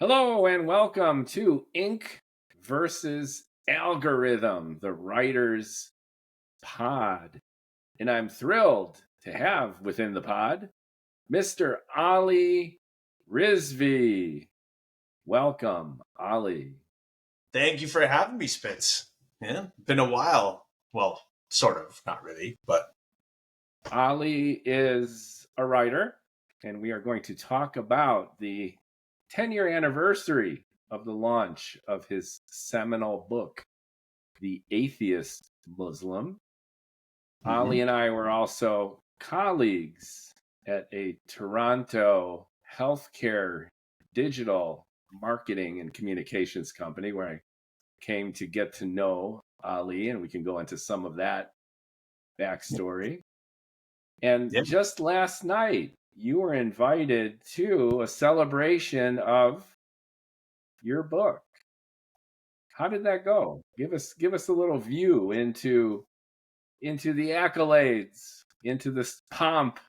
Hello and welcome to Ink versus Algorithm, the Writer's Pod. And I'm thrilled to have within the pod Mr. Ali Rizvi. Welcome, Ali. Thank you for having me, Spitz. Yeah, been a while. Well, sort of, not really, but Ali is a writer, and we are going to talk about the 10-year anniversary of the launch of his seminal book, The Atheist Muslim. Ali and I were also colleagues at a Toronto healthcare digital marketing and communications company where I came to get to know Ali, and we can go into some of that backstory. And yeah. just last night, you were invited to a celebration of your book. How did that go? Give us a little view into the accolades, into this pomp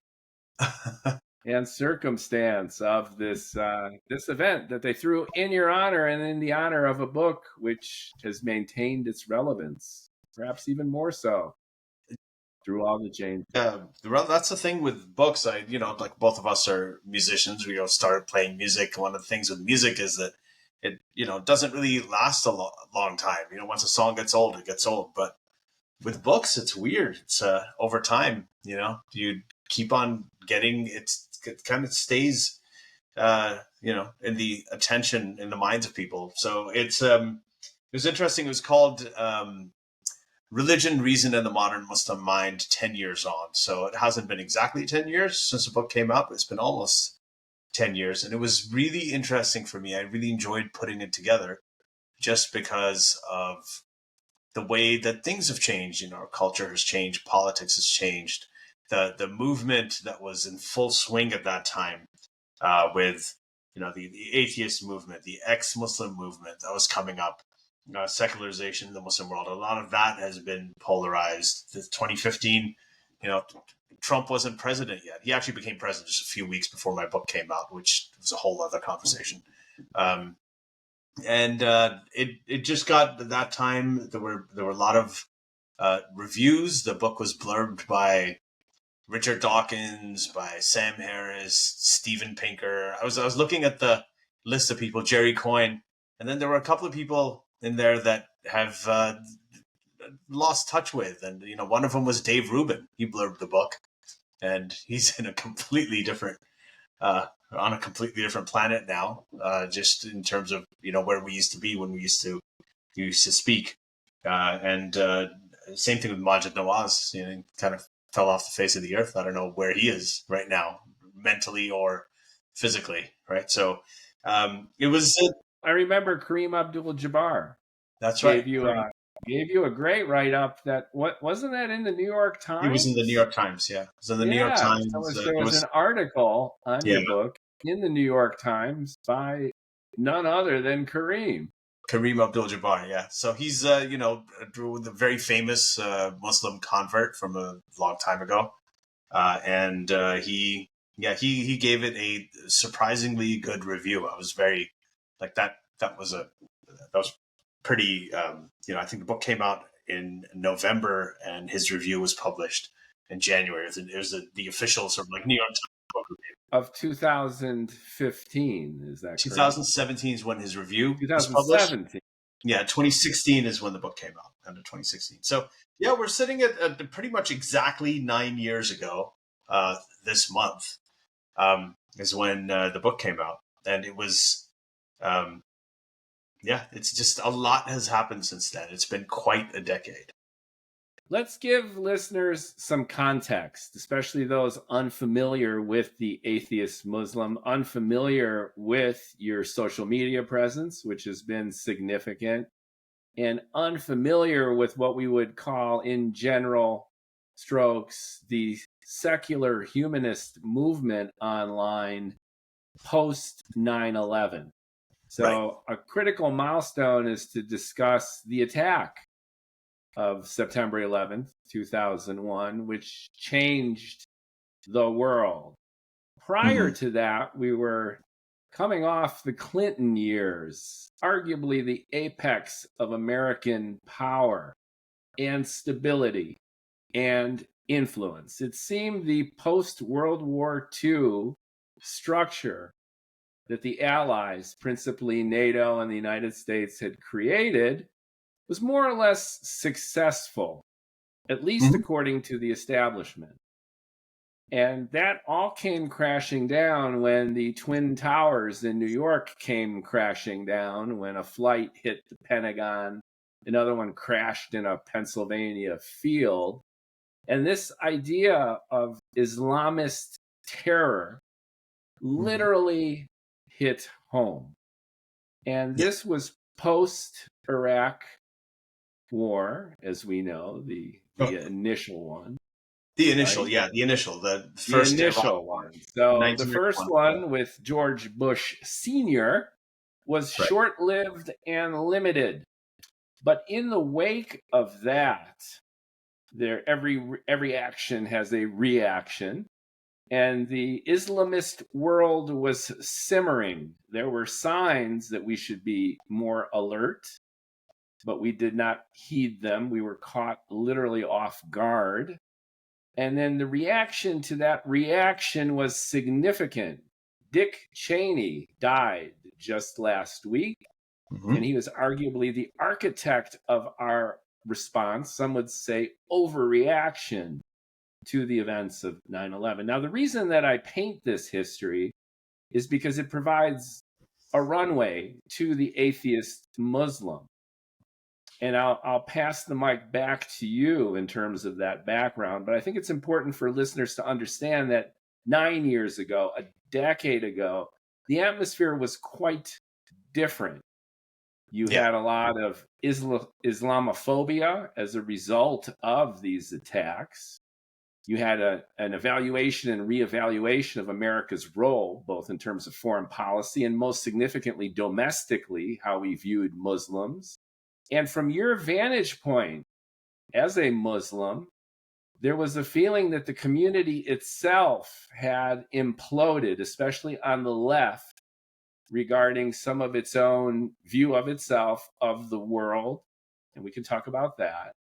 and circumstance of this event that they threw in your honor and in the honor of a book which has maintained its relevance, perhaps even more so through all the changes. That's the thing with books. Like both of us are musicians. We all started playing music. One of the things with music is that it, doesn't really last a long time. Once a song gets old, it gets old. But with books, it's weird. It's over time. You keep on getting it kind of stays. In the attention in the minds of people. So it was interesting. It was called Religion, Reason, and the Modern Muslim Mind 10 years on. So it hasn't been exactly 10 years since the book came out, but it's been almost 10 years. And it was really interesting for me. I really enjoyed putting it together just because of the way that things have changed. Our culture has changed, politics has changed. The movement that was in full swing at that time with the atheist movement, the ex-Muslim movement that was coming up, secularization in the Muslim world. A lot of that has been polarized. The 2015, Trump wasn't president yet. He actually became president just a few weeks before my book came out, which was a whole other conversation. It just got to that time. There were a lot of reviews. The book was blurbed by Richard Dawkins, by Sam Harris, Steven Pinker. I was looking at the list of people, Jerry Coyne, and then there were a couple of people in there that have lost touch with. And, one of them was Dave Rubin. He blurbed the book, and he's in a completely different, on a completely different planet now, just in terms of, where we used to be when we used to speak. Same thing with Majid Nawaz, kind of fell off the face of the earth. I don't know where he is right now, mentally or physically, right? So it was. I remember Kareem Abdul-Jabbar. That's right. Gave you a great write-up. That wasn't that in the New York Times? He was in the New York Times. Yeah, it was in the New York Times. So there was an article on your book in the New York Times by none other than Kareem Abdul-Jabbar. Yeah, so he's a very famous Muslim convert from a long time ago, and he gave it a surprisingly good review. I was very that was pretty. I think the book came out in November, and his review was published in January. It was the official sort of New York Times book review of 2015. Is that correct? 2017 is when his review was 2017. published. Yeah, 2016 is when the book came out, end of 2016. So, yeah, we're sitting at pretty much exactly 9 years ago this month is when the book came out. And it was, it's just a lot has happened since then. It's been quite a decade. Let's give listeners some context, especially those unfamiliar with the Atheist Muslim, unfamiliar with your social media presence, which has been significant, and unfamiliar with what we would call in general strokes the secular humanist movement online post 9/11. So a critical milestone is to discuss the attack of September 11th, 2001, which changed the world. Prior to that, we were coming off the Clinton years, arguably the apex of American power and stability and influence. It seemed the post-World War II structure that the Allies, principally NATO and the United States, had created was more or less successful, at least according to the establishment. And that all came crashing down when the Twin Towers in New York came crashing down, when a flight hit the Pentagon, another one crashed in a Pennsylvania field. And this idea of Islamist terror literally hit home. And this was post-Iraq War, as we know, the initial one. The initial, right? the first initial one. So the first one with George Bush Sr. was short-lived and limited. But in the wake of that, every action has a reaction. And the Islamist world was simmering. There were signs that we should be more alert, but we did not heed them. We were caught literally off guard. And then the reaction to that reaction was significant. Dick Cheney died just last week, and he was arguably the architect of our response, some would say overreaction, to the events of 9/11. Now, the reason that I paint this history is because it provides a runway to the atheist Muslim. And I'll pass the mic back to you in terms of that background. But I think it's important for listeners to understand that 9 years ago, a decade ago, the atmosphere was quite different. You had a lot of Islamophobia as a result of these attacks. You had an evaluation and reevaluation of America's role, both in terms of foreign policy and most significantly domestically, how we viewed Muslims. And from your vantage point as a Muslim, there was a feeling that the community itself had imploded, especially on the left, regarding some of its own view of itself, of the world. And we can talk about that.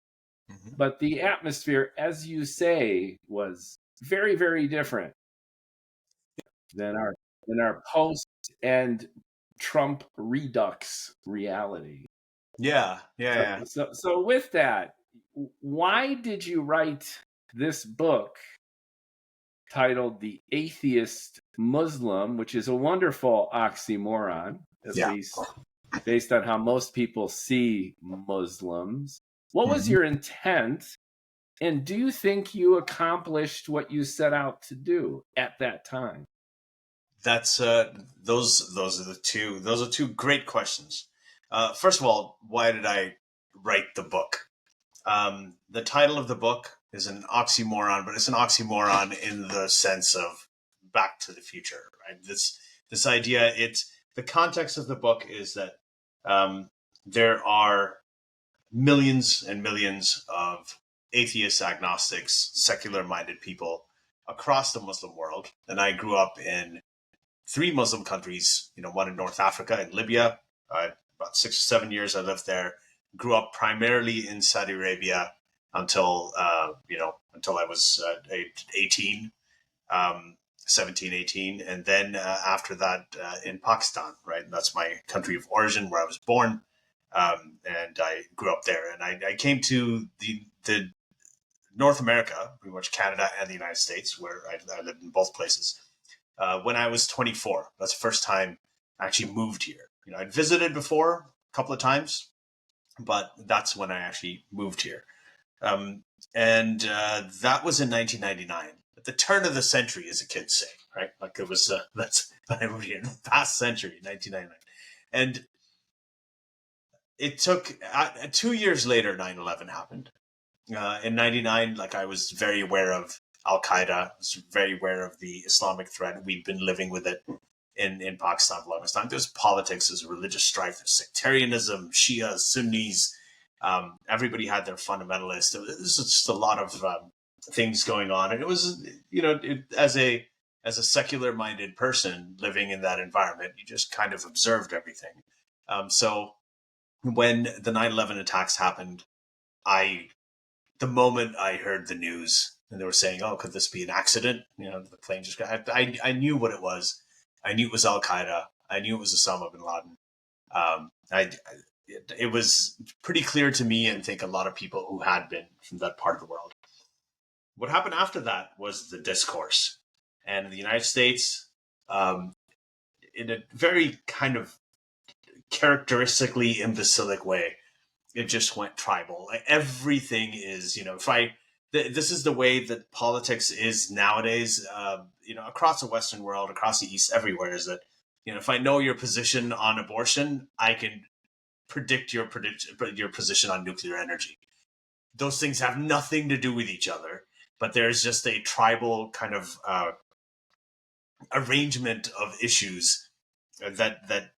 But the atmosphere, as you say, was very, very different than our post and Trump redux reality. So with that, why did you write this book titled The Atheist Muslim, which is a wonderful oxymoron, at least based on how most people see Muslims? What was your intent? And do you think you accomplished what you set out to do at that time? That's those are two great questions. First of all, why did I write the book? The title of the book is an oxymoron, but it's an oxymoron in the sense of Back to the Future, right? This idea, the context of the book is that there are millions and millions of atheists, agnostics, secular-minded people across the Muslim world. And I grew up in 3 Muslim countries, one in North Africa, in Libya. About 6 or 7 years I lived there. Grew up primarily in Saudi Arabia until I was 18, 17, 18. And then after that in Pakistan, right? That's my country of origin, where I was born. And I grew up there. And I came to the North America, pretty much Canada and the United States, where I lived in both places, when I was 24. That's the first time I actually moved here. I'd visited before a couple of times, but that's when I actually moved here. And that was in 1999, at the turn of the century, as the kids say, right? Like it was, that's when I moved here, in the past century, 1999. And it took 2 years later, 9/11 happened. In 99, I was very aware of Al-Qaeda. I was very aware of the Islamic threat. We'd been living with it in Pakistan for the longest time. There's politics, there's religious strife, there's sectarianism, Shia, Sunnis. Everybody had their fundamentalists. This was just a lot of things going on. And it was, as a as a secular-minded person living in that environment, you just kind of observed everything. So when the 9/11 attacks happened, the moment I heard the news and they were saying, "Oh, could this be an accident?" The plane just got. I knew what it was. I knew it was Al Qaeda. I knew it was Osama bin Laden. It was pretty clear to me, and I think a lot of people who had been from that part of the world. What happened after that was the discourse, and in the United States, in a very kind of characteristically imbecilic way, it just went tribal. Like everything is, this is the way that politics is nowadays, across the Western world, across the East, everywhere, is that, if I know your position on abortion, I can predict your position on nuclear energy. Those things have nothing to do with each other, but there's just a tribal kind of arrangement of issues that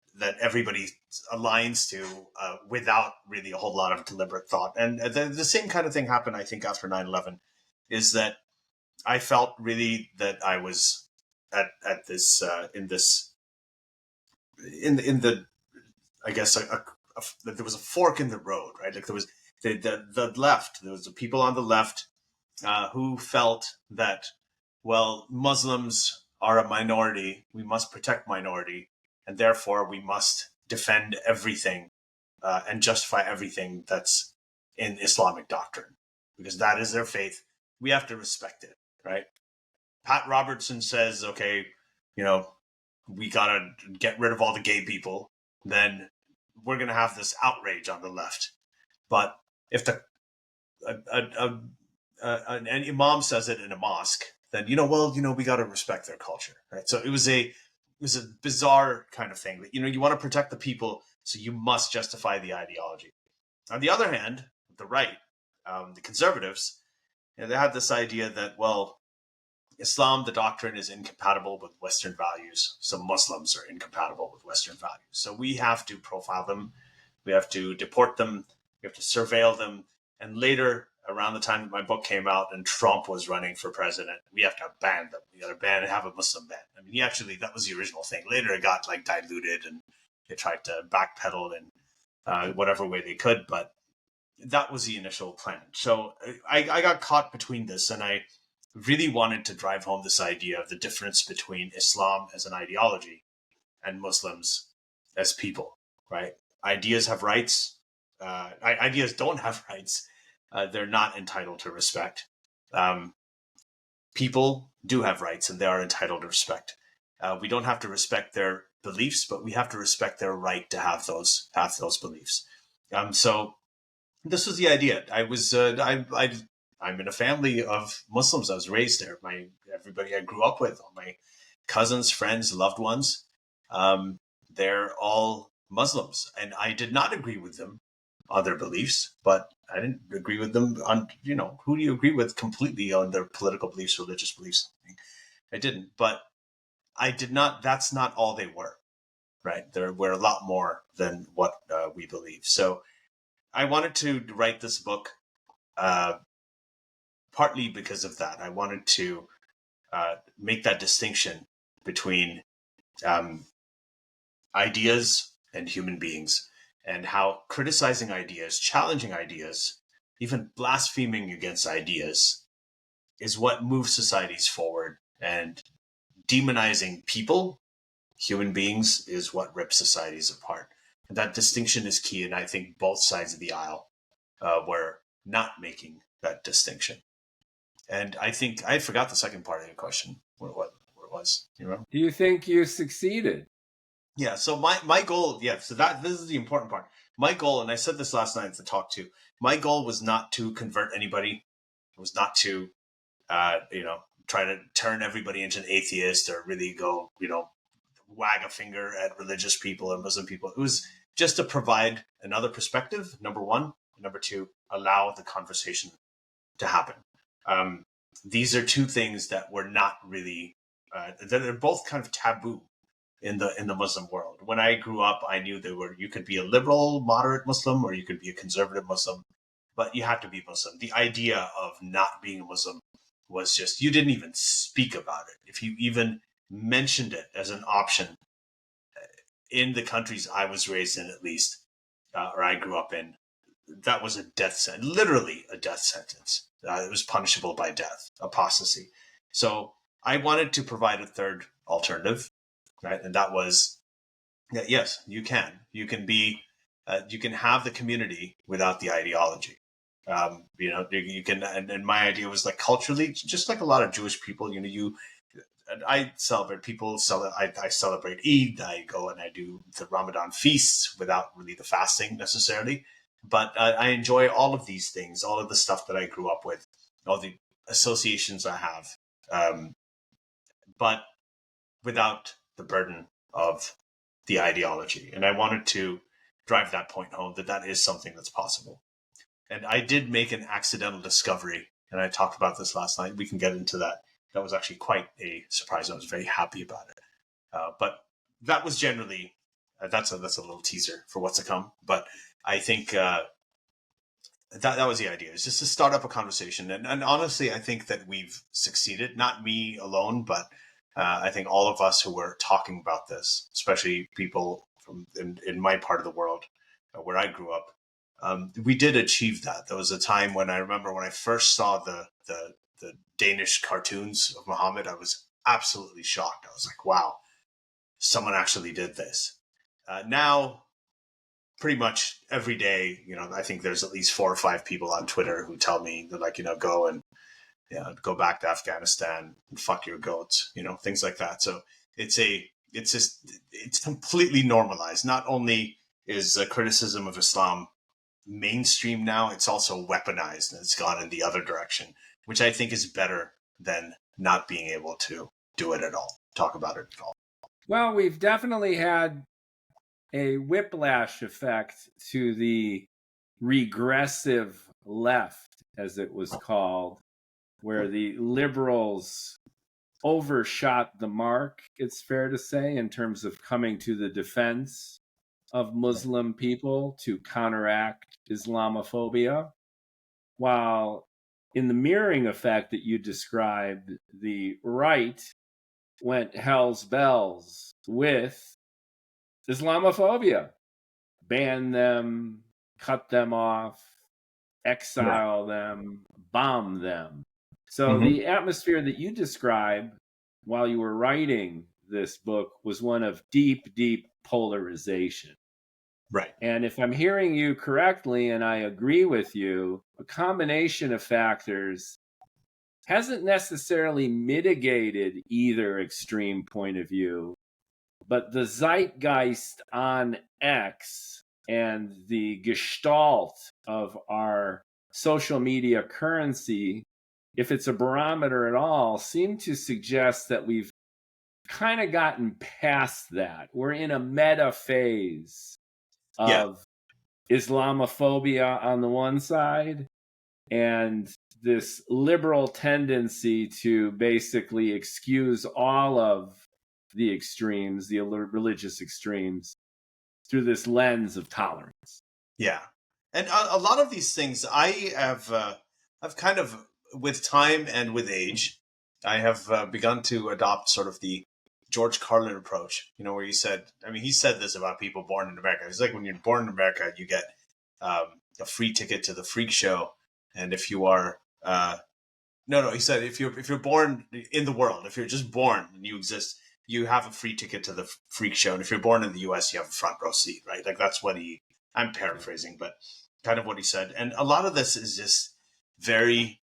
everybody aligns to without really a whole lot of deliberate thought. And the same kind of thing happened, I think, after 9/11, is that I felt really that I was at this in the I guess that there was a fork in the road, right? Like there was the left, there was the people on the left who felt that, well, Muslims are a minority, we must protect minority, and therefore we must defend everything and justify everything that's in Islamic doctrine, because that is their faith. We have to respect it, right? Pat Robertson says, okay, we got to get rid of all the gay people, then we're going to have this outrage on the left. But if an imam says it in a mosque, then, we got to respect their culture, right? So it was a bizarre kind of thing that, you want to protect the people, so you must justify the ideology. On the other hand, the right, the conservatives, they had this idea that, well, Islam, the doctrine, is incompatible with Western values. So Muslims are incompatible with Western values. So we have to profile them. We have to deport them. We have to surveil them. And later, around the time that my book came out and Trump was running for president, we have to ban them. We got to have a Muslim ban. I mean, that was the original thing. Later, it got diluted, and they tried to backpedal in whatever way they could. But that was the initial plan. So I got caught between this, and I really wanted to drive home this idea of the difference between Islam as an ideology and Muslims as people, right? Ideas have rights. Ideas don't have rights. They're not entitled to respect. People do have rights, and they are entitled to respect. We don't have to respect their beliefs, but we have to respect their right to have those beliefs. So this was the idea. I'm in a family of Muslims. I was raised there. Everybody I grew up with, all my cousins, friends, loved ones, they're all Muslims. And I did not agree with them on their beliefs, but I didn't agree with them on, who do you agree with completely on their political beliefs, religious beliefs? I didn't, but I did not, that's not all they were, right? There were a lot more than what we believe. So I wanted to write this book partly because of that. I wanted to make that distinction between ideas and human beings, and how criticizing ideas, challenging ideas, even blaspheming against ideas is what moves societies forward, and demonizing people, human beings, is what rips societies apart. And that distinction is key, and I think both sides of the aisle were not making that distinction. And I think I forgot the second part of your question, what it was. You remember? Do you think you succeeded? Yeah. So my goal, so this is the important part. My goal, and I said this last night at the talk too, my goal was not to convert anybody. It was not to, try to turn everybody into an atheist, or really go, wag a finger at religious people or Muslim people. It was just to provide another perspective, number one. Number two, allow the conversation to happen. These are two things that were not really, that are both kind of taboo in the Muslim world. When I grew up, I knew you could be a liberal, moderate Muslim, or you could be a conservative Muslim, but you had to be Muslim. The idea of not being a Muslim was just, you didn't even speak about it. If you even mentioned it as an option in the countries I was raised in, at least, or I grew up in, that was a death sentence, literally a death sentence. It was punishable by death, apostasy. So I wanted to provide a third alternative, right? And that was, yes, you can. You can be, you can have the community without the ideology. You can, and my idea was like culturally, just like a lot of Jewish people, I celebrate I celebrate Eid. I go and I do the Ramadan feasts without really the fasting necessarily. But I enjoy all of these things, all of the stuff that I grew up with, all the associations I have, but without the burden of the ideology. And I wanted to drive that point home, that is something that's possible. And I did make an accidental discovery, and I talked about this last night. We can get into that. That was actually quite a surprise. I was very happy about it. But that was generally, that's a little teaser for what's to come. But I think that was the idea, is just to start up a conversation. And honestly, I think that we've succeeded, not me alone, but I think all of us who were talking about this, especially people from in my part of the world where I grew up, we did achieve that. There was a time when I remember when I first saw the Danish cartoons of Muhammad, I was absolutely shocked. I was like, wow, someone actually did this. Now, pretty much every day, I think there's at least 4 or 5 people on Twitter who tell me they're like, go and go back to Afghanistan and fuck your goats, things like that. So it's completely normalized. Not only is a criticism of Islam mainstream now, it's also weaponized, and it's gone in the other direction, which I think is better than not being able to do it at all, talk about it at all. Well, we've definitely had a whiplash effect to the regressive left, as it was called, where the liberals overshot the mark, it's fair to say, in terms of coming to the defense of Muslim people to counteract Islamophobia, while in the mirroring effect that you described, the right went hell's bells with Islamophobia, ban them, cut them off, exile them, bomb them. So the atmosphere that you described while you were writing this book was one of deep, deep polarization. Right. And if I'm hearing you correctly, and I agree with you, a combination of factors hasn't necessarily mitigated either extreme point of view, but the zeitgeist on X and the gestalt of our social media currency, if it's a barometer at all, seem to suggest that we've kind of gotten past that. We're in a meta phase of Islamophobia on the one side and this liberal tendency to basically excuse all of the extremes, the religious extremes, through this lens of tolerance. Yeah. And a lot of these things I have, I've kind of, with time and with age, I have begun to adopt sort of the George Carlin approach, where he said this about people born in America. It's like when you're born in America, you get a free ticket to the freak show. And if you are, he said, if you're born in the world, if you're just born and you exist, you have a free ticket to the freak show. And if you're born in the US, you have a front row seat, right? Like that's what I'm paraphrasing, but kind of what he said. And a lot of this is just very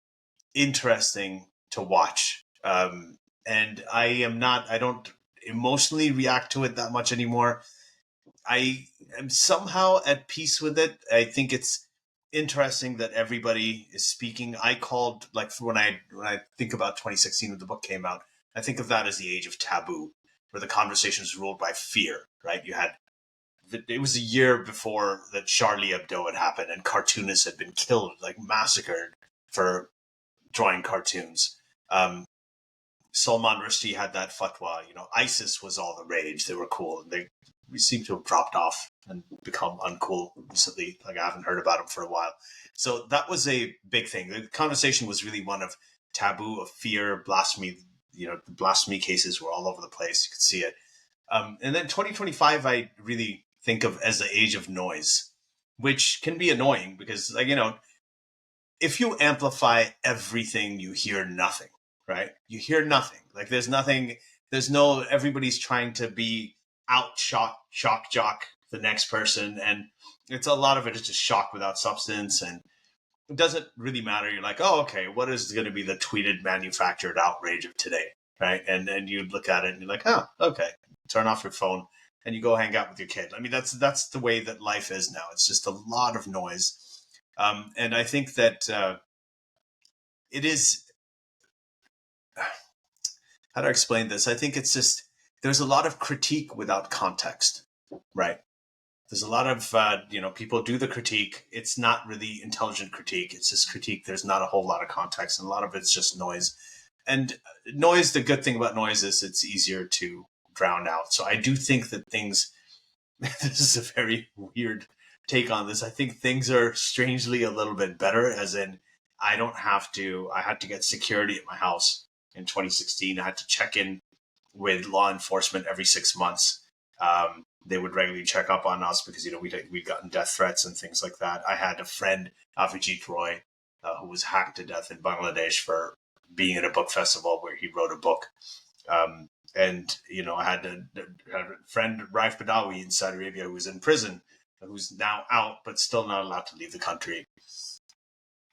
interesting to watch. And I don't emotionally react to it that much anymore. I am somehow at peace with it. I think it's interesting that everybody is speaking. I called, like, when I think about 2016 when the book came out, I think of that as the age of taboo, where the conversation was ruled by fear, right? It was a year before that Charlie Hebdo had happened and cartoonists had been killed, like massacred for drawing cartoons. Salman Rushdie had that fatwa. ISIS was all the rage. They were cool. We seem to have dropped off and become uncool recently. Like I haven't heard about them for a while. So that was a big thing. The conversation was really one of taboo of fear, blasphemy. The blasphemy cases were all over the place. You could see it. And then 2025, I really think of as the age of noise, which can be annoying because, if you amplify everything, you hear nothing, right? You hear nothing. Like there's nothing, everybody's trying to be shock jock the next person. And a lot of it is just shock without substance. And it doesn't really matter. You're like, oh, okay, what is going to be the tweeted manufactured outrage of today? Right. And then you look at it and you're like, oh, okay, turn off your phone and you go hang out with your kid. I mean, that's the way that life is now. It's just a lot of noise. And I think that it is, how do I explain this? I think it's just, there's a lot of critique without context, right? There's a lot of, people do the critique. It's not really intelligent critique. It's just critique. There's not a whole lot of context, and a lot of it's just noise. And noise, the good thing about noise is it's easier to drown out. So I do think that things, this is a very weird take on this. I think things are strangely a little bit better, as in I had to get security at my house in 2016. I had to check in with law enforcement every 6 months. They would regularly check up on us because, we'd gotten death threats and things like that. I had a friend, Avijit Roy, who was hacked to death in Bangladesh for being at a book festival where he wrote a book. And, I had a friend, Raif Badawi, in Saudi Arabia, who was in prison, who's now out, but still not allowed to leave the country.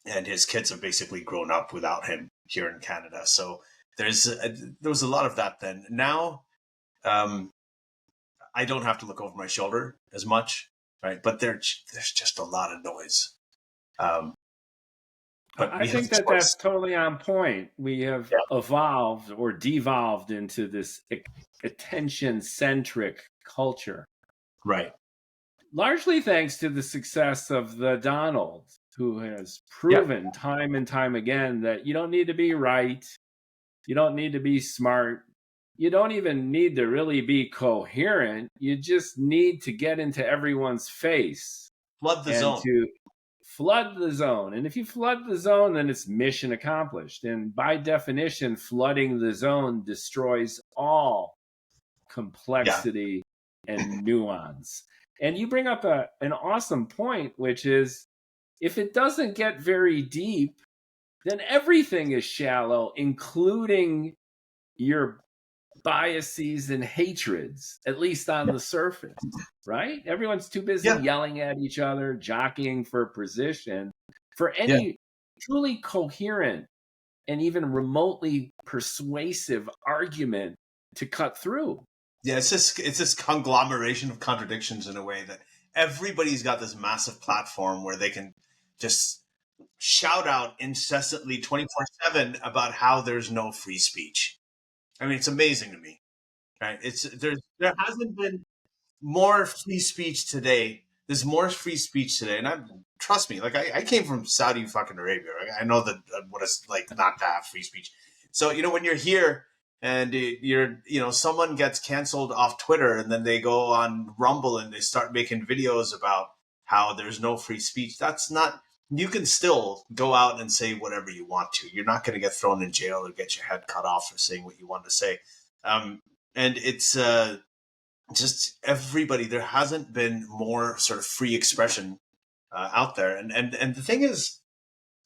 And his kids have basically grown up without him here in Canada. So there was a lot of that then. Now, I don't have to look over my shoulder as much, right? But there's just a lot of noise. But I think that's totally on point. We have evolved or devolved into this attention-centric culture. Right. Largely thanks to the success of the Donald, who has proven time and time again that you don't need to be right. You don't need to be smart. You don't even need to really be coherent. You just need to get into everyone's face. Flood the zone. To flood the zone. And if you flood the zone, then it's mission accomplished. And by definition, flooding the zone destroys all complexity and nuance. And you bring up an awesome point, which is if it doesn't get very deep, then everything is shallow, including your biases and hatreds, at least on the surface, right? Everyone's too busy yelling at each other, jockeying for position, for any truly coherent and even remotely persuasive argument to cut through. Yeah, it's this conglomeration of contradictions in a way that everybody's got this massive platform where they can just shout out incessantly 24/7 about how there's no free speech. I mean, it's amazing to me, right? There hasn't been more free speech today. There's more free speech today, and trust me, like I came from Saudi fucking Arabia. Right? I know that what it's like not to have free speech. So when you're here and someone gets canceled off Twitter, and then they go on Rumble and they start making videos about how there's no free speech. That's not. You can still go out and say whatever you want to. You're not going to get thrown in jail or get your head cut off for saying what you want to say. And it's just everybody. There hasn't been more sort of free expression out there. And the thing is,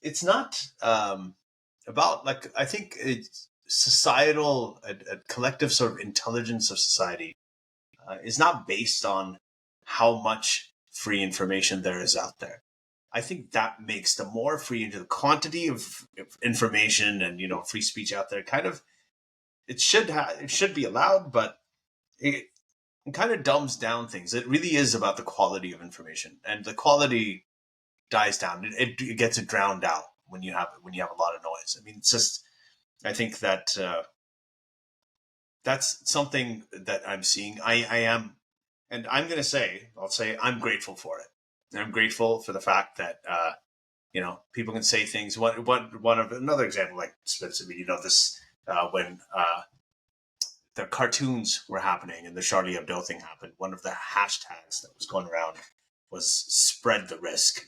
it's not about, like, I think it's societal, a collective sort of intelligence of society is not based on how much free information there is out there. I think that makes the more free into the quantity of information and, free speech out there it should be allowed, but it kind of dumbs down things. It really is about the quality of information, and the quality dies down. It gets drowned out when you have a lot of noise. I mean, it's just, I think that that's something that I'm seeing. I am, and I'll say I'm grateful for it. And I'm grateful for the fact that, people can say things. Another example, like Spitz, I mean, this, when the cartoons were happening and the Charlie Hebdo thing happened, one of the hashtags that was going around was spread the risk,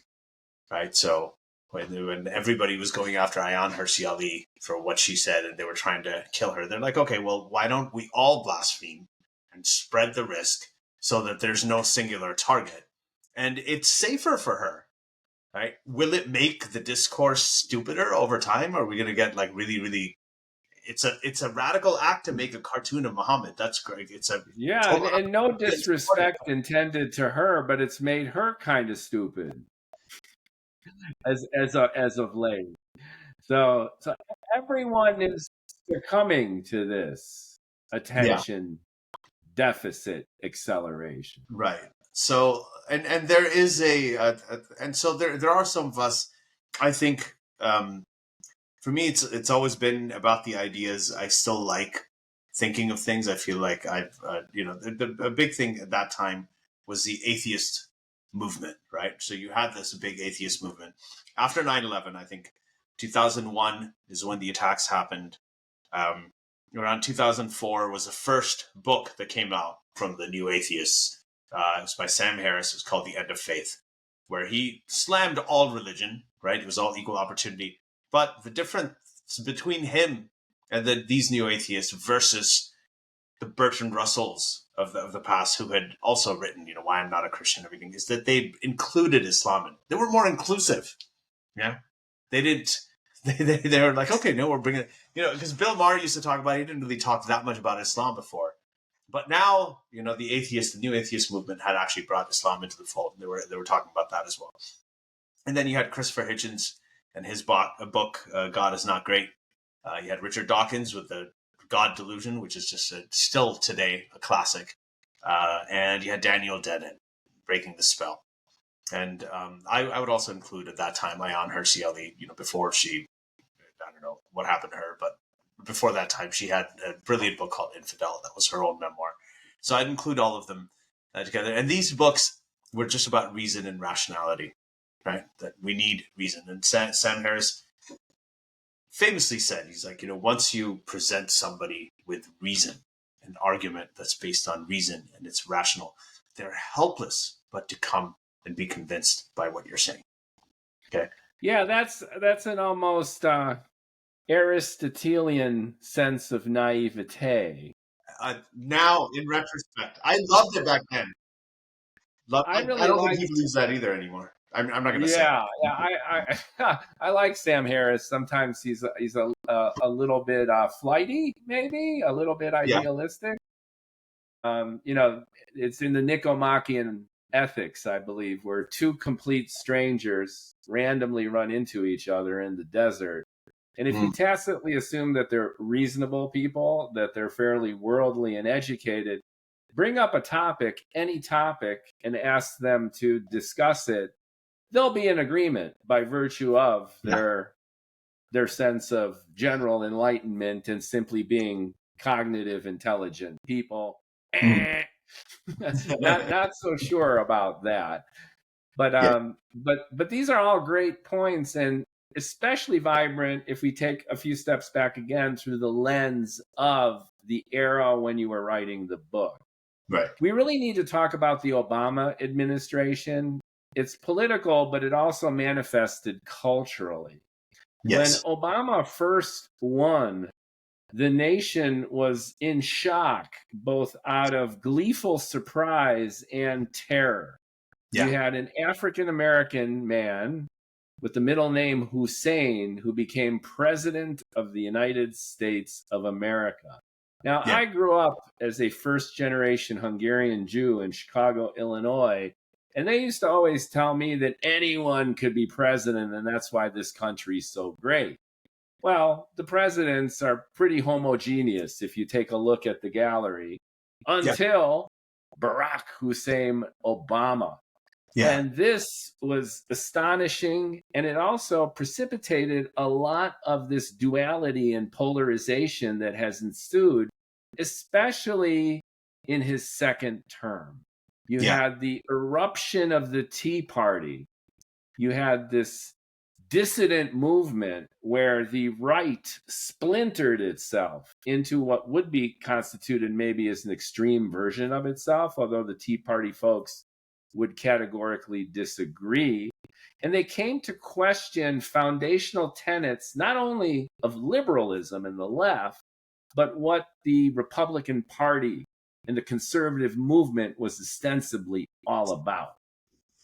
right? So when everybody was going after Ayaan Hirsi Ali for what she said and they were trying to kill her. They're like, okay, well, why don't we all blaspheme and spread the risk so that there's no singular target? And it's safer for her, right? Will it make the discourse stupider over time? Are we going to get like really, really... It's a radical act to make a cartoon of Muhammad. That's great. It's a and no disrespect intended to her, but it's made her kind of stupid as of late. So everyone is succumbing to this attention deficit acceleration. Right. So and there is and so there are some of us. I think for me, it's always been about the ideas. I still like thinking of things. I feel like I've a big thing at that time was the atheist movement, right? So you had this big atheist movement after 9/11. I think 2001 is when the attacks happened. Around 2004 was the first book that came out from the New Atheists. It was by Sam Harris. It was called The End of Faith, where he slammed all religion, right? It was all equal opportunity. But the difference between him and these New Atheists versus the Bertrand Russells of the past, who had also written, Why I'm Not a Christian, everything, is that they included Islam in. They were more inclusive. Yeah. They didn't... They were like, okay, no, we're bringing it, because Bill Maher used to talk about, he didn't really talk that much about Islam before. But now, the New Atheist movement had actually brought Islam into the fold. And they were talking about that as well. And then you had Christopher Hitchens and his book, God is Not Great. You had Richard Dawkins with the God Delusion, which is just still today a classic. And you had Daniel Dennett, Breaking the Spell. And I would also include at that time Ayaan Hirsi Ali, before she, I don't know what happened to her, but before that time she had a brilliant book called Infidel. That was her own memoir. So I'd include all of them together. And these books were just about reason and rationality, right? That we need reason. And Sam Harris famously said, he's like, once you present somebody with reason, an argument that's based on reason and it's rational, they're helpless but to come and be convinced by what you're saying. Okay. Yeah, that's an almost Aristotelian sense of naivete. Now, in retrospect, I loved it back then. I don't think he believes that either anymore. I'm not going to say. Yeah. I like Sam Harris. Sometimes he's a little bit flighty, maybe a little bit idealistic. It's in the Nicomachean Ethics, I believe, where two complete strangers randomly run into each other in the desert. And if you tacitly assume that they're reasonable people, that they're fairly worldly and educated, bring up a topic, any topic, and ask them to discuss it, they'll be in agreement by virtue of their sense of general enlightenment and simply being cognitive, intelligent people. Not so sure about that, but these are all great points, and especially vibrant if we take a few steps back again through the lens of the era when you were writing the book. Right. We really need to talk about the Obama administration. It's political, but it also manifested culturally. Yes. When Obama first won, the nation was in shock, both out of gleeful surprise and terror. Yeah. You had an African-American man with the middle name Hussein who became president of the United States of America. Now, I grew up as a first-generation Hungarian Jew in Chicago, Illinois, and they used to always tell me that anyone could be president, and that's why this country's so great. Well, the presidents are pretty homogeneous if you take a look at the gallery until Barack Hussein Obama. Yeah. And this was astonishing, and it also precipitated a lot of this duality and polarization that has ensued, especially in his second term. You had the eruption of the Tea Party. You had this dissident movement where the right splintered itself into what would be constituted maybe as an extreme version of itself, although the Tea Party folks would categorically disagree. And they came to question foundational tenets, not only of liberalism and the left, but what the Republican Party and the conservative movement was ostensibly all about.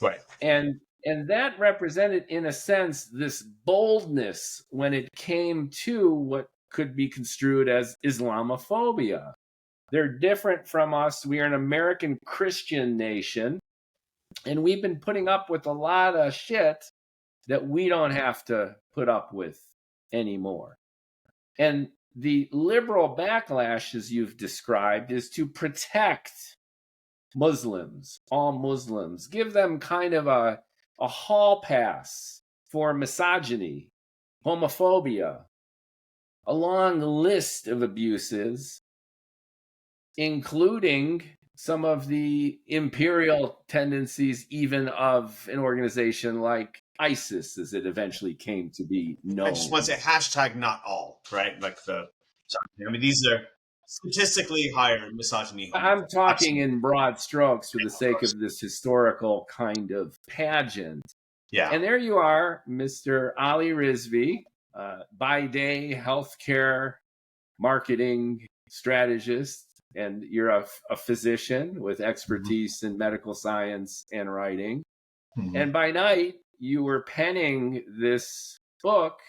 Right. And that represented, in a sense, this boldness when it came to what could be construed as Islamophobia. They're different from us. We are an American Christian nation, and we've been putting up with a lot of shit that we don't have to put up with anymore. And the liberal backlash, as you've described, is to protect Muslims, all Muslims, give them kind of a hall pass for misogyny, homophobia, a long list of abuses, including some of the imperial tendencies even of an organization like ISIS, as it eventually came to be known. I just want to say hashtag not all, right? Like these are statistically higher misogyny. I'm talking in broad strokes for the sake of this historical kind of pageant. Yeah. And there you are, Mr. Ali Rizvi, by day healthcare marketing strategist, and you're a physician with expertise in medical science and writing. And by night, you were penning this book,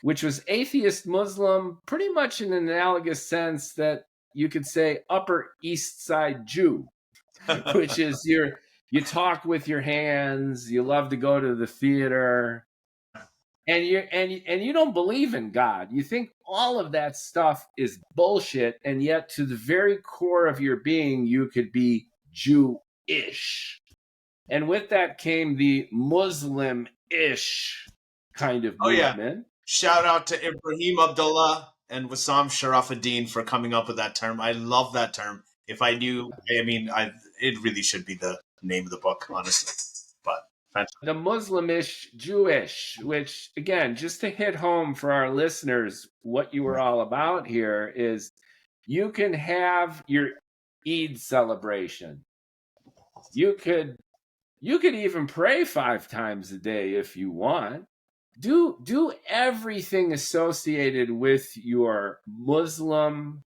which was Atheist Muslim, pretty much in an analogous sense that you could say Upper East Side Jew, which is you talk with your hands, you love to go to the theater, and you don't believe in God. You think all of that stuff is bullshit, and yet to the very core of your being, you could be Jewish. And with that came the Muslim-ish kind of movement. Yeah. Shout out to Ibrahim Abdullah and Wissam Sharafuddin for coming up with that term. I love that term. If I knew, it really should be the name of the book, honestly. But fantastic. The Muslimish Jewish, which, again, just to hit home for our listeners, what you were all about here is you can have your Eid celebration. You could even pray 5 times a day if you want. Do everything associated with your Muslim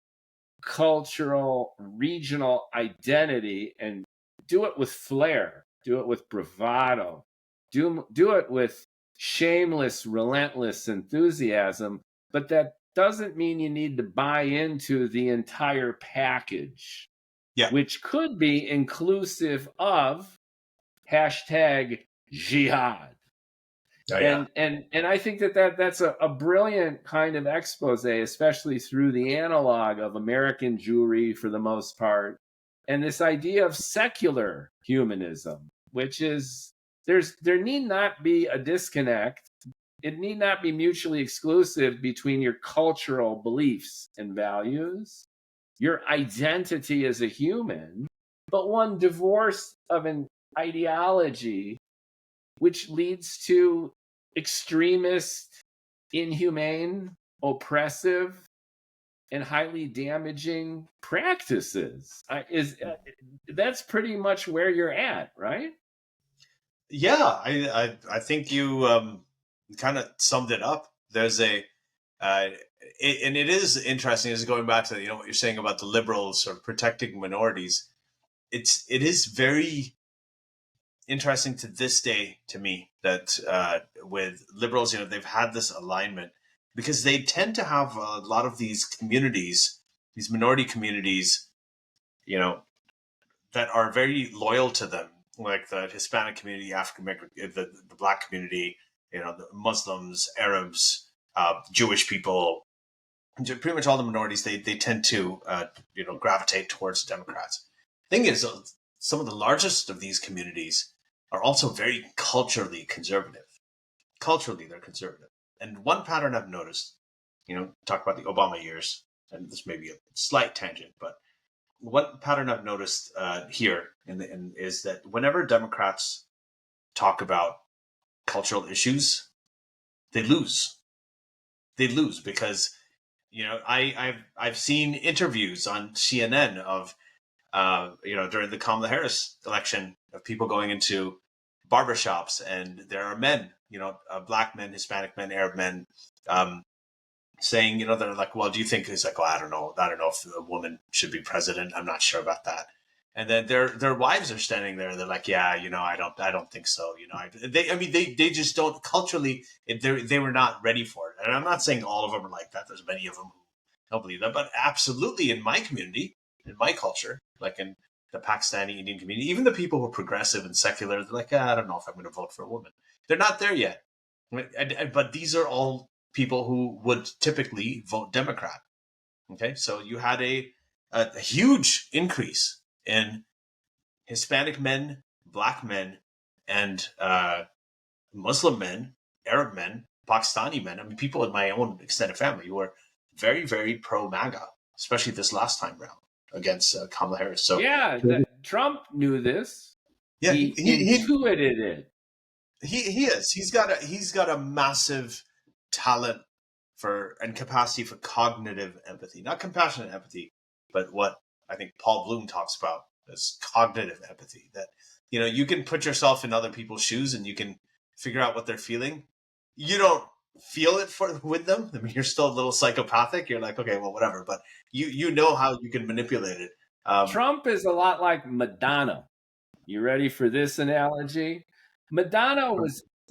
cultural regional identity, and do it with flair, do it with bravado, do it with shameless, relentless enthusiasm. But that doesn't mean you need to buy into the entire package, which could be inclusive of #jihad. And I think that's a brilliant kind of expose, especially through the analog of American Jewry for the most part, and this idea of secular humanism, which is there need not be a disconnect. It need not be mutually exclusive between your cultural beliefs and values, your identity as a human, but one divorced of an ideology which leads to extremist, inhumane, oppressive, and highly damaging practices. That's pretty much where you're at, right? Yeah, I think you kind of summed it up. There's and it is interesting, is going back to what you're saying about the liberals sort of protecting minorities. It is very interesting to this day to me that with liberals, they've had this alignment because they tend to have a lot of these communities, these minority communities, that are very loyal to them, like the Hispanic community, African American, the Black community, the Muslims, Arabs, Jewish people, pretty much all the minorities. They tend to gravitate towards the Democrats. Thing is, some of the largest of these communities are also very culturally conservative. Culturally, they're conservative. And one pattern I've noticed, talk about the Obama years, and this may be a slight tangent, but one pattern I've noticed here is that whenever Democrats talk about cultural issues, they lose. They lose because, I've seen interviews on CNN of, during the Kamala Harris election, of people going into barbershops, and there are men, black men, Hispanic men, Arab men, saying, they're like, well, do you think, he's like, well, I don't know if a woman should be president. I'm not sure about that. And then their wives are standing there. They're like, yeah, I don't think so. They just don't culturally, they were not ready for it. And I'm not saying all of them are like that. There's many of them who don't believe that, but absolutely in my community, in my culture, like in the Pakistani Indian community, even the people who are progressive and secular, they're like, I don't know if I'm going to vote for a woman. They're not there yet. But these are all people who would typically vote Democrat. Okay, so you had a huge increase in Hispanic men, black men, and Muslim men, Arab men, Pakistani men. I mean, people in my own extended family who are very, very pro MAGA, especially this last time round against Kamala Harris. So yeah, Trump knew this. Yeah, he intuited it. He is. He's got a massive talent for and capacity for cognitive empathy, not compassionate empathy, but what I think Paul Bloom talks about is cognitive empathy. That you can put yourself in other people's shoes and you can figure out what they're feeling. You don't feel it with them. I mean, you're still a little psychopathic. You're like, okay, well, whatever. But you know how you can manipulate it. Trump is a lot like Madonna. You ready for this analogy? Madonna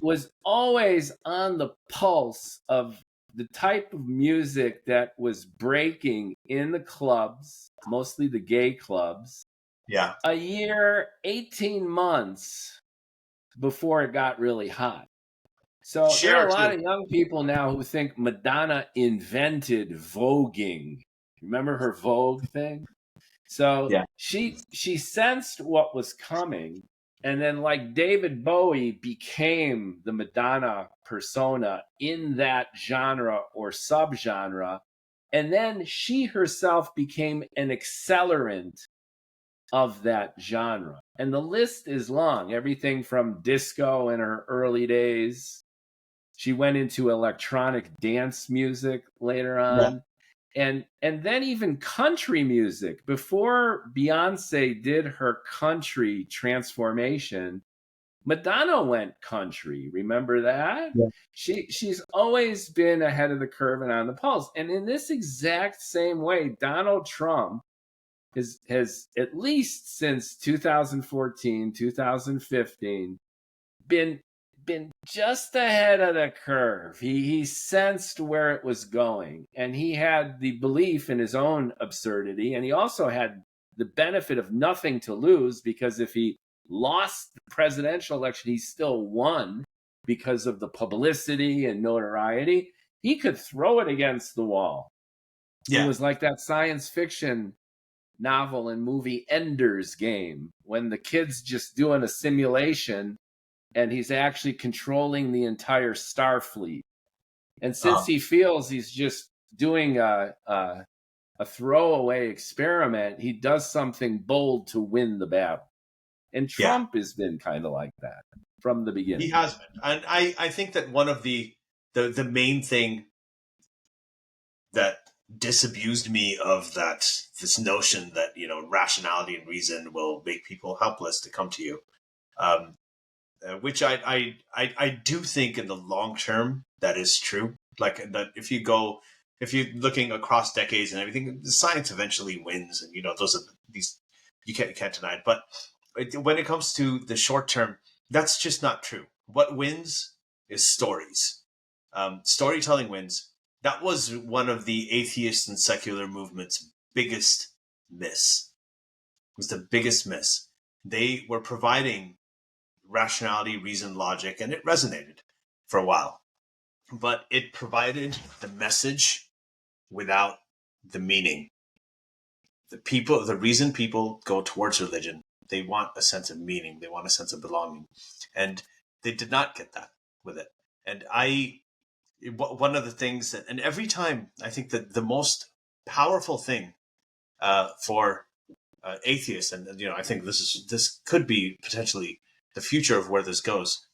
was always on the pulse of the type of music that was breaking in the clubs, mostly the gay clubs. Yeah. A year, 18 months before it got really hot. So there are a lot of young people now who think Madonna invented voguing. Remember her Vogue thing? So yeah. she sensed what was coming, and then like David Bowie became the Madonna persona in that genre or subgenre, and then she herself became an accelerant of that genre. And the list is long. Everything from disco in her early days. She went into electronic dance music later on. Yeah. And then even country music. Before Beyonce did her country transformation, Madonna went country. Remember that? Yeah. She's always been ahead of the curve and on the pulse. And in this exact same way, Donald Trump has at least since 2014, 2015, been just ahead of the curve. He sensed where it was going, and he had the belief in his own absurdity, and he also had the benefit of nothing to lose, because if he lost the presidential election, he still won because of the publicity and notoriety. He could throw it against the wall. Yeah. It was like that science fiction novel and movie Ender's Game, when the kid's just doing a simulation and he's actually controlling the entire Starfleet. And since he feels he's just doing a throwaway experiment, he does something bold to win the battle. And Trump has been kind of like that from the beginning. He has been. And I think that one of the main thing that disabused me of this notion that, rationality and reason will make people helpless to come to you, which I do think in the long term that is true. Like that, if you're looking across decades and everything, the science eventually wins, and those are these you can't deny it. But when it comes to the short term, that's just not true. What wins is stories. Storytelling wins. That was one of the atheist and secular movement's biggest miss. It was the biggest miss. They were providing rationality, reason, logic, and it resonated for a while. But it provided the message without the meaning. The reason people go towards religion, they want a sense of meaning. They want a sense of belonging. And they did not get that with it. And one of the things that, and every time, I think that the most powerful thing for atheists, and I think this could be potentially the future of where this goes.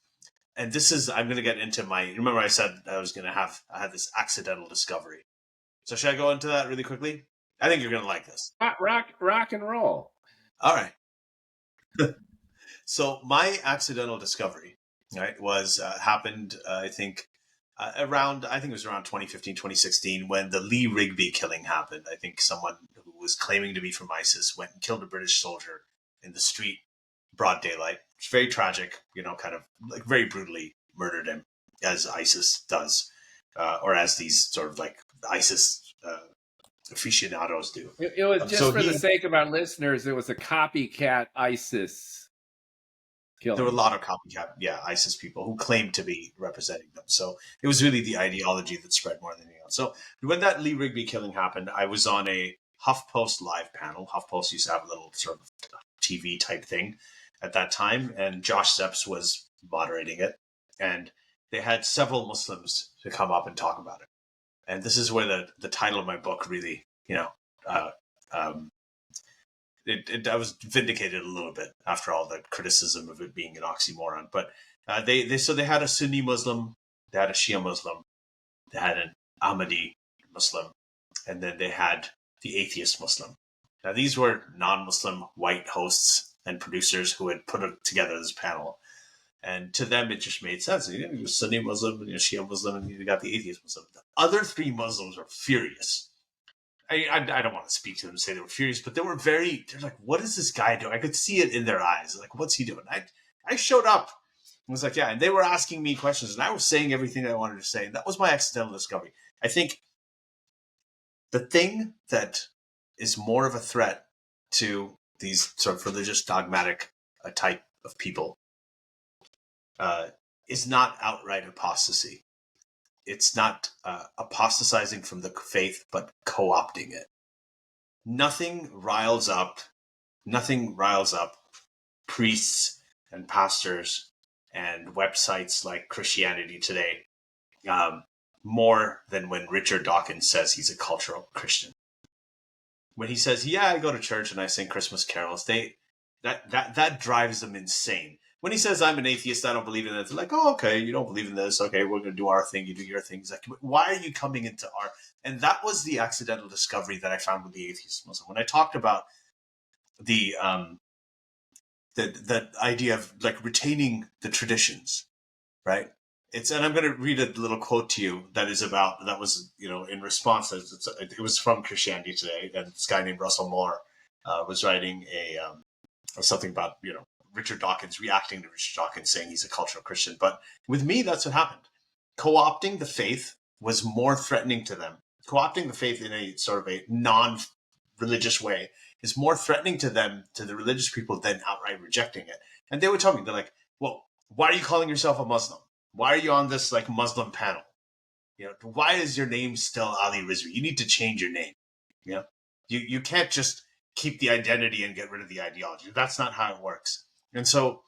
And this is, I'm going to get into remember I said I had this accidental discovery. So should I go into that really quickly? I think you're going to like this. Rock and roll. All right. So my accidental discovery, right, was happened, I think, I think it was around 2015, 2016, when the Lee Rigby killing happened. I think someone who was claiming to be from ISIS went and killed a British soldier in the street, broad daylight. It's very tragic, kind of like very brutally murdered him, as ISIS does, or as these sort of like ISIS aficionados do. It was just for the sake of our listeners, it was a copycat ISIS killing. There were a lot of copycat, ISIS people who claimed to be representing them. So it was really the ideology that spread more than anything else. So when that Lee Rigby killing happened, I was on a HuffPost live panel. HuffPost used to have a little sort of TV type thing at that time, and Josh Sepps was moderating it. And they had several Muslims to come up and talk about it. And this is where the title of my book really, I was vindicated a little bit after all the criticism of it being an oxymoron. But they had a Sunni Muslim, they had a Shia Muslim, they had an Ahmadi Muslim, and then they had the Atheist Muslim. Now these were non-Muslim white hosts and producers who had put together this panel. And to them, it just made sense. You're Sunni Muslim, and you're Shia Muslim, and you got the Atheist Muslim. The other three Muslims are furious. I don't want to speak to them and say they were furious, but they're like, what is this guy doing? I could see it in their eyes. Like, what's he doing? I showed up. I was like, and they were asking me questions, and I was saying everything that I wanted to say. And that was my accidental discovery. I think the thing that is more of a threat to these sort of religious dogmatic type of people is not outright apostasy. It's not apostatizing from the faith, but co-opting it. Nothing riles up priests and pastors and websites like Christianity Today more than when Richard Dawkins says he's a cultural Christian. When he says, I go to church and I sing Christmas carols, that drives them insane. When he says, I'm an atheist, I don't believe in this, they're like, oh, okay, you don't believe in this. Okay, we're going to do our thing. You do your thing. He's like, why are you coming into our... And that was the accidental discovery that I found with the Atheist Muslim. When I talked about the idea of like retaining the traditions, right? And I'm going to read a little quote to you that was, in response. It was from Christianity Today. And this guy named Russell Moore was writing something about, Richard Dawkins, reacting to Richard Dawkins saying he's a cultural Christian. But with me, that's what happened. Co-opting the faith was more threatening to them. Co-opting the faith in a sort of a non-religious way is more threatening to them, to the religious people, than outright rejecting it. And they would tell me, they're like, well, why are you calling yourself a Muslim? Why are you on this like Muslim panel? Why is your name still Ali Rizvi? You need to change your name. You can't just keep the identity and get rid of the ideology. That's not how it works. And so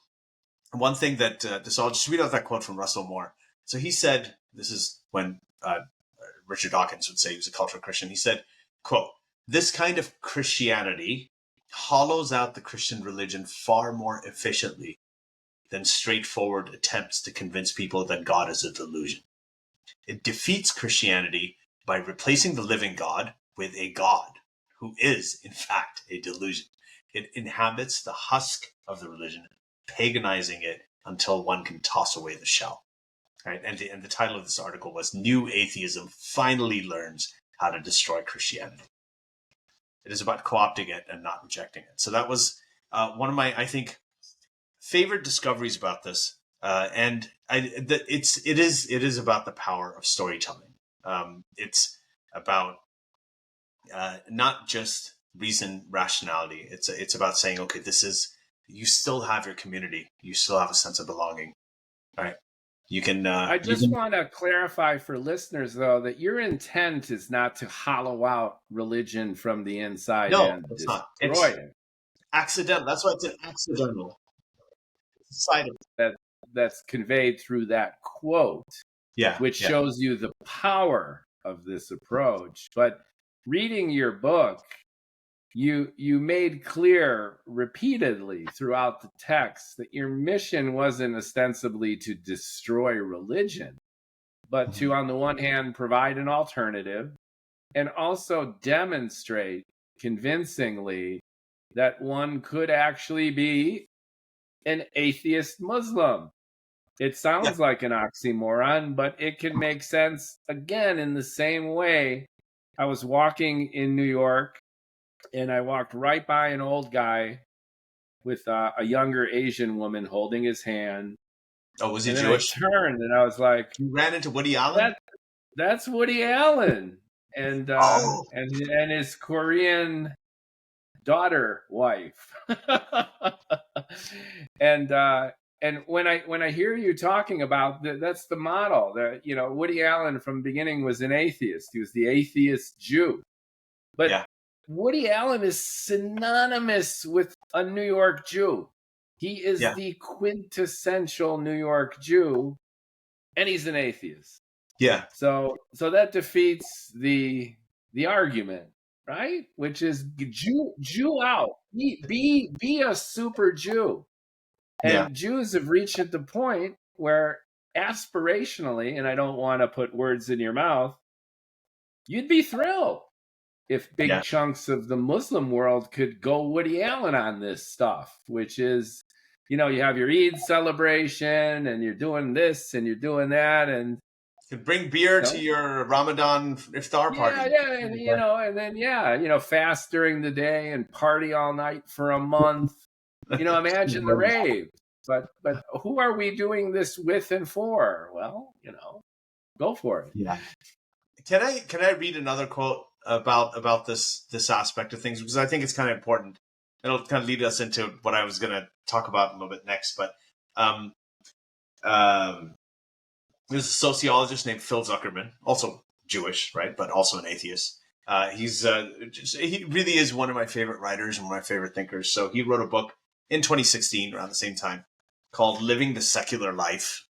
one thing that, so I'll just read out that quote from Russell Moore. So he said, this is when Richard Dawkins would say he was a cultural Christian. He said, quote, this kind of Christianity hollows out the Christian religion far more efficiently than straightforward attempts to convince people that God is a delusion. It defeats Christianity by replacing the living God with a God who is, in fact, a delusion. It inhabits the husk of the religion, paganizing it until one can toss away the shell. Right? And the title of this article was New Atheism Finally Learns How to Destroy Christianity. It is about co-opting it and not rejecting it. So that was one of my, I think, favorite discoveries about this. It is about the power of storytelling. It's about not just reason, rationality. It's about saying, okay, you still have your community. You still have a sense of belonging, right? You can. I just want to clarify for listeners, though, that your intent is not to hollow out religion from the inside and it's destroy not. It's it. Accidental. That's why it's an accidental. It's a side of that's conveyed through that quote, which shows you the power of this approach. But reading your book, you made clear repeatedly throughout the text that your mission wasn't ostensibly to destroy religion, but to, on the one hand, provide an alternative and also demonstrate convincingly that one could actually be an atheist Muslim. It Yeah. sounds like an oxymoron, but it can make sense again in the same way. I was walking in New York and I walked right by an old guy with a younger Asian woman holding his hand. Oh, was he And then I Jewish? turned and I was like, You ran into Woody Allen? that that's Woody Allen and Oh, and his Korean daughter wife. and and when I hear you talking about that's the model that Woody Allen from the beginning was an atheist. He was the atheist Jew. But yeah. Woody Allen is synonymous with a New York Jew. He is Yeah. the quintessential New York Jew, and he's an atheist. Yeah. So that defeats the argument, right? Which is Jew out. Be a super Jew. Yeah. And Jews have reached at the point where aspirationally, and I don't want to put words in your mouth, you'd be thrilled if big Yeah. chunks of the Muslim world could go Woody Allen on this stuff, which is, you have your Eid celebration and you're doing this and you're doing that. And Could bring beer to your Ramadan iftar party. yeah, and then fast during the day and party all night for a month. Imagine the rave. But who are we doing this with and for? Well, go for it. Yeah. Can I read another quote about this aspect of things, because I think it's kind of important. It'll kind of lead us into what I was going to talk about a little bit next. But there's a sociologist named Phil Zuckerman, also Jewish, right, but also an atheist. He really is one of my favorite writers and one of my favorite thinkers. So he wrote a book in 2016, around the same time, called "Living the Secular Life: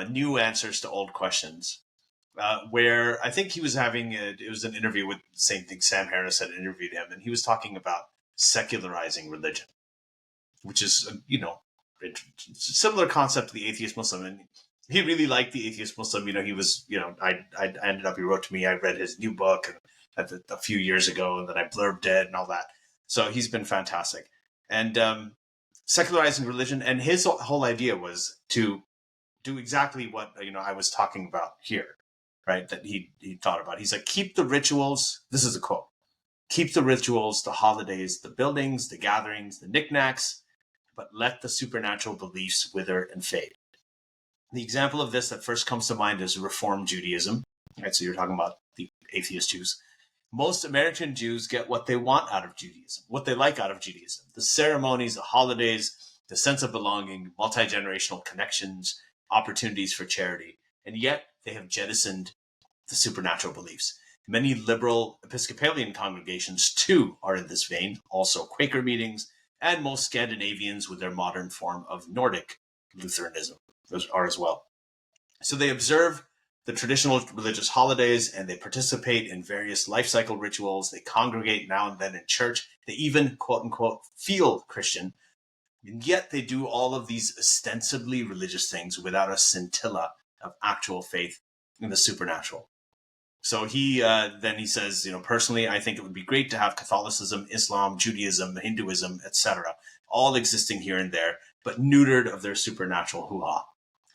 New Answers to Old Questions." Where I think he was it was an interview with the same thing. Sam Harris had interviewed him, and he was talking about secularizing religion, which is, a similar concept to the atheist Muslim. And he really liked the atheist Muslim. He was, I ended up, he wrote to me, I read his new book a few years ago, and then I blurbed it and all that. So he's been fantastic. And secularizing religion, and his whole idea was to do exactly what, I was talking about here. Right, that he thought about. He's like, keep the rituals. This is a quote. Keep the rituals, the holidays, the buildings, the gatherings, the knickknacks, but let the supernatural beliefs wither and fade. The example of this that first comes to mind is Reform Judaism. Right, so you're talking about the atheist Jews. Most American Jews get what they want out of Judaism, what they like out of Judaism. The ceremonies, the holidays, the sense of belonging, multi-generational connections, opportunities for charity. And yet they have jettisoned the supernatural beliefs. Many liberal Episcopalian congregations, too, are in this vein, also Quaker meetings, and most Scandinavians with their modern form of Nordic Lutheranism are as well. So they observe the traditional religious holidays, and they participate in various life cycle rituals. They congregate now and then in church. They even, quote unquote, feel Christian. And yet they do all of these ostensibly religious things without a scintilla of actual faith in the supernatural. So he says, personally, I think it would be great to have Catholicism, Islam, Judaism, Hinduism, etc., all existing here and there, but neutered of their supernatural hoo-ha.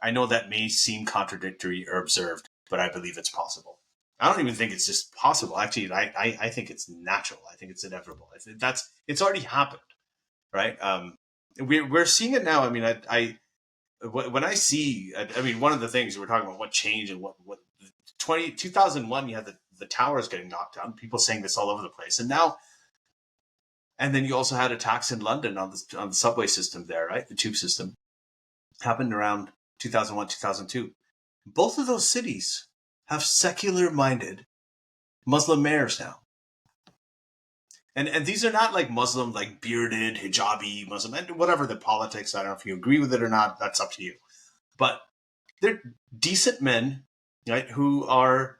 I know that may seem contradictory or absurd, but I believe it's possible. I don't even think it's just possible. Actually, I think it's natural. I think it's inevitable. It's already happened, right? We're seeing it now. I mean, when I see, one of the things we're talking about, what changed and what 2001, you had the towers getting knocked down, people saying this all over the place. And then you also had attacks in London on the subway system there, right? The tube system happened around 2001, 2002. Both of those cities have secular-minded Muslim mayors now. And these are not like Muslim, like bearded, hijabi Muslim, and whatever the politics. I don't know if you agree with it or not. That's up to you. But they're decent men, right? Who are,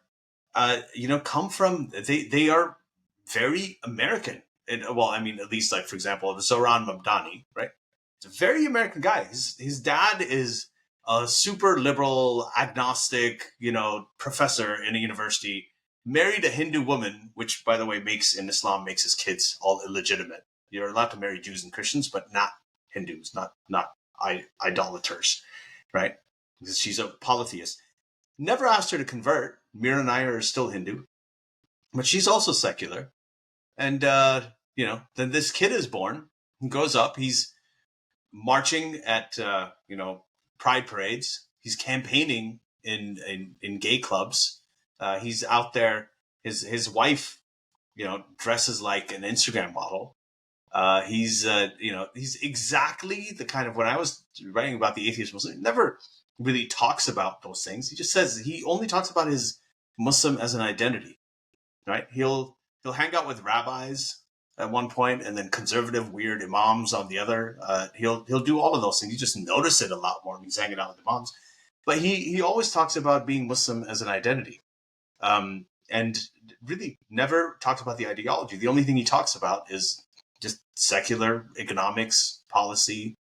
come from, they are very American. And, at least like, for example, the Zohran Mamdani, right? It's a very American guy. His dad is a super liberal, agnostic, professor in a university, married a Hindu woman, which, by the way, in Islam makes his kids all illegitimate. You're allowed to marry Jews and Christians, but not Hindus, not idolaters, right? Because she's a polytheist. Never asked her to convert. Mira and I are still Hindu, but she's also secular. And, then this kid is born, he grows up, he's marching at, pride parades. He's campaigning in gay clubs. He's out there. His wife, dresses like an Instagram model. He's exactly the kind of, when I was writing about the atheist Muslim, never really talks about those things. He just says he only talks about his Muslim as an identity, right? He'll hang out with rabbis at one point, and then conservative, weird imams on the other. He'll do all of those things. You just notice it a lot more when he's hanging out with imams. But he always talks about being Muslim as an identity, and really never talks about the ideology. The only thing he talks about is just secular economics, policy,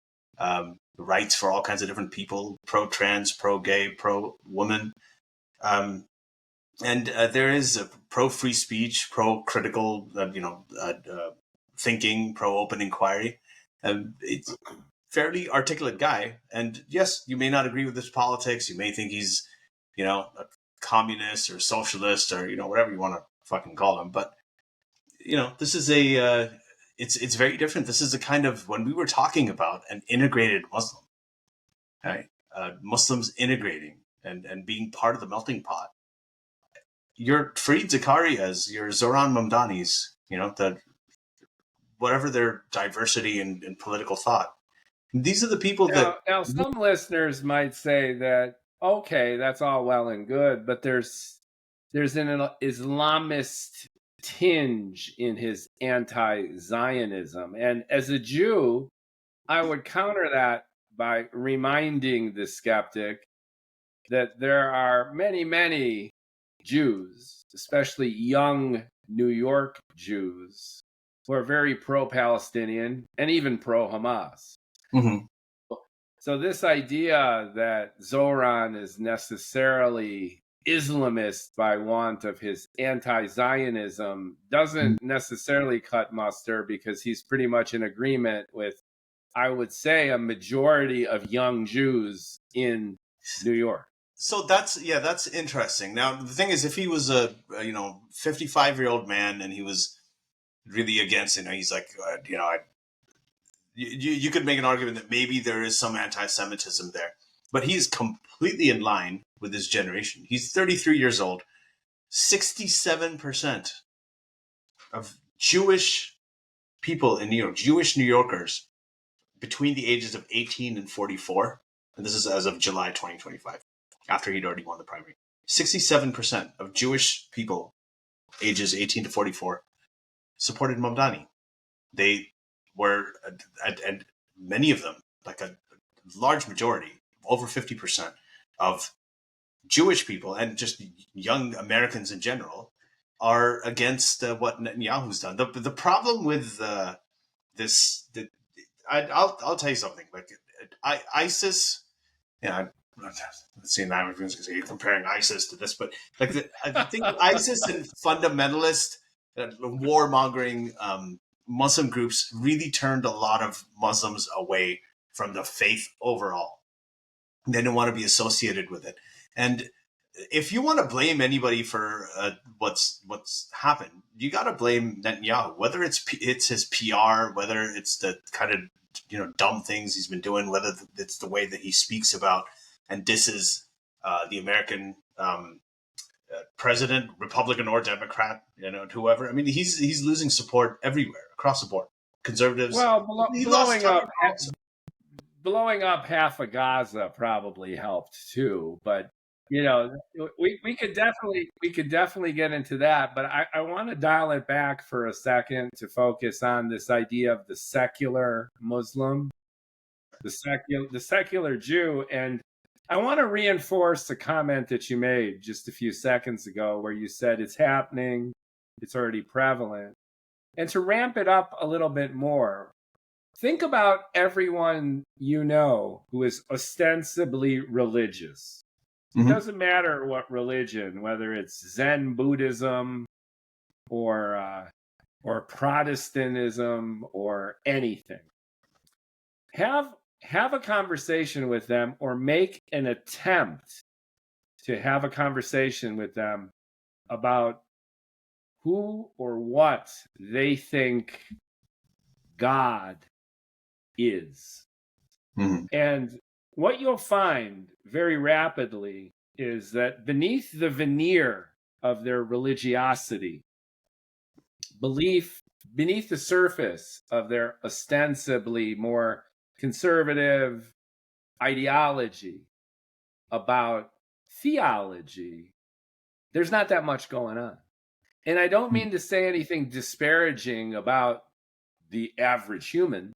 rights for all kinds of different people, pro-trans, pro-gay, pro-woman. And there is a pro-free speech, pro-critical, thinking, pro-open inquiry. It's a fairly articulate guy. And yes, you may not agree with his politics. You may think he's, a communist or socialist or, whatever you want to fucking call him. But, this is it's very different. This is a kind of, when we were talking about an integrated Muslim, right? Muslims integrating and being part of the melting pot. Your Fareed Zakarias, your Zoran Mamdanis, whatever their diversity in political thought. These are the people Now, some listeners might say that, okay, that's all well and good, but there's an Islamist tinge in his anti-Zionism. And as a Jew, I would counter that by reminding the skeptic that there are many, many Jews, especially young New York Jews, who are very pro-Palestinian and even pro-Hamas. Mm-hmm. So this idea that Zoran is necessarily Islamist by want of his anti-Zionism doesn't necessarily cut mustard, because he's pretty much in agreement with, I would say, a majority of young Jews in New York. So that's interesting. Now, the thing is, if he was a 55-year-old man and he was really against, he's like, you could make an argument that maybe there is some anti-Semitism there, but he's completely in line with his generation. He's 33 years old. 67% of Jewish people in New York, Jewish New Yorkers between the ages of 18 and 44, and this is as of July 2025, after he'd already won the primary, 67% of Jewish people ages 18 to 44 supported Mamdani. They were, and many of them, like a large majority, over 50% of Jewish people and just young Americans in general are against what Netanyahu's done. The problem with I'll tell you something. Like ISIS, let's see, now everyone's going to say you're comparing ISIS to this, but I think ISIS and fundamentalist warmongering Muslim groups really turned a lot of Muslims away from the faith overall. They didn't want to be associated with it. And if you want to blame anybody for what's happened, you got to blame Netanyahu. Whether it's his PR, whether it's the kind of dumb things he's been doing, whether it's the way that he speaks about and disses the American president, Republican or Democrat, whoever. I mean, he's losing support everywhere across the board. Conservatives. Well, blowing up half of Gaza probably helped too, but we could definitely get into that. But I want to dial it back for a second to focus on this idea of the secular Muslim, the secular Jew. And I want to reinforce the comment that you made just a few seconds ago, where you said it's happening, it's already prevalent. And to ramp it up a little bit more, think about everyone who is ostensibly religious. Mm-hmm. It doesn't matter what religion, whether it's Zen Buddhism or Protestantism or anything. Have have a conversation with them or make an attempt to have a conversation with them about who or what they think God is. Mm-hmm. And what you'll find very rapidly is that beneath the veneer of their religiosity, beneath the surface of their ostensibly more conservative ideology about theology, there's not that much going on. And I don't mean to say anything disparaging about the average human,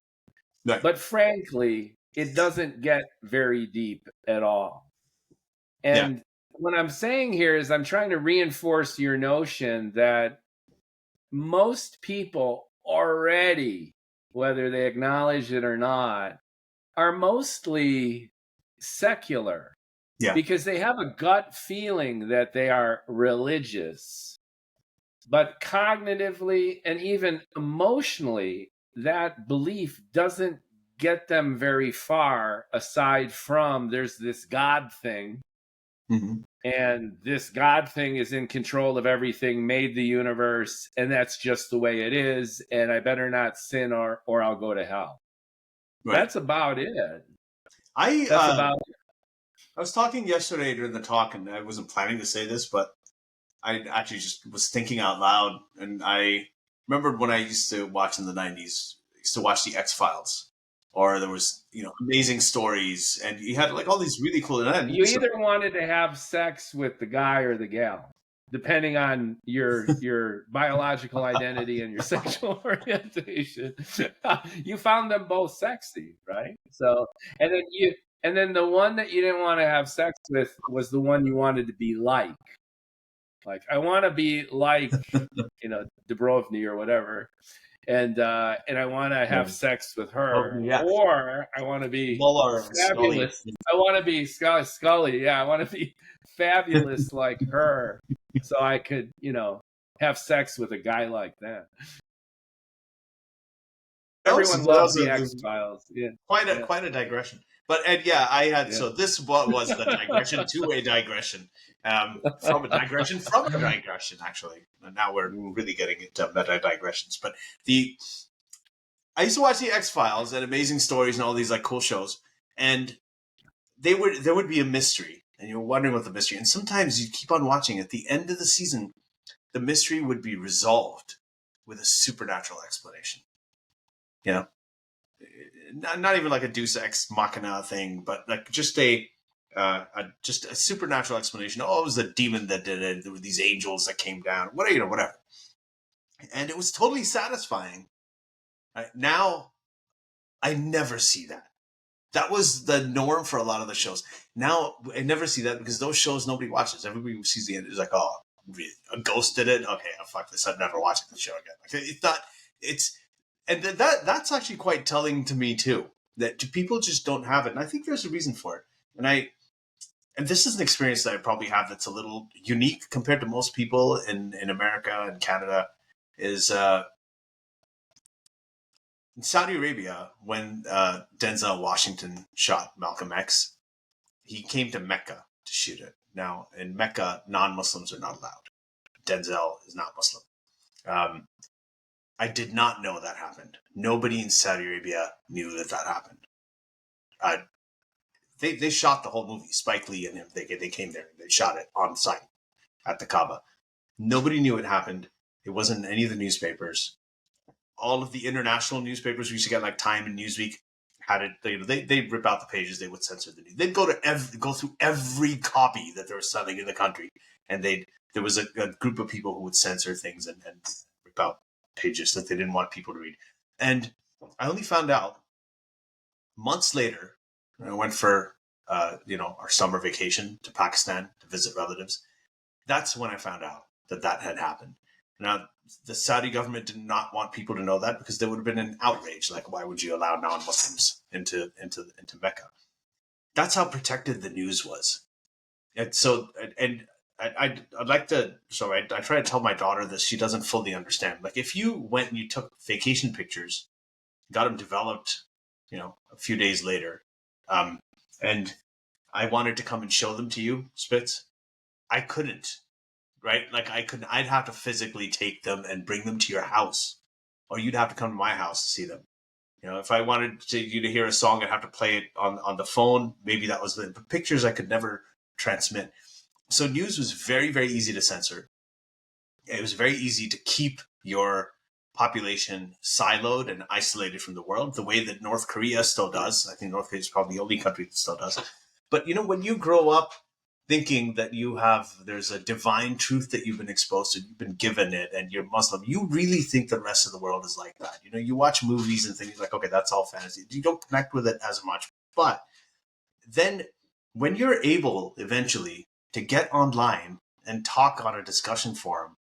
Right. but frankly, it doesn't get very deep at all. And what I'm saying here is I'm trying to reinforce your notion that most people already, whether they acknowledge it or not, are mostly secular. Yeah. Because they have a gut feeling that they are religious. But cognitively and even emotionally, that belief doesn't get them very far, aside from there's this God thing. Mm-hmm. And this God thing is in control of everything, made the universe, and that's just the way it is. And I better not sin or I'll go to hell. Right. That's about it. I That's about it. I was talking yesterday during the talk, and I wasn't planning to say this, but I actually just was thinking out loud. And I remembered when I used to watch in the 90s, I used to watch the X-Files, or there was, amazing stories, and you had like all these really cool. You either wanted to have sex with the guy or the gal, depending on your biological identity and your sexual orientation. You found them both sexy, right? So, and then the one that you didn't want to have sex with was the one you wanted to be like. Like, I want to be like, Dubrovny or whatever. And I want to have sex with her, or I want to be fabulous. I want to be Scully. Yeah, I want to be fabulous like her, so I could, have sex with a guy like that. Everyone loves the X-Files. Yeah, quite a digression. But I had so this was the digression to a digression. From a digression from a digression, actually. And now we're really getting into meta digressions. But I used to watch the X-Files and Amazing Stories and all these like cool shows, and there would be a mystery, and you're wondering what the mystery. And sometimes you keep on watching. At the end of the season, the mystery would be resolved with a supernatural explanation. Not even like a Deus Ex Machina thing, but like just a supernatural explanation. Oh, it was the demon that did it. There were these angels that came down. Whatever. And it was totally satisfying. Right? Now, I never see that. That was the norm for a lot of the shows. Now, I never see that because those shows nobody watches. Everybody who sees the end is like, oh, a ghost did it? Okay, fuck this. I'm never watching the show again. Okay, it's not... And that's actually quite telling to me too, that people just don't have it. And I think there's a reason for it. And this is an experience that I probably have that's a little unique compared to most people in America and Canada, is in Saudi Arabia, when Denzel Washington shot Malcolm X, he came to Mecca to shoot it. Now, in Mecca, non-Muslims are not allowed. Denzel is not Muslim. I did not know that happened. Nobody in Saudi Arabia knew that happened. They shot the whole movie. Spike Lee and him, they came there. They shot it on site at the Kaaba. Nobody knew it happened. It wasn't in any of the newspapers. All of the international newspapers we used to get, like Time and Newsweek, had it. They'd rip out the pages. They would censor the news. They'd go through every copy that they were selling in the country, and there was a group of people who would censor things and rip out pages that they didn't want people to read. And I only found out months later. I went for our summer vacation to Pakistan to visit relatives. That's when I found out that had happened. Now, the Saudi government did not want people to know that because there would have been an outrage. Like, why would you allow non-Muslims into Mecca? That's how protected the news was. And so, I'd like to. So I try to tell my daughter this. She doesn't fully understand. Like, if you went and you took vacation pictures, got them developed, a few days later. And I wanted to come and show them to you, Spitz. I couldn't, right? Like I'd have to physically take them and bring them to your house, or you'd have to come to my house to see them. If I wanted you to hear a song, I'd have to play it on the phone. Maybe that was the pictures I could never transmit. So news was very, very easy to censor. It was very easy to keep your population siloed and isolated from the world, the way that North Korea still does. I think North Korea is probably the only country that still does. But, when you grow up thinking that there's a divine truth that you've been exposed to, you've been given it, and you're Muslim, you really think the rest of the world is like that. You watch movies and things like, okay, that's all fantasy. You don't connect with it as much. But then when you're able eventually to get online and talk on a discussion forum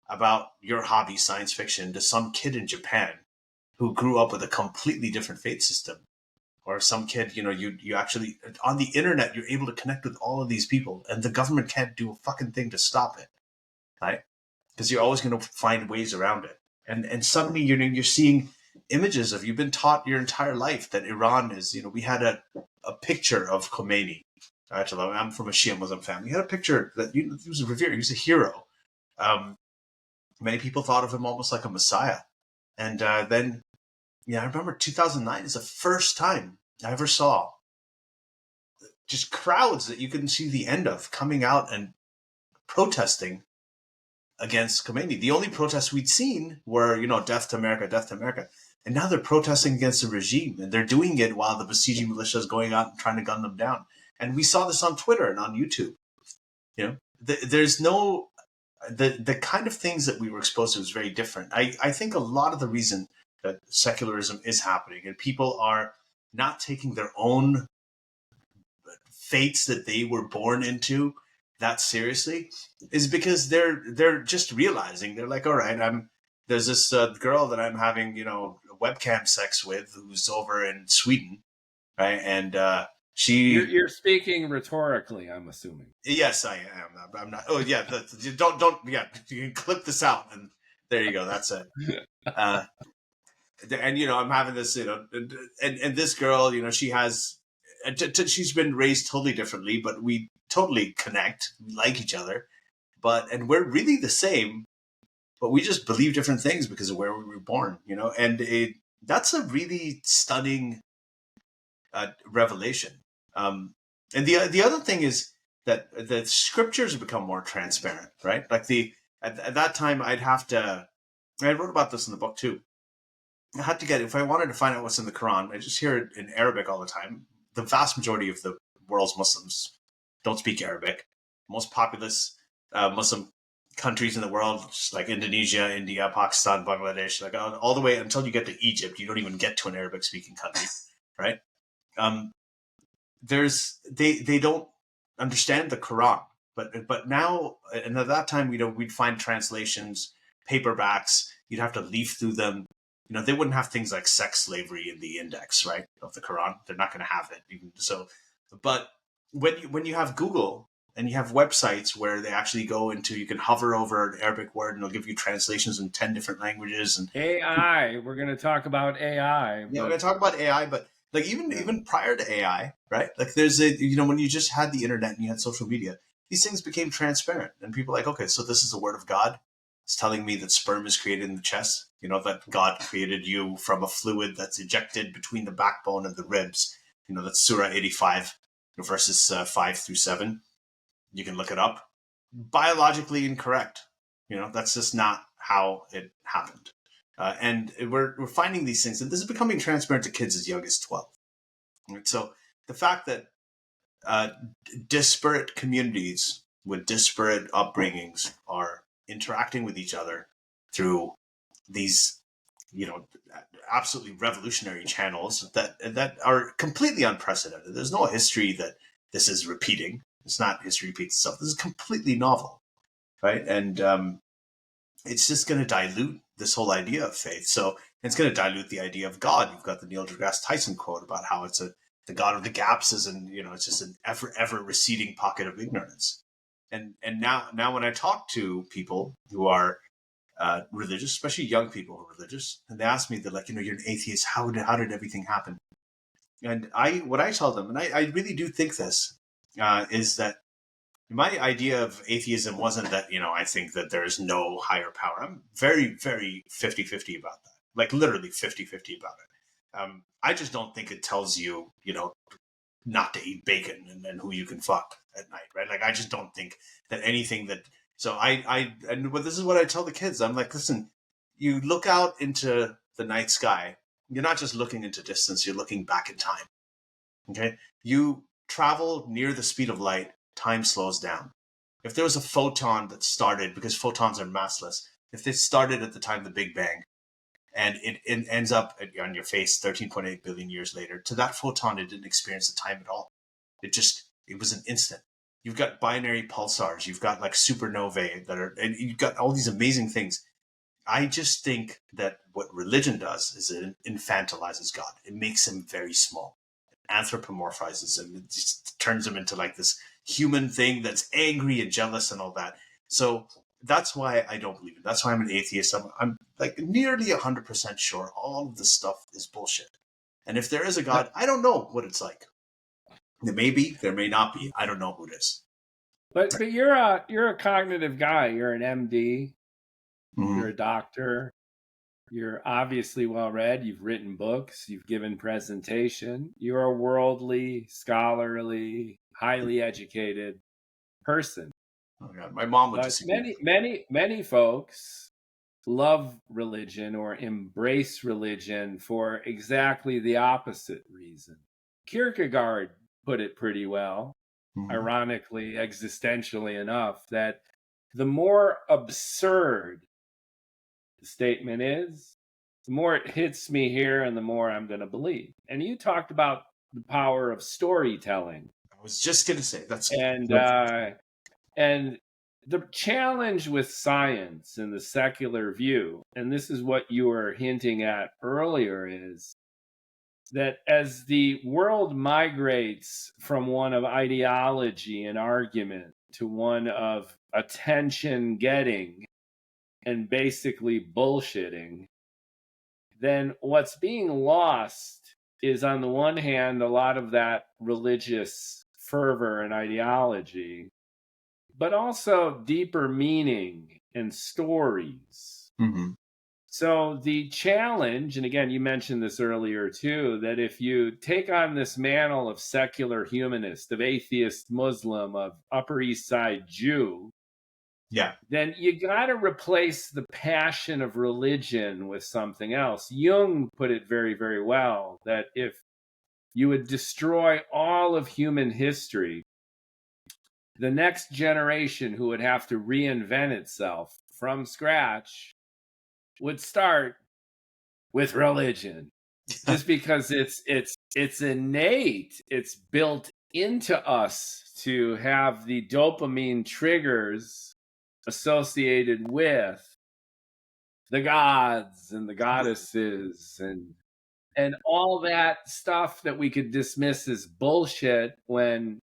about your hobby, science fiction, to some kid in Japan who grew up with a completely different faith system, or some kid, you actually, on the internet, you're able to connect with all of these people, and the government can't do a fucking thing to stop it, right? Because you're always going to find ways around it. And suddenly, you're seeing images of, you've been taught your entire life that Iran is, we had a picture of Khomeini. Actually, I'm from a Shia Muslim family. He had a picture that he was revered. He was a hero. Many people thought of him almost like a messiah. And then, I remember 2009 is the first time I ever saw just crowds that you couldn't see the end of coming out and protesting against Khomeini. The only protests we'd seen were, death to America, death to America. And now they're protesting against the regime, and they're doing it while the besieging militia is going out and trying to gun them down. And we saw this on Twitter and on YouTube. There's no... The kind of things that we were exposed to is very different. I think a lot of the reason that secularism is happening and people are not taking their own fates that they were born into that seriously is because they're just realizing, they're like, all right, there's this girl that I'm having, webcam sex with who's over in Sweden, right? And You're speaking rhetorically, I'm assuming. Yes, I am. I'm not. Oh, yeah. Don't. Yeah, you can clip this out, and there you go. That's it. And I'm having this, and this girl, she has, she's been raised totally differently, but we totally connect. We like each other, and we're really the same, but we just believe different things because of where we were born, and that's a really stunning revelation. And the other thing is that the scriptures have become more transparent, right? Like at that time, I wrote about this in the book too. I had to if I wanted to find out what's in the Quran, I just hear it in Arabic all the time. The vast majority of the world's Muslims don't speak Arabic. Most populous Muslim countries in the world, just like Indonesia, India, Pakistan, Bangladesh, like all the way until you get to Egypt, you don't even get to an Arabic speaking country, right? They don't understand the Quran, but now, and at that time, we'd find translations, paperbacks. You'd have to leaf through them. They wouldn't have things like sex slavery in the index, right, of the Quran. They're not going to have it. But when you have Google and you have websites where they actually go into, you can hover over an Arabic word and they'll give you translations in 10 different languages. And AI, we're going to talk about AI. Yeah, we're going to talk about AI, but like even prior to AI, right? Like there's when you just had the internet and you had social media, these things became transparent, and people are like, okay, so this is the word of God. It's telling me that sperm is created in the chest. That God created you from a fluid that's ejected between the backbone and the ribs. That's Surah 85, verses 5 through 7. You can look it up. Biologically incorrect. That's just not how it happened. And we're finding these things, and this is becoming transparent to kids as young as 12. Right? So the fact that disparate communities with disparate upbringings are interacting with each other through these, absolutely revolutionary channels that are completely unprecedented. There's no history that this is repeating. It's not history repeats itself. This is completely novel, right? And it's just going to dilute this whole idea of faith. So it's going to dilute the idea of God. You've got the Neil deGrasse Tyson quote about how it's the God of the gaps is, it's just an ever receding pocket of ignorance. And now when I talk to people who are religious, especially young people who are religious, and they ask me, they're like, you're an atheist. How did everything happen? And what I tell them, and I really do think this, is that my idea of atheism wasn't that, I think that there's no higher power. I'm very, very 50-50 about that. Like literally 50-50 about it. I just don't think it tells you, not to eat bacon and who you can fuck at night, right? Like I just don't think that anything that. So this is what I tell the kids. I'm like, listen, you look out into the night sky. You're not just looking into distance. You're looking back in time. Okay, you travel near the speed of light. Time slows down. If there was a photon that started, because photons are massless, if it started at the time of the Big Bang, and it ends up on your face 13.8 billion years later, to that photon, it didn't experience the time at all. It was an instant. You've got binary pulsars. You've got like supernovae and you've got all these amazing things. I just think that what religion does is it infantilizes God. It makes him very small, anthropomorphizes him. It just turns him into like this human thing that's angry and jealous and all that. So that's why I don't believe it. That's why I'm an atheist. I'm like nearly 100% sure all of this stuff is bullshit. And if there is a God, I don't know what it's like. There may be, there may not be. I don't know who it is. But you're a cognitive guy. You're an MD. Mm-hmm. You're a doctor. You're obviously well read. You've written books. You've given presentation. You're a worldly, scholarly, highly educated person. Oh God, my mom would disagree. Many folks love religion or embrace religion for exactly the opposite reason. Kierkegaard put it pretty well, ironically, existentially enough, that the more absurd the statement is, the more it hits me here and the more I'm going to believe. And you talked about the power of storytelling. I was just going to say that's and the challenge with science and the secular view, and this is what you were hinting at earlier, is that as the world migrates from one of ideology and argument to one of attention getting and basically bullshitting, then what's being lost is, on the one hand, a lot of that religious fervor and ideology, but also deeper meaning and stories. Mm-hmm. So the challenge, and again, you mentioned this earlier too, that if you take on this mantle of secular humanist, of atheist Muslim, of Upper East Side Jew, then you got to replace the passion of religion with something else. Jung put it very, very well, that if you would destroy all of human history, the next generation who would have to reinvent itself from scratch would start with religion, just because it's innate, it's built into us to have the dopamine triggers associated with the gods and the goddesses and all that stuff that we could dismiss as bullshit when,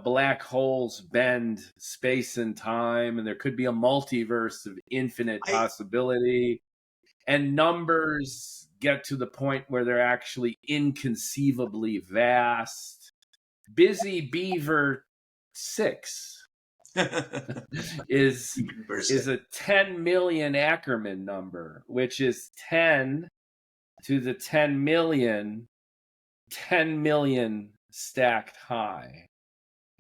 black holes bend space and time, and there could be a multiverse of infinite possibility, and numbers get to the point where they're actually inconceivably vast. Busy Beaver 6 is a 10 million Ackerman number, which is 10 to the 10 million stacked high.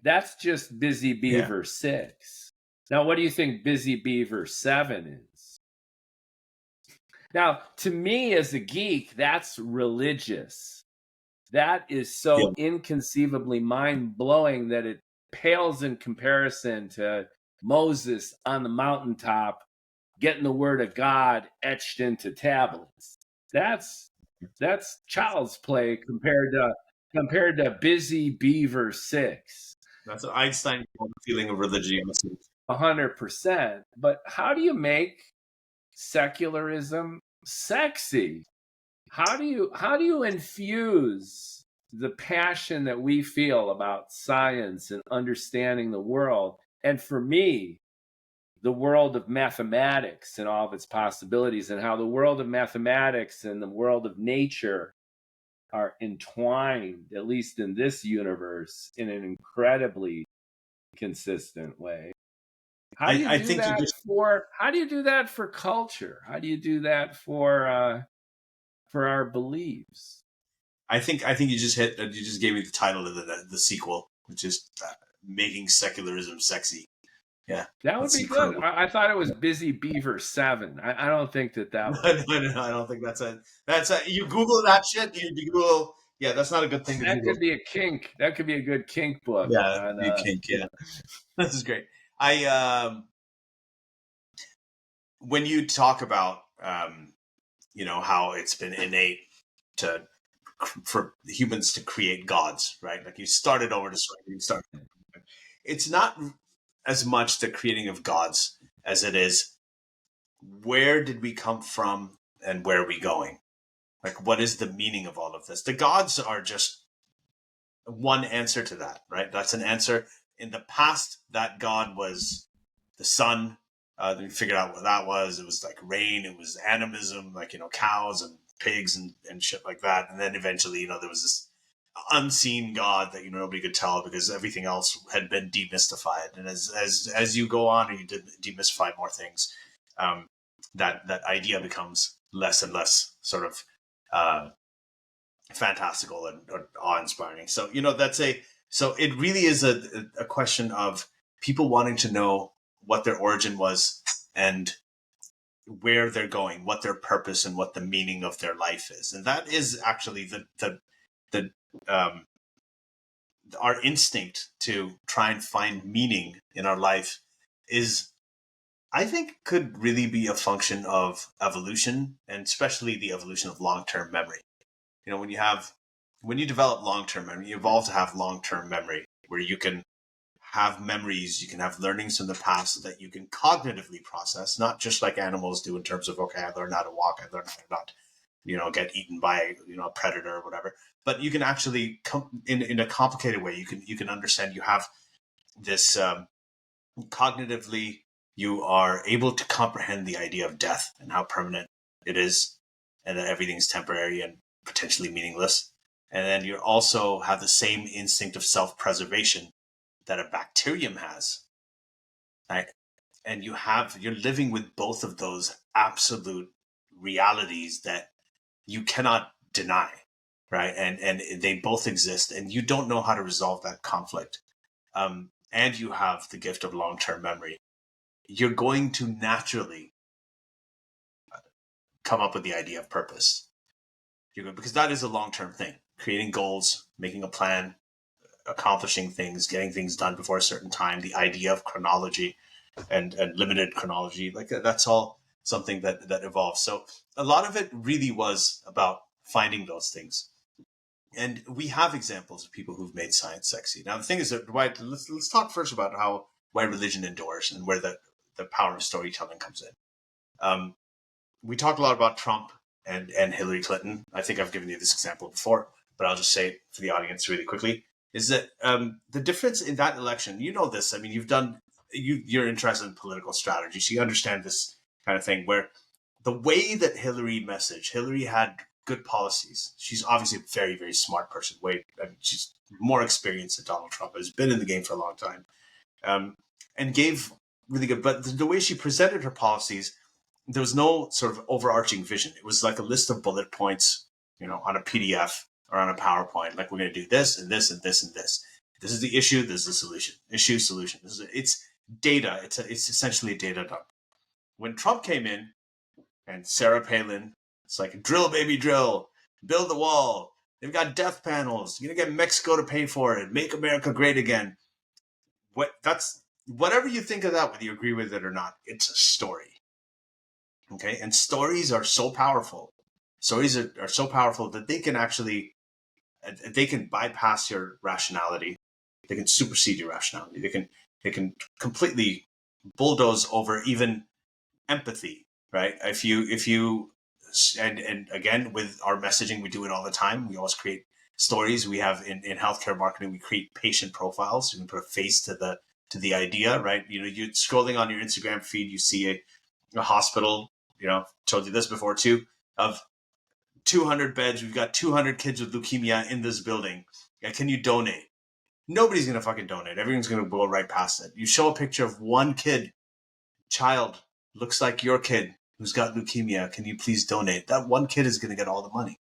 That's just Busy Beaver 6. Now, what do you think Busy Beaver 7 is? Now, to me as a geek, that's religious. That is so inconceivably mind-blowing that it pales in comparison to Moses on the mountaintop getting the word of God etched into tablets. That's child's play compared to Busy Beaver 6. That's an Einstein feeling of religiosity. 100%. But how do you make secularism sexy? How do you infuse the passion that we feel about science and understanding the world? And for me, the world of mathematics and all of its possibilities, and how the world of mathematics and the world of nature are entwined, at least in this universe, in an incredibly consistent way. How do you I do think you that just how do you do that for culture? How do you do that for our beliefs? I think you just gave me the title of the sequel, which is making secularism sexy. Yeah, That would that's be good. incredible. I thought it was Busy Beaver 7. I don't think that would. No, I don't think that's a you Google that shit. You Google, yeah, that's not a good thing to That Google. could be a kink. That could be a good kink book. Yeah, On, you kink. Yeah, this is great. I when you talk about how it's been innate to for humans to create gods, right? Like you started over to start. It's not as much the creating of gods as it is where did we come from and where are we going? Like, what is the meaning of all of this? The gods are just one answer to that, right? That's an answer. In the past, that god was the sun. We figured out what that was. It was like rain. It was animism, like, cows and pigs and shit like that. And then eventually, there was this unseen god that nobody could tell because everything else had been demystified. And as you go on and you demystify more things, that idea becomes less and less sort of fantastical and awe-inspiring. So so it really is a question of people wanting to know what their origin was and where they're going, what their purpose and what the meaning of their life is, and that is actually the our instinct to try and find meaning in our life is, I think, could really be a function of evolution, and especially the evolution of long-term memory. When you develop long-term memory, you evolve to have long-term memory where you can have memories, you can have learnings from the past that you can cognitively process, not just like animals do in terms of, okay, I learned how to walk, I learned how to not, get eaten by, a predator or whatever. But you can actually come in a complicated way. You can understand, you have this, cognitively, you are able to comprehend the idea of death and how permanent it is and that everything's temporary and potentially meaningless. And then you also have the same instinct of self-preservation that a bacterium has, right? And you're living with both of those absolute realities that you cannot deny, right? And they both exist, and you don't know how to resolve that conflict. And you have the gift of long-term memory. You're going to naturally come up with the idea of purpose. Because that is a long-term thing. Creating goals, making a plan, accomplishing things, getting things done before a certain time, the idea of chronology and limited chronology, like that's all something that evolves. So a lot of it really was about finding those things. And we have examples of people who've made science sexy. Now, the thing is that let's talk first about why religion endures and where the power of storytelling comes in. We talked a lot about Trump and Hillary Clinton. I think I've given you this example before, but I'll just say it for the audience really quickly, is that the difference in that election, this, I mean, you're interested in political strategy, so you understand this kind of thing, where the way that Hillary had good policies. She's obviously a very, very smart person. She's more experienced than Donald Trump, has been in the game for a long time, and gave really good. But the way she presented her policies, there was no sort of overarching vision. It was like a list of bullet points, on a PDF or on a PowerPoint. Like, we're going to do this and this and this and this. This is the issue. This is the solution. Issue, solution. It's data. It's essentially a data dump. When Trump came in, and Sarah Palin, it's like, drill, baby, drill. Build the wall. They've got death panels. You're going to get Mexico to pay for it. Make America great again. Whatever you think of that, whether you agree with it or not, it's a story. Okay? And stories are so powerful. Stories are so powerful that they can bypass your rationality. They can supersede your rationality. They can completely bulldoze over even empathy, right? If you and again, with our messaging, we do it all the time. We always create stories. We have in healthcare marketing, we create patient profiles. You can put a face to the idea, right? You're scrolling on your Instagram feed, you see a hospital, told you this before too, of 200 beds. We've got 200 kids with leukemia in this building. Can you donate? Nobody's going to fucking donate. Everyone's going to blow right past it. You show a picture of one child, looks like your kid who's got leukemia. Can you please donate? That one kid is going to get all the money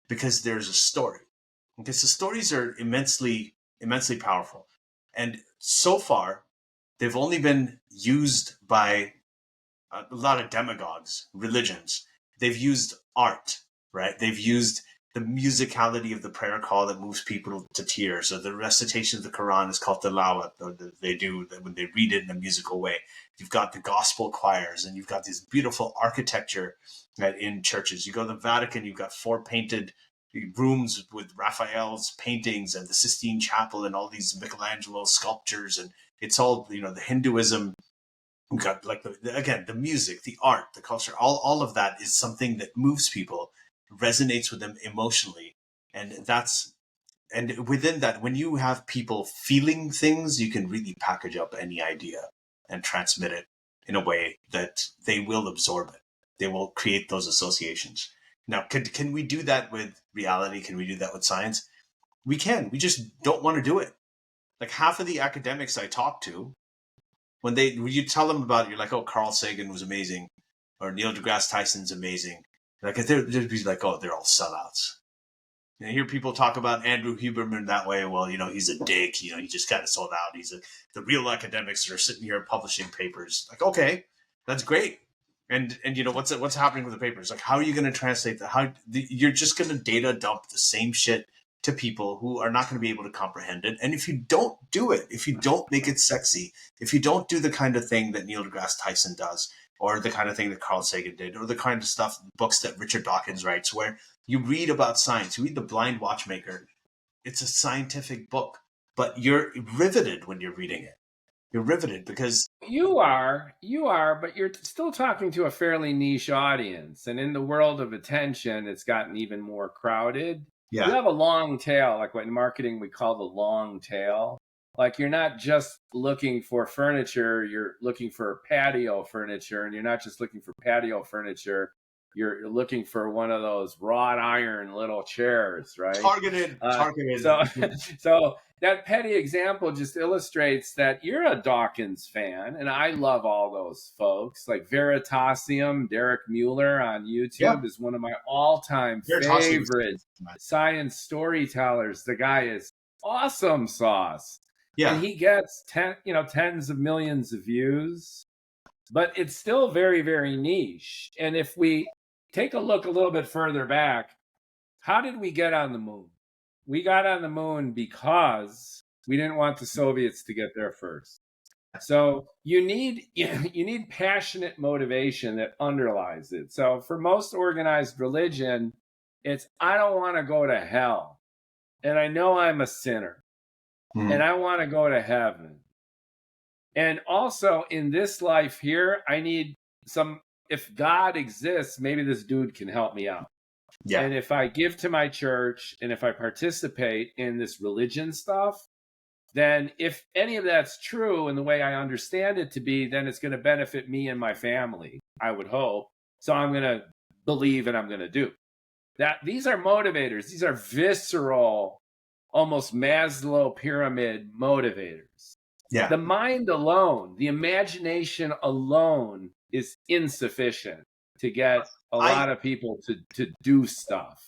because there's a story. Because the stories are immensely, immensely powerful. And so far, they've only been used by a lot of demagogues, religions. They've used art, right? They've used the musicality of the prayer call that moves people to tears, or the recitation of the Quran is called tilawat, or they do when they read it in a musical way. You've got the gospel choirs, and you've got this beautiful architecture in churches. You go to the Vatican, you've got 4 painted rooms with Raphael's paintings and the Sistine Chapel and all these Michelangelo sculptures, and it's all, the Hinduism. We've got the music, the art, the culture, all of that is something that moves people, resonates with them emotionally. And within that, when you have people feeling things, you can really package up any idea and transmit it in a way that they will absorb it. They will create those associations. Now, can we do that with reality? Can we do that with science? We can. We just don't want to do it. Like half of the academics I talk to, when you tell them about it, you're like, oh, Carl Sagan was amazing, or Neil deGrasse Tyson's amazing. Like they'd be like, oh, they're all sellouts. And I hear people talk about Andrew Huberman that way. Well, he's a dick. He just kind of sold out. The real academics that are sitting here publishing papers. Like, okay, that's great. And what's happening with the papers? Like, how are you going to translate that? You're just going to data dump the same shit to people who are not going to be able to comprehend it. And if you don't do it, if you don't make it sexy, if you don't do the kind of thing that Neil deGrasse Tyson does, or the kind of thing that Carl Sagan did, or the kind of books that Richard Dawkins writes, where you read about science, you read The Blind Watchmaker. It's a scientific book, but you're riveted when you're reading it. You're riveted because you are, but you're still talking to a fairly niche audience. And in the world of attention, it's gotten even more crowded. Yeah. You have a long tail, like what in marketing we call the long tail. Like you're not just looking for furniture, you're looking for patio furniture, and you're not just looking for patio furniture, you're looking for one of those wrought iron little chairs, right? Targeted. So that petty example just illustrates that you're a Dawkins fan, and I love all those folks. Like Veritasium, Derek Mueller on YouTube is one of my all-time favorite science storytellers. The guy is awesome sauce. Yeah. And he gets tens of millions of views, but it's still very, very niche. And if we take a look a little bit further back, how did we get on the moon? We got on the moon because we didn't want the Soviets to get there first. So you need passionate motivation that underlies it. So for most organized religion, it's I don't want to go to hell, and I know I'm a sinner. And I want to go to heaven. And also in this life here, I need if God exists, maybe this dude can help me out. Yeah. And if I give to my church and if I participate in this religion stuff, then if any of that's true in the way I understand it to be, then it's going to benefit me and my family, I would hope. So I'm going to believe and I'm going to do that. These are motivators. These are visceral, almost Maslow pyramid motivators. Yeah. The mind alone, the imagination alone is insufficient to get a lot of people to do stuff.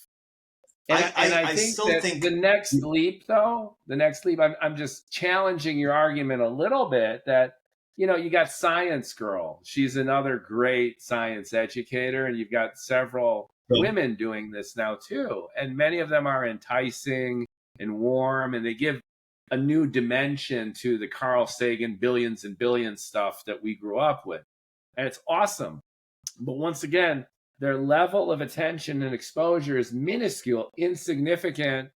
And I think the next leap, I'm just challenging your argument a little bit that, you got Science Girl. She's another great science educator, and you've got several women doing this now too. And many of them are enticing and warm, and they give a new dimension to the Carl Sagan billions and billions stuff that we grew up with. And it's awesome. But once again, their level of attention and exposure is minuscule, insignificant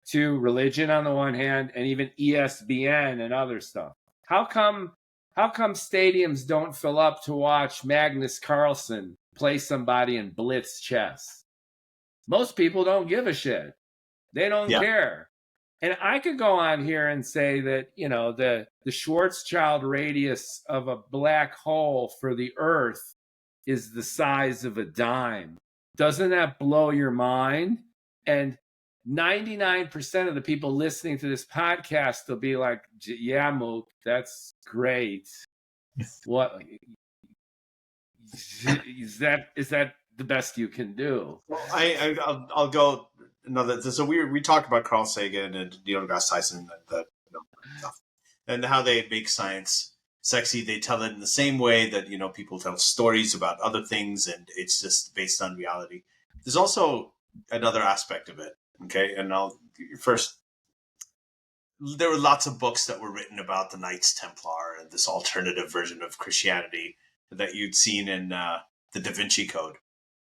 to religion on the one hand, and even ESPN and other stuff. How come stadiums don't fill up to watch Magnus Carlsen play somebody in blitz chess? Most people don't give a shit. They don't care. And I could go on here and say that, the Schwarzschild radius of a black hole for the Earth is the size of a dime. Doesn't that blow your mind? And 99% of the people listening to this podcast will be like, yeah, Mook, that's great. What is that the best you can do? Well, I'll go another. So we talked about Carl Sagan and Neil deGrasse Tyson and stuff, and how they make science sexy. They tell it in the same way that people tell stories about other things, and it's just based on reality. There's also another aspect of it. Okay, and there were lots of books that were written about the Knights Templar and this alternative version of Christianity that you'd seen in the Da Vinci Code,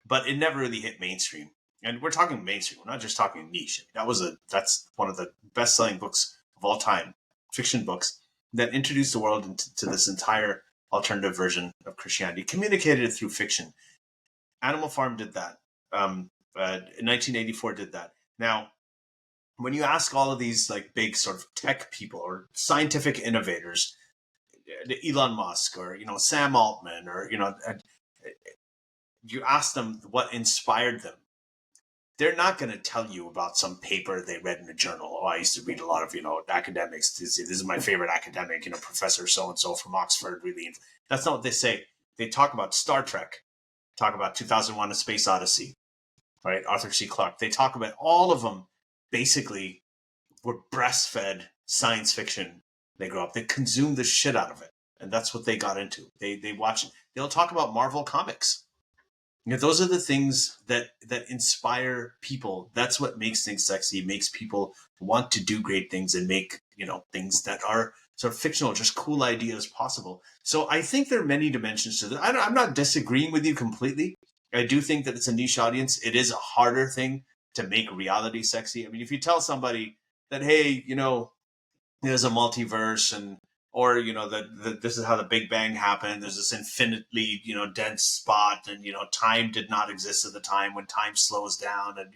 but it never really hit mainstream. And we're talking mainstream. We're not just talking niche. That's one of the best-selling books of all time, fiction books that introduced the world into this entire alternative version of Christianity, communicated it through fiction. Animal Farm did that. In 1984 did that. Now, when you ask all of these like big sort of tech people or scientific innovators, Elon Musk or Sam Altman or you ask them what inspired them, they're not going to tell you about some paper they read in a journal. Oh, I used to read a lot of academics. This is my favorite academic, Professor so and so from Oxford. Really, that's not what they say. They talk about Star Trek, talk about 2001: A Space Odyssey, right? Arthur C. Clarke. They talk about all of them. Basically, were breastfed science fiction. They grew up. They consumed the shit out of it, and that's what they got into. They watch. They'll talk about Marvel comics. Those are the things that inspire people. That's what makes things sexy. It makes people want to do great things and make things that are sort of fictional, just cool ideas possible. So I think there are many dimensions to that. I'm not disagreeing with you completely. I do think that it's a niche audience. It is a harder thing to make reality sexy. I mean, if you tell somebody that, hey, there's a multiverse or that this is how the Big Bang happened. There's this infinitely, dense spot, and time did not exist at the time when time slows down, and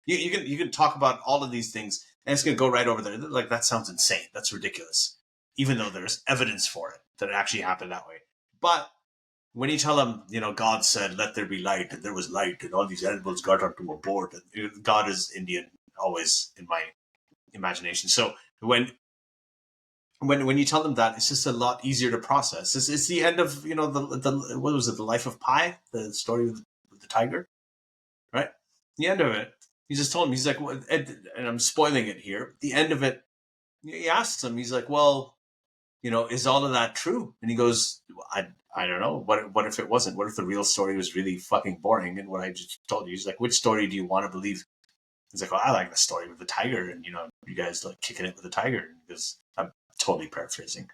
you can talk about all of these things, and it's gonna go right over there. Like, that sounds insane. That's ridiculous, even though there's evidence for it that it actually happened that way. But when you tell them, God said, "Let there be light," and there was light, and all these animals got onto a board, and God is Indian, always in my imagination. So when you tell them that, it's just a lot easier to process. It's the end of the what was it, The Life of Pi, the story with the tiger, right? The end of it, he just told him, he's like, and I'm spoiling it here. The end of it, he asks him, he's like, well, is all of that true? And he goes, I don't know. What if it wasn't? What if the real story was really fucking boring? And what I just told you, he's like, which story do you want to believe? He's like, well, I like the story with the tiger, and you guys like kicking it with the tiger. Because I'm totally paraphrasing.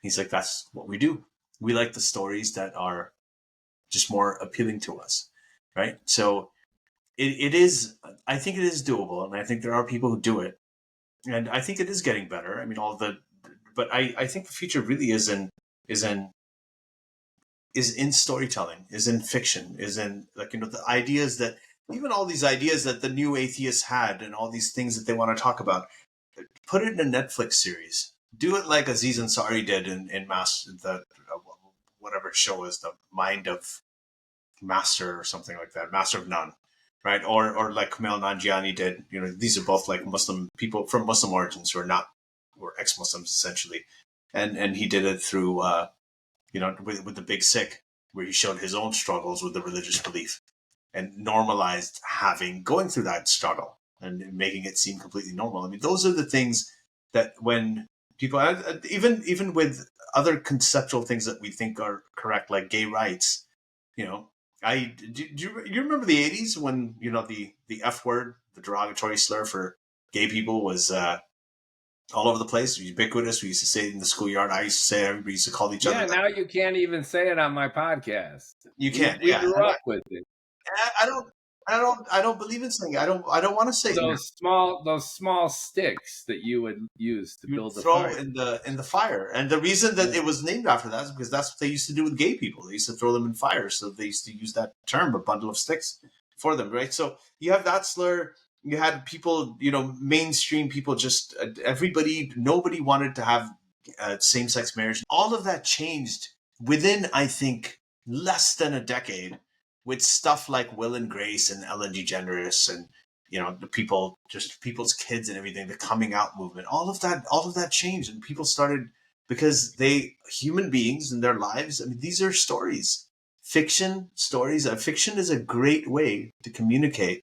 He's like, that's what we do. We like the stories that are just more appealing to us, right? So it is. I think it is doable, and I think there are people who do it, and I think it is getting better. I mean, but I think the future really is in storytelling, is in fiction, is in the ideas that, even all these ideas that the new atheists had, and all these things that they want to talk about, put it in a Netflix series. Do it like Aziz Ansari did in whatever show is, the Mind of Master or something like that, Master of None, right? Or like Kumail Nanjiani did. These are both like Muslim people from Muslim origins who were ex-Muslims essentially, and he did it through with the Big Sick, where he showed his own struggles with the religious belief and normalized going through that struggle and making it seem completely normal. I mean, those are the things that when people, even with other conceptual things that we think are correct, like gay rights, do you remember the 80s when, the F word, the derogatory slur for gay people was all over the place, ubiquitous. We used to say it in the schoolyard. I used to say it. Everybody used to call each other. Yeah, now you can't even say it on my podcast. You can't. We grew up with it. I don't believe in saying it. I don't want to say those small sticks that you would use to build the throw fire. in the fire. And the reason that it was named after that is because that's what they used to do with gay people. They used to throw them in fire, so they used to use that term, a bundle of sticks, for them, right? So you have that slur. You had people, mainstream people, just nobody wanted to have same-sex marriage. All of that changed within, I think, less than a decade, with stuff like Will and Grace and Ellen DeGeneres and, you know, the people, just people's kids and everything, the coming out movement, all of that changed, and people started, because human beings in their lives, I mean, these are stories, fiction stories. Fiction is a great way to communicate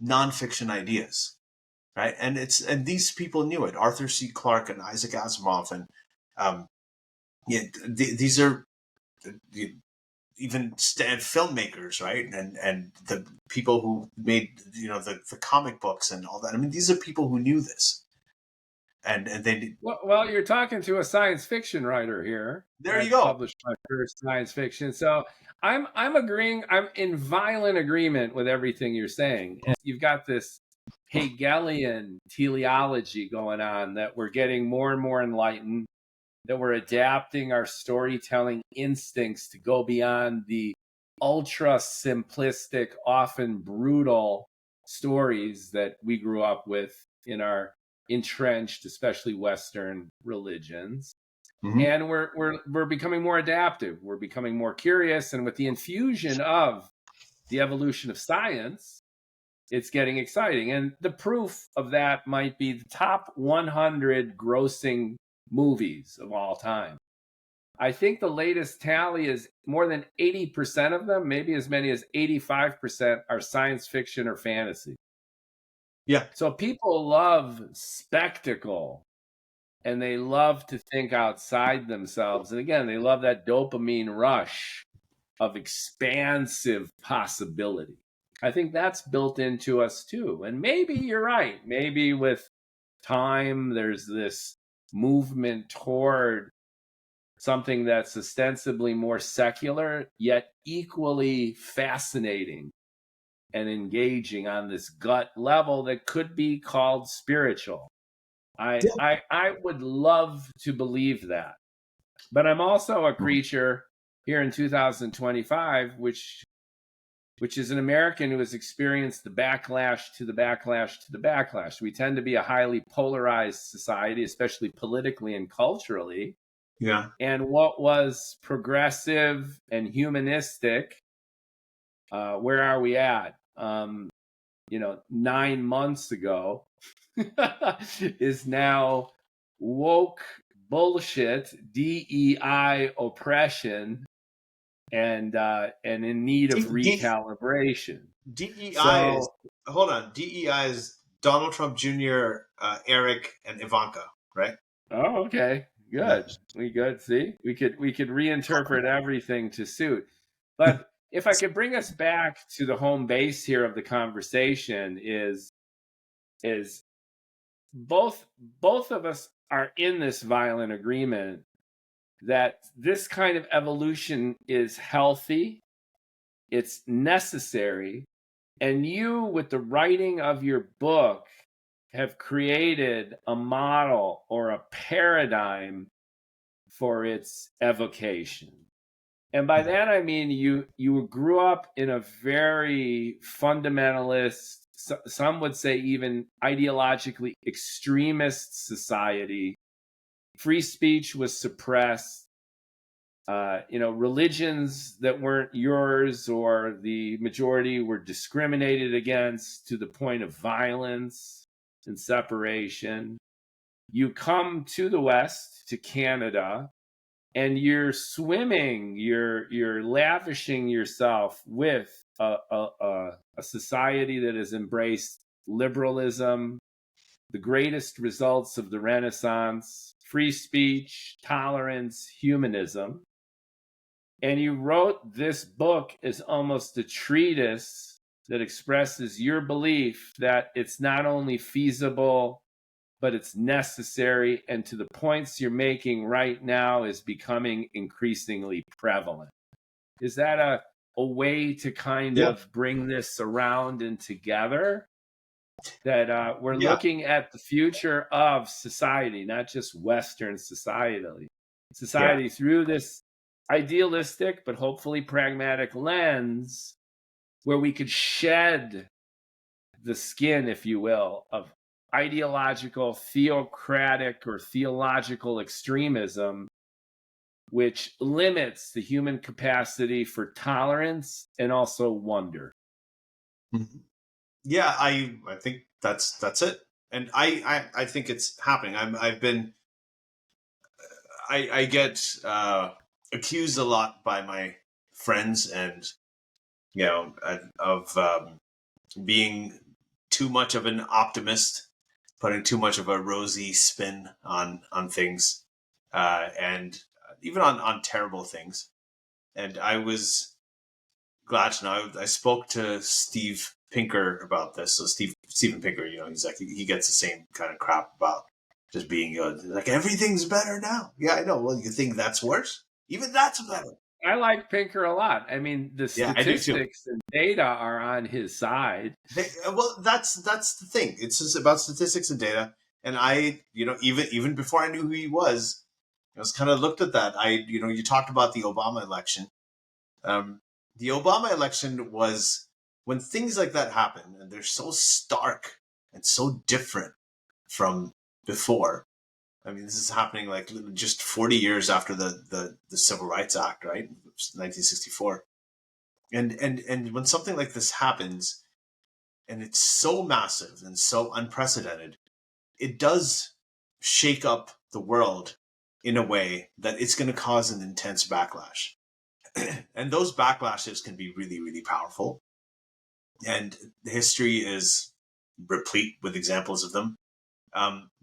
nonfiction ideas, right? And these people knew it. Arthur C. Clarke and Isaac Asimov, and these are even filmmakers, right? And the people who made, you know, the comic books and all that. I mean, these are people who knew this, and they. Well, you're talking to a science fiction writer here. There you I go. published my first science fiction, so I'm agreeing. I'm in violent agreement with everything you're saying. And you've got this Hegelian teleology going on, that we're getting more and more enlightened, that we're adapting our storytelling instincts to go beyond the ultra simplistic, often brutal stories that we grew up with in our entrenched, especially Western religions. Mm-hmm. And we're becoming more adaptive. We're becoming more curious. And with the infusion of the evolution of science, it's getting exciting. And the proof of that might be the top 100 grossing movies of all time. I think the latest tally is more than 80% of them, maybe as many as 85%, are science fiction or fantasy. Yeah. So people love spectacle, and they love to think outside themselves. And again, they love that dopamine rush of expansive possibility. I think that's built into us too. And maybe you're right. Maybe with time, there's this movement toward something that's ostensibly more secular, yet equally fascinating and engaging on this gut level that could be called spiritual. I would love to believe that. But I'm also a creature here in 2025, which is an American who has experienced the backlash to the backlash to the backlash. We tend to be a highly polarized society, especially politically and culturally. Yeah. And what was progressive and humanistic, where are we at? 9 months ago, is now woke bullshit, DEI oppression, and in need of recalibration. DEI hold on. DEI is Donald Trump Jr., Eric, and Ivanka, right? Oh, okay. Good. We good. See, we could reinterpret everything to suit. But if I could bring us back to the home base here of the conversation, is both of us are in this violent agreement that this kind of evolution is healthy, it's necessary, and you, with the writing of your book, have created a model or a paradigm for its evocation. And by that, I mean, you grew up in a very fundamentalist, some would say even ideologically extremist society. Free speech was suppressed. Religions that weren't yours or the majority were discriminated against to the point of violence and separation. You come to the West, to Canada, and you're swimming, you're lavishing yourself with a society that has embraced liberalism, the greatest results of the Renaissance, free speech, tolerance, humanism. And you wrote this book as almost a treatise that expresses your belief that it's not only feasible, but it's necessary, and to the points you're making right now is becoming increasingly prevalent. Is that a way to kind of bring this around and together? That we're looking at the future of society, not just Western society through this idealistic but hopefully pragmatic lens, where we could shed the skin, if you will, of ideological, theocratic, or theological extremism, which limits the human capacity for tolerance and also wonder. Mm-hmm. Yeah, I think that's it, and I think it's happening. I get accused a lot by my friends, and of being too much of an optimist, putting too much of a rosy spin on things, and even on terrible things. And I was glad to know. I spoke to Steve Pinker about this. So Steven Pinker, he's like, he gets the same kind of crap about just being like, everything's better now. Yeah, I know. Well, you think that's worse? Even that's better. I like Pinker a lot. I mean, the Yeah, I do too. statistics and data are on his side. Well, that's the thing. It's just about statistics and data. And I, even before I knew who he was, I was kind of looked at that. You talked about the Obama election. The Obama election was when things like that happen, and they're so stark and so different from before. I mean, this is happening like just 40 years after the Civil Rights Act, right? 1964. And when something like this happens, and it's so massive and so unprecedented, it does shake up the world in a way that it's going to cause an intense backlash. And those backlashes can be really, really powerful. And history is replete with examples of them.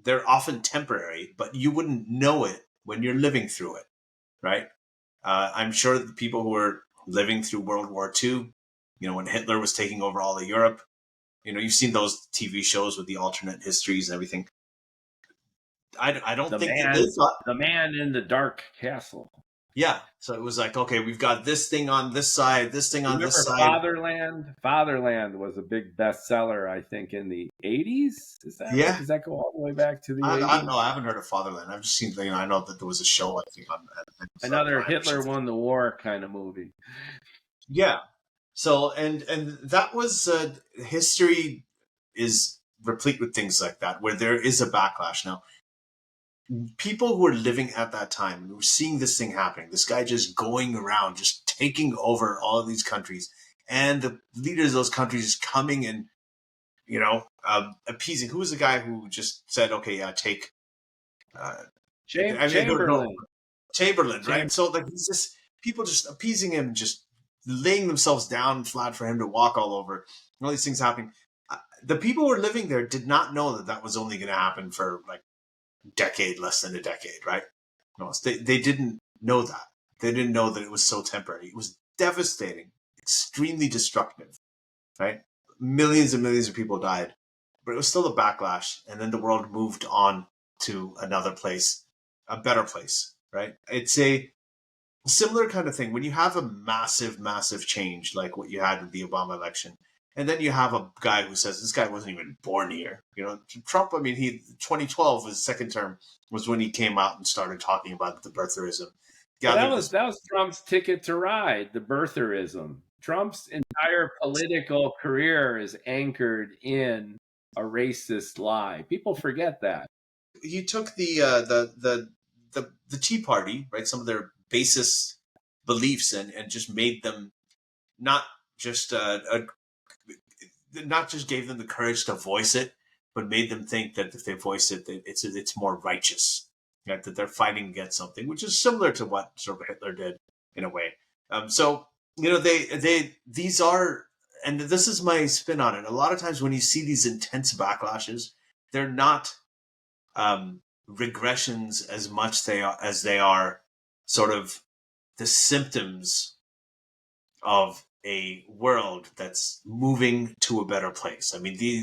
They're often temporary, but you wouldn't know it when you're living through it, right? I'm sure the people who were living through World War II, when Hitler was taking over all of Europe, you've seen those TV shows with the alternate histories and everything. I don't think the man in the dark castle. Yeah, so it was like, okay, we've got this thing on this side, this thing on this side. Fatherland was a big bestseller, I think, in the 80s. Does that go all the way back to the 80s? I don't know. I haven't heard of Fatherland. I've just seen, I know that there was a show, I think, on another Hitler won the war kind of movie. Yeah. So, and that was, history is replete with things like that, where there is a backlash. Now, people who were living at that time, who were seeing this thing happening, this guy just going around, just taking over all of these countries, and the leaders of those countries coming and, appeasing. Who was the guy who just said, okay, yeah, take Chamberlain. Chamberlain, right? So like, he's just people just appeasing him, just laying themselves down flat for him to walk all over. All these things happening. The people who were living there did not know that was only going to happen for like less than a decade, right? No, they didn't know that. They didn't know that it was so temporary. It was devastating, extremely destructive, right? Millions and millions of people died, but it was still a backlash. And then the world moved on to another place, a better place, right? It's a similar kind of thing when you have a massive, massive change like what you had with the Obama election. And then you have a guy who says this guy wasn't even born here. Trump, 2012, his second term, was when he came out and started talking about the birtherism. Yeah, that was Trump's ticket to ride, the birtherism. Trump's entire political career is anchored in a racist lie. People forget that. He took the Tea Party, right, some of their basest beliefs, and just made them not just not just gave them the courage to voice it, but made them think that if they voice it, that it's more righteous, right? That they're fighting against something, which is similar to what sort of Hitler did in a way. So these are, and this is my spin on it. A lot of times when you see these intense backlashes, they're not regressions as much as they are sort of the symptoms of a world that's moving to a better place.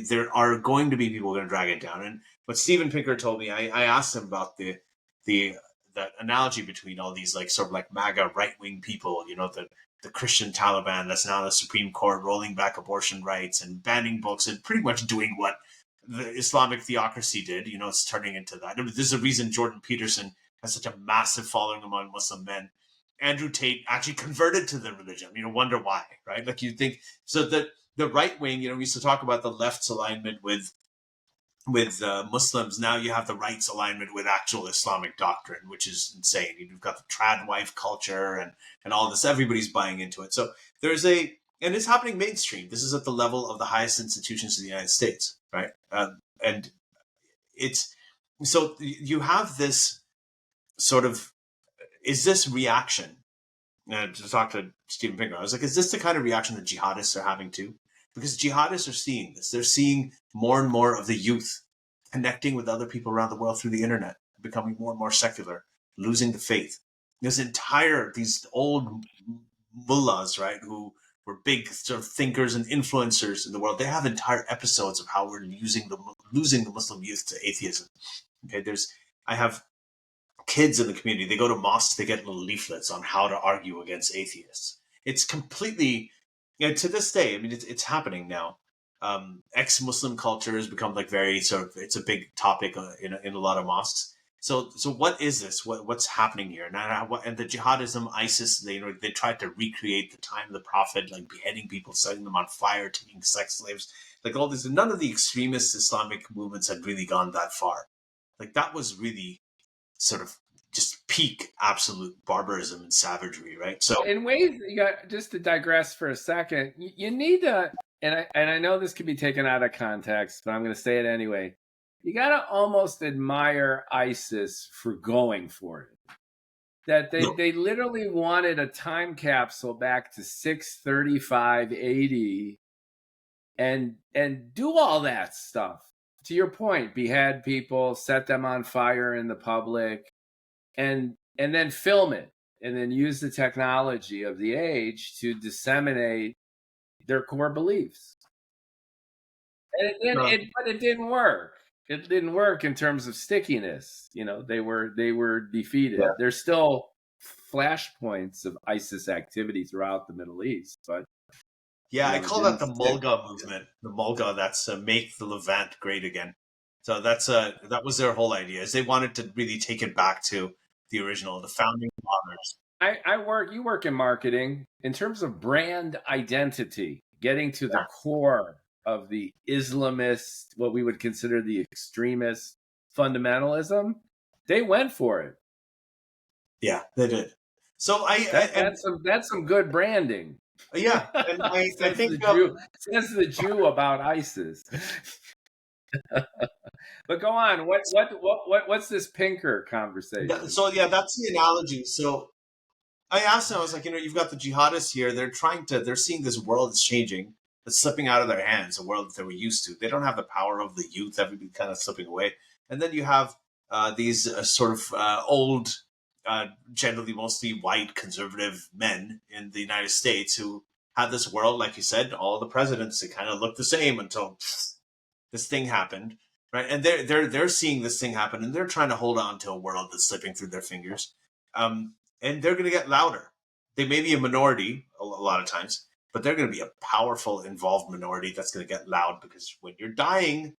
There are going to be people going to drag it down. And what Steven Pinker told me, I asked him about that analogy between all these like sort of like MAGA right-wing people, the Christian Taliban that's now in the Supreme Court rolling back abortion rights and banning books and pretty much doing what the Islamic theocracy did. It's turning into that. There's a reason Jordan Peterson has such a massive following among Muslim men. Andrew Tate actually converted to the religion. Wonder why, right? Like you think, so that the right wing, we used to talk about the left's alignment with Muslims, now you have the rights alignment with actual Islamic doctrine, which is insane. You've got the trad wife culture and all this. Everybody's buying into it. So and it's happening mainstream. This is at the level of the highest institutions in the United States, right? And it's so you have this sort of, is this reaction? To talk to Stephen Pinker, I was like, is this the kind of reaction that jihadists are having too? Because jihadists are seeing this. They're seeing more and more of the youth connecting with other people around the world through the internet, becoming more and more secular, losing the faith. These old mullahs, right, who were big sort of thinkers and influencers in the world, they have entire episodes of how we're losing the Muslim youth to atheism. Okay, I have kids in the community. They go to mosques, they get little leaflets on how to argue against atheists. It's completely, to this day, I mean, it's happening now. Ex-Muslim culture has become like very sort of, it's a big topic in a lot of mosques. So what is this? What's happening here? And the jihadism, ISIS, they tried to recreate the time of the Prophet, like beheading people, setting them on fire, taking sex slaves, like all this. None of the extremist Islamic movements had really gone that far. Like that was really sort of just peak absolute barbarism and savagery, right? So in ways, you got, just to digress for a second, you need to, and I know this can be taken out of context, but I'm going to say it anyway. You got to almost admire ISIS for going for it. That they literally wanted a time capsule back to 635 AD and do all that stuff. To your point, behead people, set them on fire in the public, and then film it, and then use the technology of the age to disseminate their core beliefs. And but it didn't work. It didn't work in terms of stickiness. They were defeated. Yeah. There's still flashpoints of ISIS activity throughout the Middle East, but yeah, I call that the Mulga movement. The Mulga, that's make the Levant great again. So that was their whole idea, is they wanted to really take it back to the original, the founding fathers. You work in marketing. In terms of brand identity, getting to the core of the Islamist, what we would consider the extremist fundamentalism, they went for it. Yeah, they did. So that's some good branding. Yeah, and I think says the Jew about ISIS. But go on. What's this Pinker conversation? So yeah, that's the analogy. So I asked him, I was like, you've got the jihadists here. They're seeing this world is changing. It's slipping out of their hands, a world that they were used to. They don't have the power of the youth. Everybody kind of slipping away. And then you have these sort of old, generally mostly white conservative men in the United States who had this world, like you said, all the presidents, they kind of looked the same until this thing happened, right? And they're seeing this thing happen, and they're trying to hold on to a world that's slipping through their fingers. And they're going to get louder. They may be a minority a lot of times, but they're going to be a powerful, involved minority that's going to get loud, because when you're dying,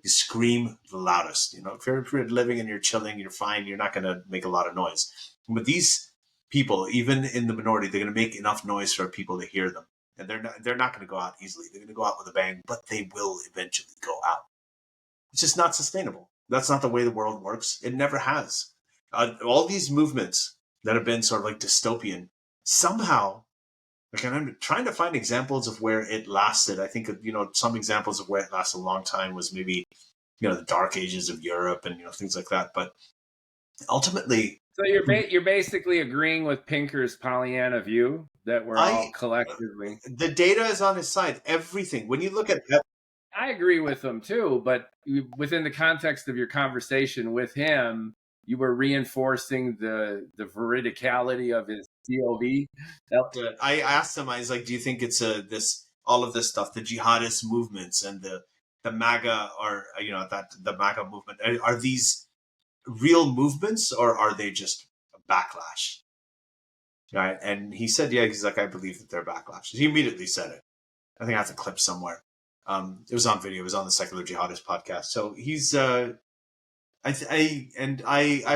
you scream the loudest. If you're living and you're chilling, you're fine. You're not going to make a lot of noise. But these people, even in the minority, they're going to make enough noise for people to hear them. And they're not going to go out easily. They're going to go out with a bang, but they will eventually go out. It's just not sustainable. That's not the way the world works. It never has. All these movements that have been sort of like dystopian, somehow, and I'm trying to find examples of where it lasted. I think, some examples of where it lasted a long time was maybe, the dark ages of Europe and, things like that. But ultimately... So you're basically agreeing with Pinker's Pollyanna view that we're all collectively... The data is on his side. Everything. When you look at... I agree with him too, but within the context of your conversation with him, you were reinforcing the veridicality of his POV. I asked him, I was like, do you think it's all of this stuff, the jihadist movements and the MAGA, or the MAGA movement, are these real movements, or are they just a backlash? Right? And he said, yeah, he's like, I believe that they're backlashes. He immediately said it. I think I have the clip somewhere. It was on video. It was on the Secular Jihadist podcast. So he's, I've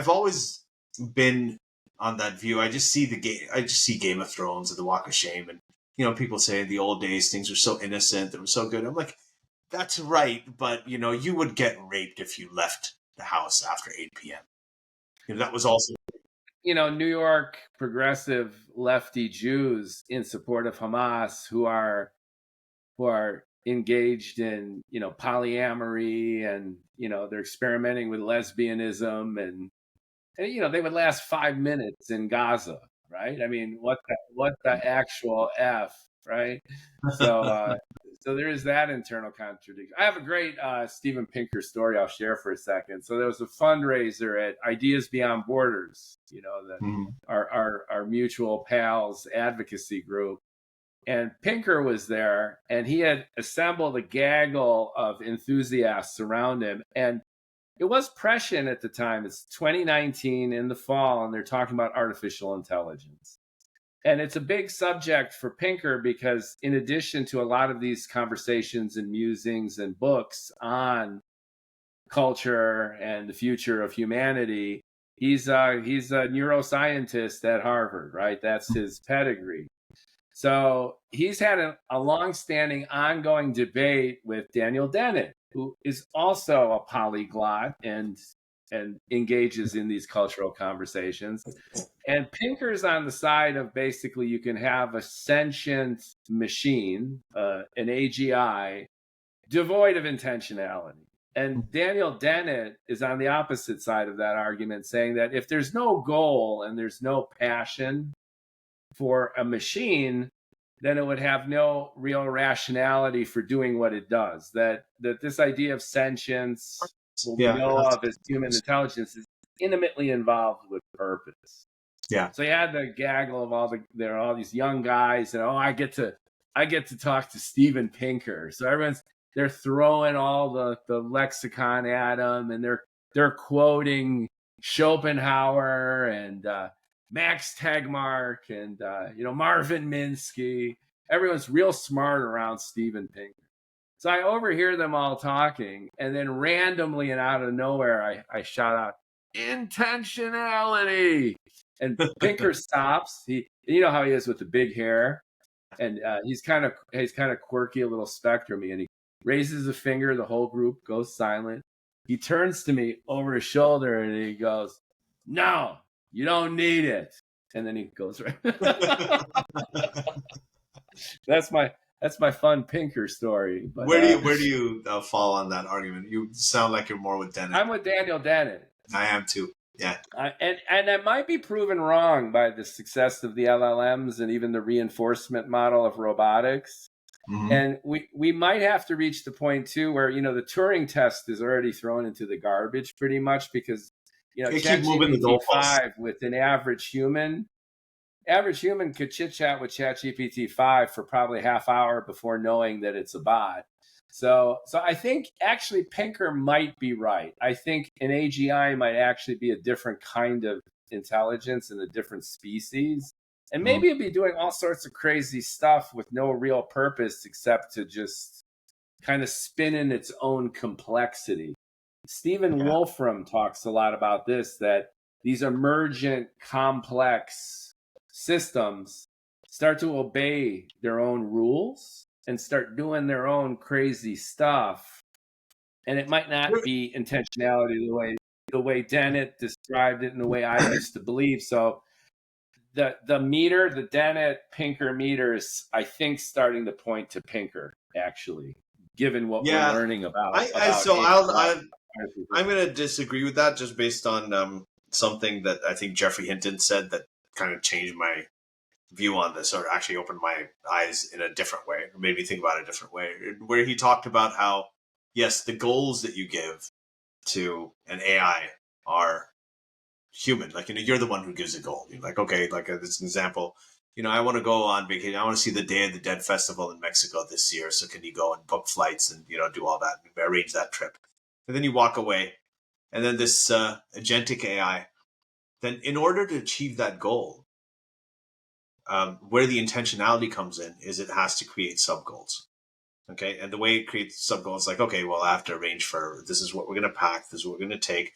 always been on that view. I just see Game of Thrones and the Walk of Shame, and people say in the old days things were so innocent, they were so good. I'm like, That's right, but you would get raped if you left the house after 8 p.m. That was also New York progressive lefty Jews in support of Hamas who are engaged in, polyamory, and, they're experimenting with lesbianism, and they would last 5 minutes in Gaza, right? I mean, what the actual F, right? So there is that internal contradiction. I have a great Steven Pinker story I'll share for a second. So there was a fundraiser at Ideas Beyond Borders, our mutual pals advocacy group. And Pinker was there, and he had assembled a gaggle of enthusiasts around him. And it was prescient at the time. It's 2019 in the fall, and they're talking about artificial intelligence. And it's a big subject for Pinker because, in addition to a lot of these conversations and musings and books on culture and the future of humanity, he's a neuroscientist at Harvard, right? That's his pedigree. So he's had a long-standing, ongoing debate with Daniel Dennett, who is also a polyglot and engages in these cultural conversations. And Pinker's on the side of basically you can have a sentient machine, an AGI, devoid of intentionality. And Daniel Dennett is on the opposite side of that argument, saying that if there's no goal and there's no passion for a machine, then it would have no real rationality for doing what it does. That this idea of sentience, what we know of as human intelligence, is intimately involved with purpose. Yeah. So you had the gaggle of all these young guys, and I get to talk to Steven Pinker. So they're throwing all the lexicon at him, and they're quoting Schopenhauer and Max Tegmark and Marvin Minsky. Everyone's real smart around Steven Pinker. So I overhear them all talking, and then randomly and out of nowhere, I shout out, "Intentionality!" And Pinker stops. You know how he is with the big hair, and he's kind of quirky, a little spectrum-y, and he raises a finger. The whole group goes silent. He turns to me over his shoulder, and he goes, "No, you don't need it." And then he goes right. That's my fun Pinker story. But, where do you fall on that argument? You sound like you're more with Dennett. I'm with Daniel Dennett. I am too. Yeah. And that might be proven wrong by the success of the LLMs and even the reinforcement model of robotics. Mm-hmm. And we might have to reach the point too where the Turing test is already thrown into the garbage pretty much because ChatGPT-5 with an average human could chit chat with ChatGPT-5 for probably half hour before knowing that it's a bot. So I think actually Pinker might be right. I think an AGI might actually be a different kind of intelligence and a different species. And maybe it'd be doing all sorts of crazy stuff with no real purpose except to just kind of spin in its own complexity. Stephen Wolfram talks a lot about this, that these emergent complex systems start to obey their own rules and start doing their own crazy stuff. And it might not be intentionality the way Dennett described it and the way I used to believe. So the meter, the Dennett Pinker meter is, I think, starting to point to Pinker, actually, given what we're learning about. I'm going to disagree with that just based on something that I think Jeffrey Hinton said that kind of changed my view on this, or actually opened my eyes in a different way, or made me think about it a different way, where he talked about how, yes, the goals that you give to an AI are human. Like, you're the one who gives a goal. You're like, okay, like this example, I want to go on vacation. I want to see the Day of the Dead festival in Mexico this year. So can you go and book flights and, do all that, arrange that trip? And then you walk away. And then this agentic AI, then in order to achieve that goal, where the intentionality comes in is it has to create sub-goals. Okay. And the way it creates sub-goals, like, okay, well, I have to arrange for, this is what we're going to pack. This is what we're going to take.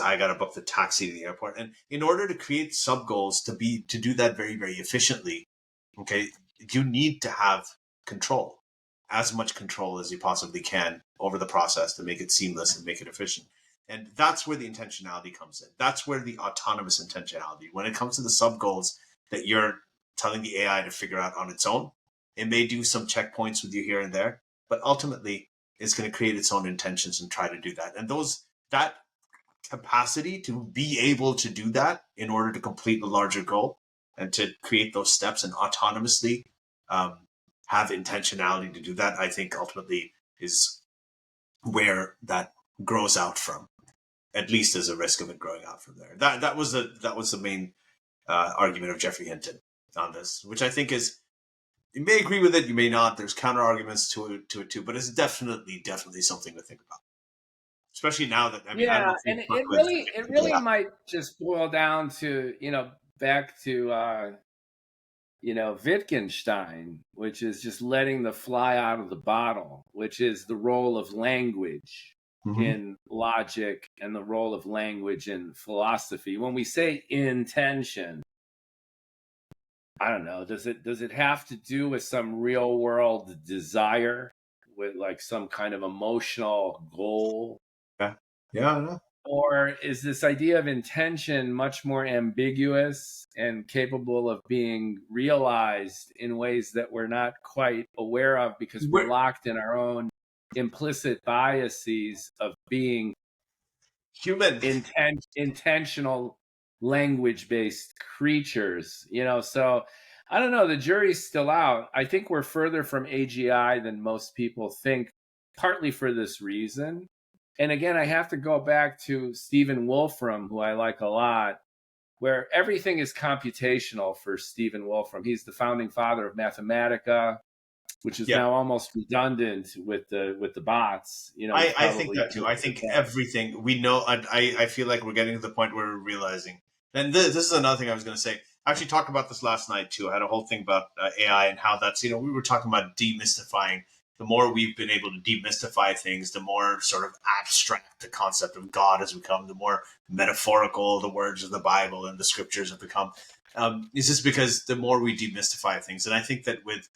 I got to book the taxi to the airport. And in order to create sub-goals to do that very, very efficiently, okay, you need to have control. as much control as you possibly can over the process to make it seamless and make it efficient. And that's where the intentionality comes in. That's where the autonomous intentionality, when it comes to the sub goals that you're telling the AI to figure out on its own, it may do some checkpoints with you here and there, but ultimately it's going to create its own intentions and try to do that. And that capacity to be able to do that in order to complete the larger goal and to create those steps and autonomously have intentionality to do that, I think ultimately is where that grows out from. At least there's a risk of it growing out from there. That was the main argument of Jeffrey Hinton on this, which I think is, you may agree with it, you may not. There's counter arguments to it too, but it's definitely something to think about. Especially now that, I mean, I don't know if it really might just boil down to, back to Wittgenstein, which is just letting the fly out of the bottle, which is the role of language in logic and the role of language in philosophy. When we say intention, I don't know, does it have to do with some real world desire, with like some kind of emotional goal? Yeah, I know. Or is this idea of intention much more ambiguous and capable of being realized in ways that we're not quite aware of because we're locked in our own implicit biases of being human, intentional language-based creatures? So I don't know, the jury's still out. I think we're further from AGI than most people think, partly for this reason. And again, I have to go back to Stephen Wolfram, who I like a lot, where everything is computational for Stephen Wolfram. He's the founding father of Mathematica, which is now almost redundant with the bots. I think that too. I think everything we know, I feel like we're getting to the point where we're realizing. And this is another thing I was going to say. I actually talked about this last night too. I had a whole thing about AI and how that's, we were talking about demystifying. The more we've been able to demystify things, the more sort of abstract the concept of God has become, the more metaphorical the words of the Bible and the scriptures have become. It's just because the more we demystify things. And I think that with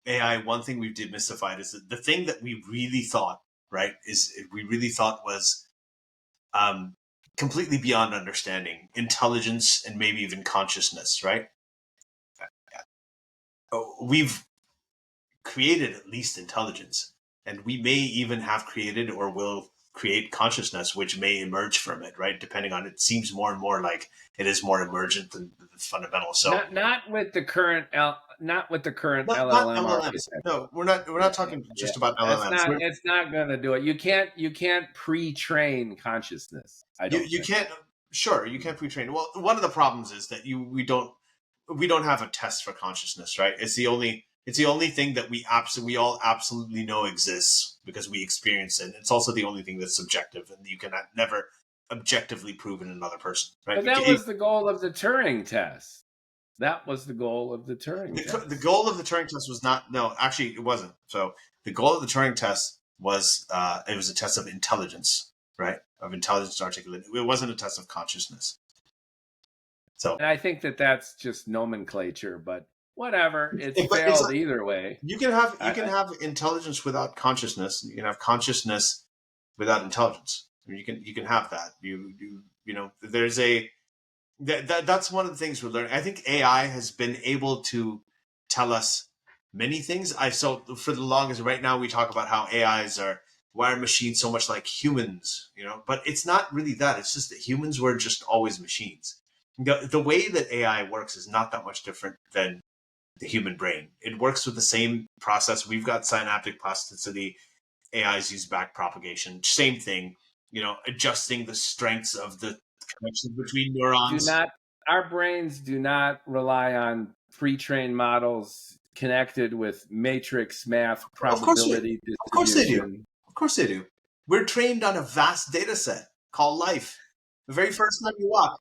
AI, one thing we've demystified is that the thing that we really thought, right, was completely beyond understanding, intelligence and maybe even consciousness, right? We've created at least intelligence, and we may even have created or will create consciousness, which may emerge from it, right? Depending on, it seems more and more like it is more emergent than fundamental. So not with the current LLM. No, we're not talking just about LLMs. It's not going to do it. You can't pre-train consciousness. You can't. Sure, you can't pre-train. Well, one of the problems is that we don't have a test for consciousness, right? It's the only thing that we all absolutely know exists because we experience it. It's also the only thing that's subjective, and you can never objectively prove in another person, right? But that was the goal of the Turing test. That was the goal of the Turing test. The goal of the Turing test was not. No, actually, it wasn't. So the goal of the Turing test was it was a test of intelligence, right? Of intelligence to articulate. It wasn't a test of consciousness. So, and I think that that's just nomenclature, but whatever. It's failed either way. You can have intelligence without consciousness. You can have consciousness without intelligence. I mean, you can have that. There's that's one of the things we're learning. I think AI has been able to tell us many things. So for the longest, right now we talk about how AIs why are machines so much like humans? But it's not really that. It's just that humans were just always machines. The way that AI works is not that much different than the human brain. It works with the same process. We've got synaptic plasticity. AIs use back propagation. Same thing, adjusting the strengths of the connections between neurons. Our brains do not rely on pre-trained models connected with matrix math probability distribution. Of course they do. Of course they do. We're trained on a vast data set called life. The very first time you walk.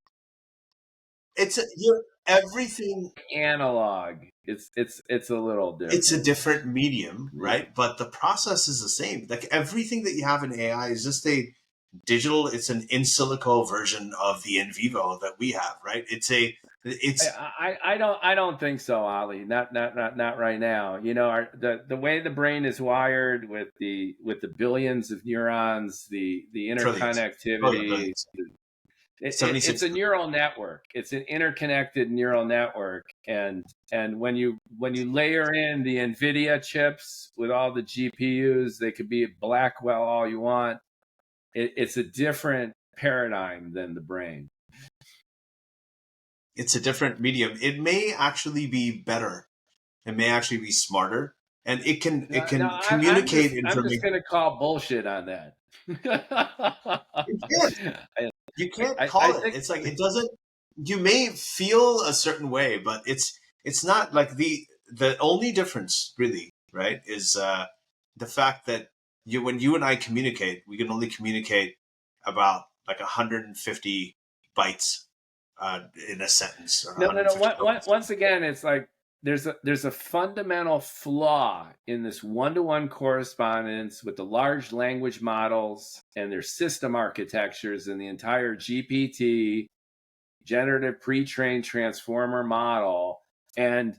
Everything analog. It's a little different. It's a different medium, right? But the process is the same. Like everything that you have in AI is just a digital. It's an in silico version of the in vivo that we have, right? It's a It's I don't think so, Ali. Not right now. You know, the way the brain is wired with the billions of neurons, the trillions. Oh yeah, interconnectivity. billions. It's 76. a neural network. It's an interconnected neural network, and when you layer in the NVIDIA chips with all the GPUs, they could be Blackwell all you want. It's a different paradigm than the brain. It's a different medium. It may actually be better. It may actually be smarter, and it can communicate I'm just information. going to call bullshit on that. You can't I call it. think It's like it doesn't. You may feel a certain way, but it's not like the only difference really, right? Is the fact that when you and I communicate, we can only communicate about like 150 bytes in a sentence, or no. 150 tokens. Once again, it's like there's a fundamental flaw in this one-to-one correspondence with the large language models and their system architectures and the entire GPT, generative pre-trained transformer model, and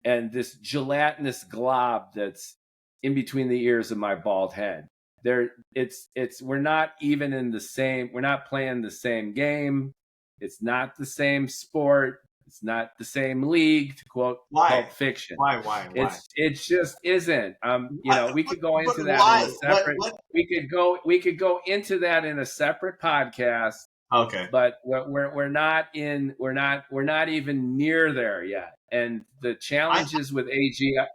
this gelatinous glob that's in between the ears of my bald head. We're not even in the same. We're not playing the same game. It's not the same sport. It's not the same league, to quote Pulp Fiction. Why? It just isn't. You know, we could go into that why? in a separate. What? We could go into that in a separate podcast. Okay. But we're not even near there yet. And the challenges with AGI.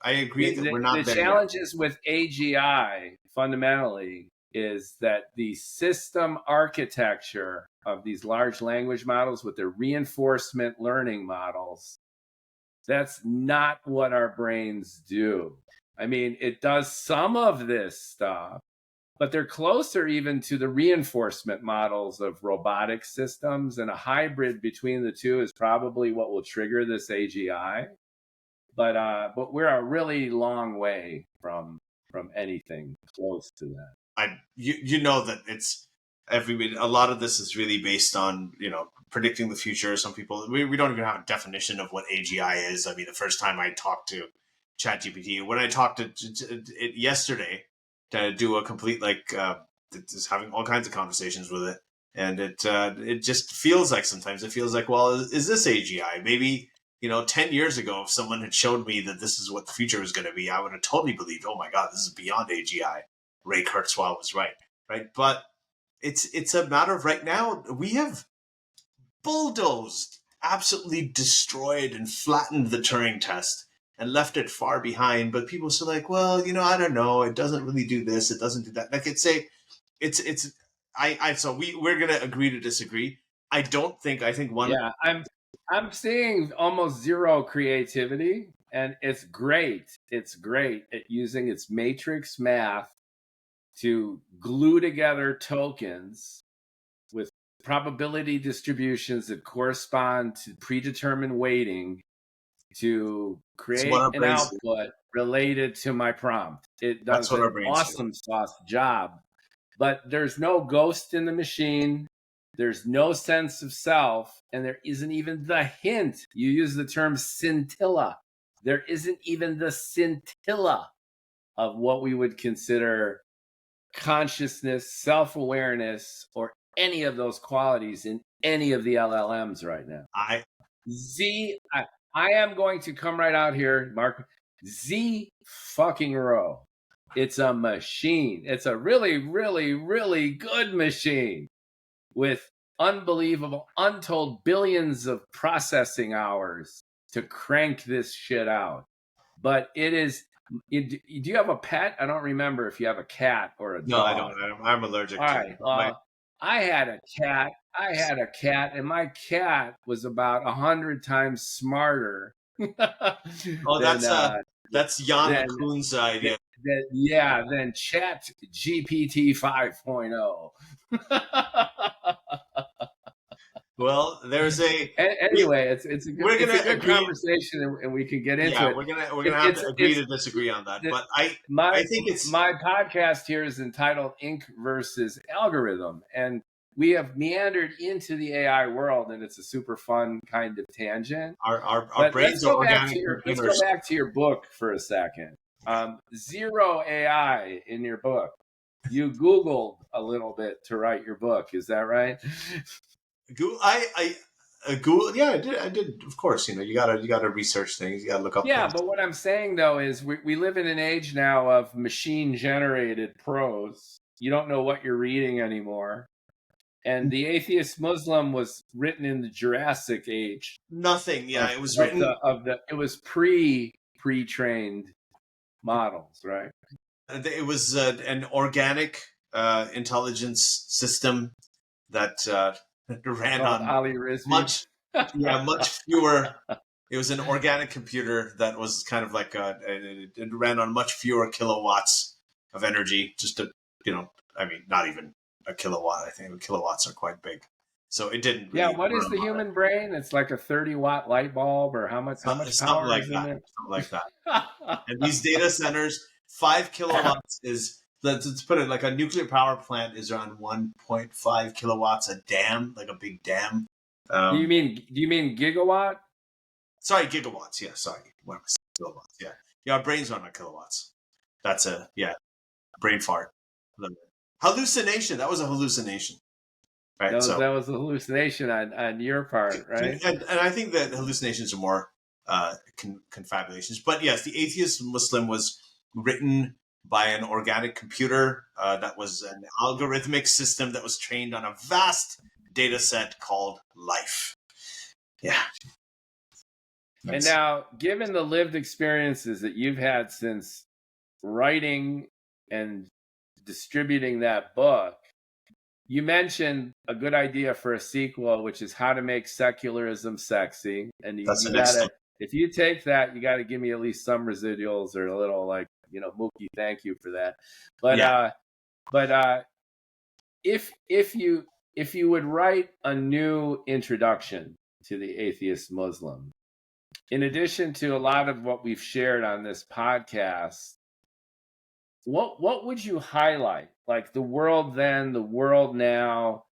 I agree that we're not the there challenges yet. with AGI fundamentally is that the system architecture of these large language models with their reinforcement learning models, that's not what our brains do. I mean, it does some of this stuff, but they're closer even to the reinforcement models of robotic systems, and a hybrid between the two is probably what will trigger this AGI. But we're a really long way from anything close to that. You know that it's a lot of this is really based on, you know, predicting the future. Some people, we don't even have a definition of what AGI is. I mean, the first time I talked to ChatGPT, when I talked to it yesterday to do a complete, just having all kinds of conversations with it, and it just feels like sometimes it feels like, well, is this AGI? Maybe, you know, 10 years ago, if someone had showed me that this is what the future was going to be, I would have totally believed, oh my God, this is beyond AGI. Ray Kurzweil was right? But it's a matter of right now, we have bulldozed, absolutely destroyed and flattened the Turing test and left it far behind. But people still like, well, you know, I don't know. It doesn't really do this. It doesn't do that. Like we're going to agree to disagree. I think one. Yeah, I'm seeing almost zero creativity, and it's great. It's great at using its matrix math to glue together tokens with probability distributions that correspond to predetermined weighting to create an output related to my prompt. It does an awesome sauce job, but there's no ghost in the machine. There's no sense of self, and there isn't even the hint. You use the term scintilla. There isn't even the scintilla of what we would consider consciousness, self-awareness, or any of those qualities in any of the LLMs right now. I am going to come right out here, Mark. Z fucking row. It's a machine. It's a really, really, really good machine with unbelievable, untold billions of processing hours to crank this shit out. But it is. Do you have a pet? I don't remember if you have a cat or a dog. No, I don't. I'm allergic to it. I had a cat, and my cat was about 100 times smarter. That's Jan LeCun's idea. Than Chat GPT 5.0. Well, there's anyway. It's a good conversation, and we can get into it. Yeah, we're gonna have to agree to disagree on that. But I think it's my podcast here is entitled Ink versus Algorithm, and we have meandered into the AI world, and it's a super fun kind of tangent. Our But brains are organic let's go computers. back to your book for a second. Zero AI in your book. You Googled a little bit to write your book. Is that right? Google, Google, yeah, I did. Of course, you gotta research things. You gotta look up Yeah, things. but what I'm saying though is we live in an age now of machine generated prose. You don't know what you're reading anymore. And the Atheist Muslim was written in the Jurassic age. Nothing. Yeah, it was Of written. it was pre-trained models, right? It was an organic intelligence system that ran Called on Ali Rizvi. much fewer. It was an organic computer that was kind of like it ran on much fewer kilowatts of energy. Just not even a kilowatt. I think kilowatts are quite big, so it didn't. Yeah, Really what is the human brain? It's like a 30-watt light bulb, or how much something power like is that. in it? Something like that. And these data centers, 5 kilowatts is, let's put it like a nuclear power plant is around 1.5 kilowatts. A dam, like a big dam. Do you mean gigawatt? Sorry, gigawatts. Yeah, sorry. What am I saying? Kilowatts. Yeah. Yeah, our brains run on kilowatts. That's brain fart. Hallucination. That was a hallucination. Right. That was a hallucination on your part, right? And I think that hallucinations are more confabulations. But yes, the Atheist Muslim was written by an organic computer that was an algorithmic system that was trained on a vast data set called life. Yeah. And now, given the lived experiences that you've had since writing and distributing that book, you mentioned a good idea for a sequel, which is how to make secularism sexy. And if you take that, you got to give me at least some residuals or a little Mookie, thank you for that. But if you would write a new introduction to the Atheist Muslim, in addition to a lot of what we've shared on this podcast, what would you highlight? Like the world then, the world now.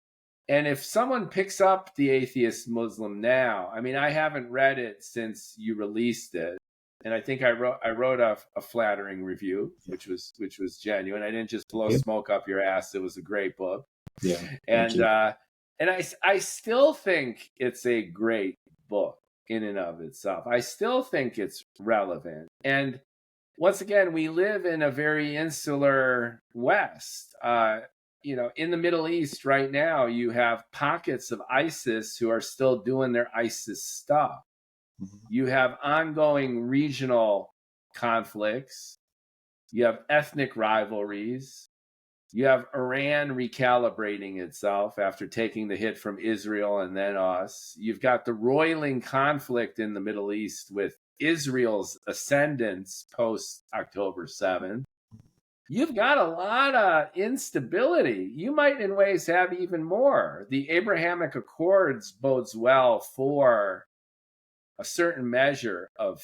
And if someone picks up the Atheist Muslim now, I mean, I haven't read it since you released it, and I think I wrote a flattering review, which was genuine. I didn't just blow smoke up your ass. It was a great book. Yeah, and I still think it's a great book in and of itself. I still think it's relevant. And once again, we live in a very insular West. In the Middle East right now, you have pockets of ISIS who are still doing their ISIS stuff. Mm-hmm. You have ongoing regional conflicts. You have ethnic rivalries. You have Iran recalibrating itself after taking the hit from Israel and then us. You've got the roiling conflict in the Middle East with Israel's ascendance post-October 7th. You've got a lot of instability. You might in ways have even more. The Abrahamic Accords bodes well for a certain measure of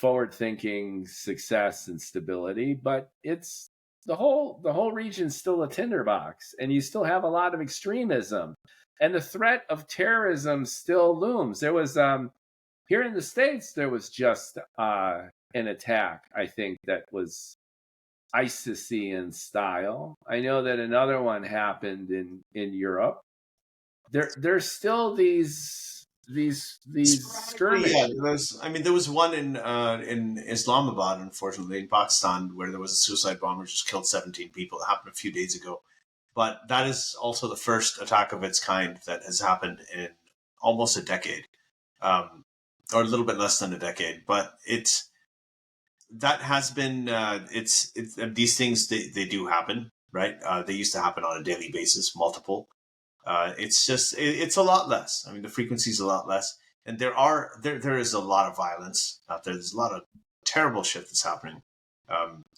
forward-thinking success and stability, but it's the whole region's still a tinderbox, and you still have a lot of extremism, and the threat of terrorism still looms. There was here in the States, there was just an attack, I think, that was ISIS-y in style. I know that another one happened in Europe. There's still these skirmishes. Yeah, there was one in Islamabad, unfortunately, in Pakistan, where there was a suicide bomber which just killed 17 people. It happened a few days ago. But that is also the first attack of its kind that has happened in almost a decade, or a little bit less than a decade. But that has been these things they do happen, right? They used to happen on a daily basis, multiple. It's a lot less. I mean, the frequency is a lot less, and there is a lot of violence out there. There's a lot of terrible shit that's happening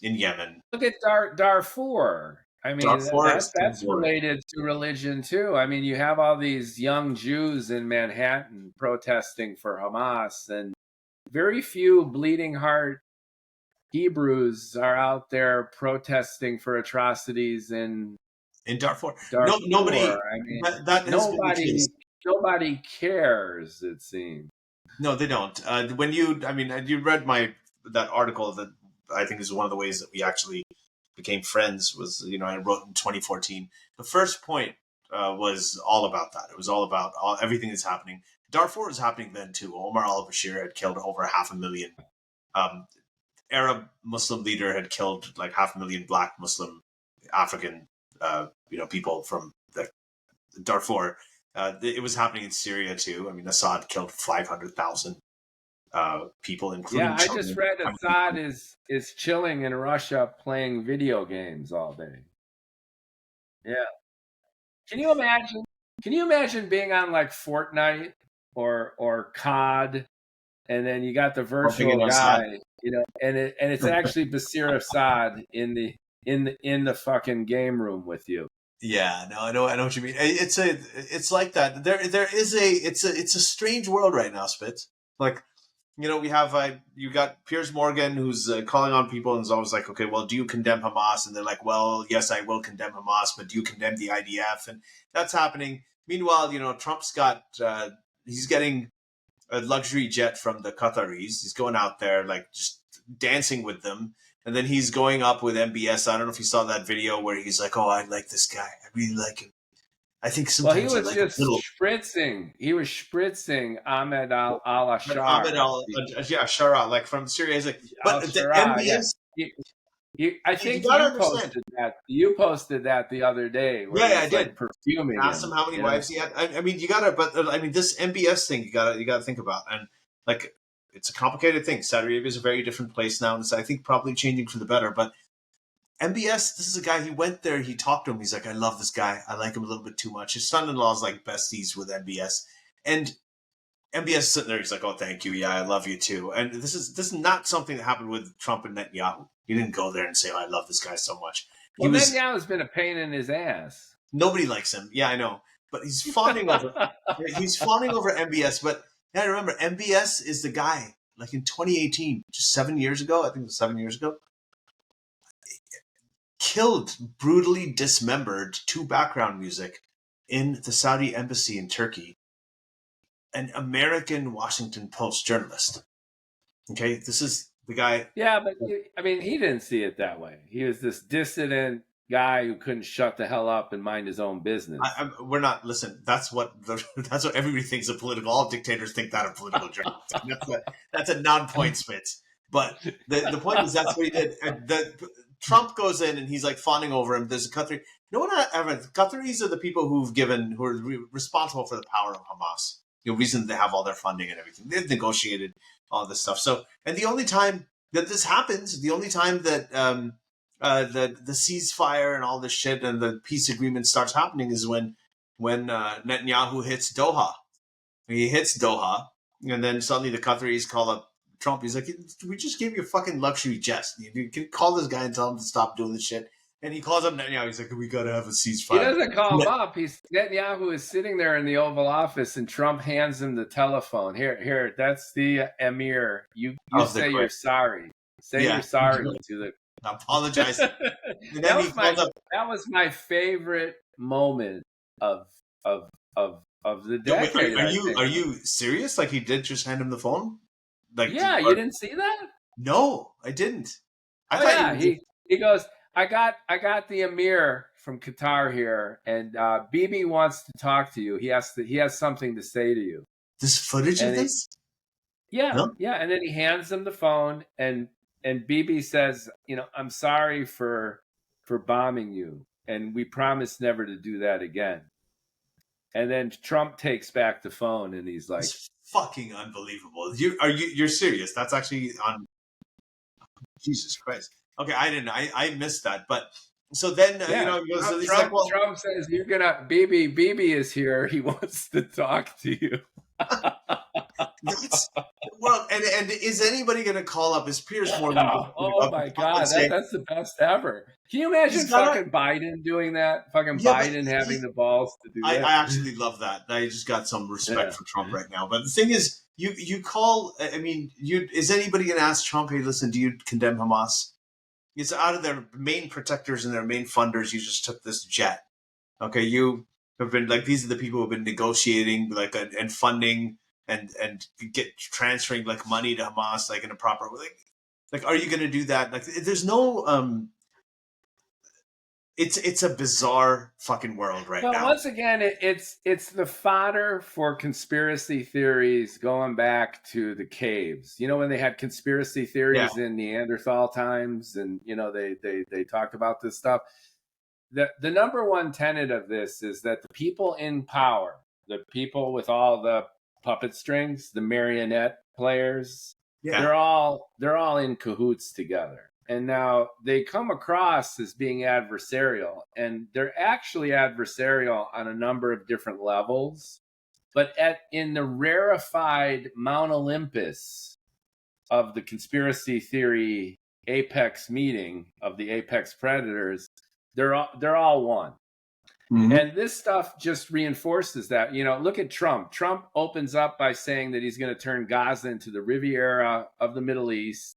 in Yemen. Look at Darfur. I mean, that's related to religion too. I mean, you have all these young Jews in Manhattan protesting for Hamas, and very few bleeding heart Hebrews are out there protesting for atrocities in in Darfur. No, Darfur. nobody. I mean, That has been the nobody case. nobody cares. It seems. No, they don't. I mean, you read that article that I think is one of the ways that we actually became friends was, I wrote in 2014. The first point was all about that. It was all about everything that's happening. Darfur was happening then too. Omar al-Bashir had killed over 500,000. Arab Muslim leader had killed like 500,000 Black Muslim African, people from Darfur. It was happening in Syria too. I mean, Assad killed 500,000 people, including Yeah, I children. just read Assad is chilling in Russia playing video games all day. Yeah. Can you imagine? Can you imagine being on like Fortnite or COD, and then you got the virtual guy, and it's actually Bashir Assad in the fucking game room with you. Yeah, no, I know what you mean. It's like that. It's a strange world right now, Spitz. Like, we have you got Piers Morgan who's calling on people and is always like, okay, well, do you condemn Hamas? And they're like, well, yes, I will condemn Hamas, but do you condemn the IDF? And that's happening. Meanwhile, Trump's got he's getting a luxury jet from the Qataris. He's going out there like just dancing with them. And then he's going up with MBS. I don't know if you saw that video where he's like, "Oh, I like this guy. I really like him. I think sometimes he was just spritzing. He was spritzing Ahmed al-Ashar. Ahmed al-Ashar, like from Syria. He's like, but the MBS. Yeah. I think you posted that the other day. Yeah, I did. Like perfuming. Asked him how many wives he had. I mean, you gotta. But I mean, this MBS thing, you gotta think about, and like. It's a complicated thing. Saudi Arabia is a very different place now, and it's, I think, probably changing for the better. But MBS, this is a guy, he went there, he talked to him, he's like, I love this guy. I like him a little bit too much. His son-in-law is like besties with MBS. And MBS is sitting there, he's like, oh, thank you, yeah, I love you too. And this is not something that happened with Trump and Netanyahu. He didn't go there and say, oh, I love this guy so much. Netanyahu's been a pain in his ass. Nobody likes him. Yeah, I know. But he's fawning over MBS, but yeah, I remember MBS is the guy, like in 2018, just 7 years ago, I think it was 7 years ago, killed, brutally dismembered to background music in the Saudi embassy in Turkey, an American Washington Post journalist. Okay, this is the guy. Yeah, but I mean, he didn't see it that way. He was this dissident guy who couldn't shut the hell up and mind his own business. We're not. Listen, that's what everybody thinks of political. All dictators think that of political journalism. That's a non-point, Spitz. But the point is that's what he did. Trump goes in and he's like fawning over him. There's a Qatari. Qataris are the people who are responsible for the power of Hamas. Reason they have all their funding and everything. They've negotiated all this stuff. So, and the only time that this happens, the only time that the ceasefire and all this shit and the peace agreement starts happening is when Netanyahu hits Doha. He hits Doha, and then suddenly the Qataris call up Trump. He's like, we just gave you a fucking luxury jet. You can call this guy and tell him to stop doing this shit. And he calls up Netanyahu. He's like, we got to have a ceasefire. He doesn't call him up. Netanyahu is sitting there in the Oval Office, and Trump hands him the telephone. Here, that's the emir. You say you're sorry. You're sorry to the... Apologize. that was my favorite moment of the decade. Are you serious? Like he did just hand him the phone? Like you didn't see that? No, I didn't. He goes, I got the emir from Qatar here, and Bibi wants to talk to you. He has something to say to you. This footage of this? Yeah. And then he hands him the phone, and Bibi says, I'm sorry for bombing you, and we promise never to do that again. And then Trump takes back the phone, and he's like, it's fucking unbelievable. You're serious? That's actually on. Jesus Christ. Okay, I didn't know. I missed that. But so then, Trump says, you're going to, Bibi is here. He wants to talk to you. And is anybody going to call up? Is Piers Morgan? Oh my God, that's the best ever. Can you imagine fucking Biden doing that? Biden having the balls to do that. I actually love that. I just got some respect for Trump right now. But the thing is, you call. I mean, is anybody going to ask Trump? Hey, listen, do you condemn Hamas? It's out of their main protectors and their main funders. You just took this jet. Okay, you have been like, these are the people who have been negotiating, like, and funding and get transferring like money to Hamas, like in a proper way. Like, are you going to do that? Like, there's no it's a bizarre fucking world right Well, now. once again, it's the fodder for conspiracy theories going back to the caves. You know, when they had conspiracy theories in Neanderthal times, and you know they talked about this stuff. The number one tenet of this is that the people in power, the people with all the puppet strings, the marionette players, they're all in cahoots together. And now they come across as being adversarial, and they're actually adversarial on a number of different levels. But in the rarefied Mount Olympus of the conspiracy theory apex meeting of the apex predators, they're all one. Mm-hmm. And this stuff just reinforces that. You know, look at Trump. Trump opens up by saying that he's going to turn Gaza into the Riviera of the Middle East,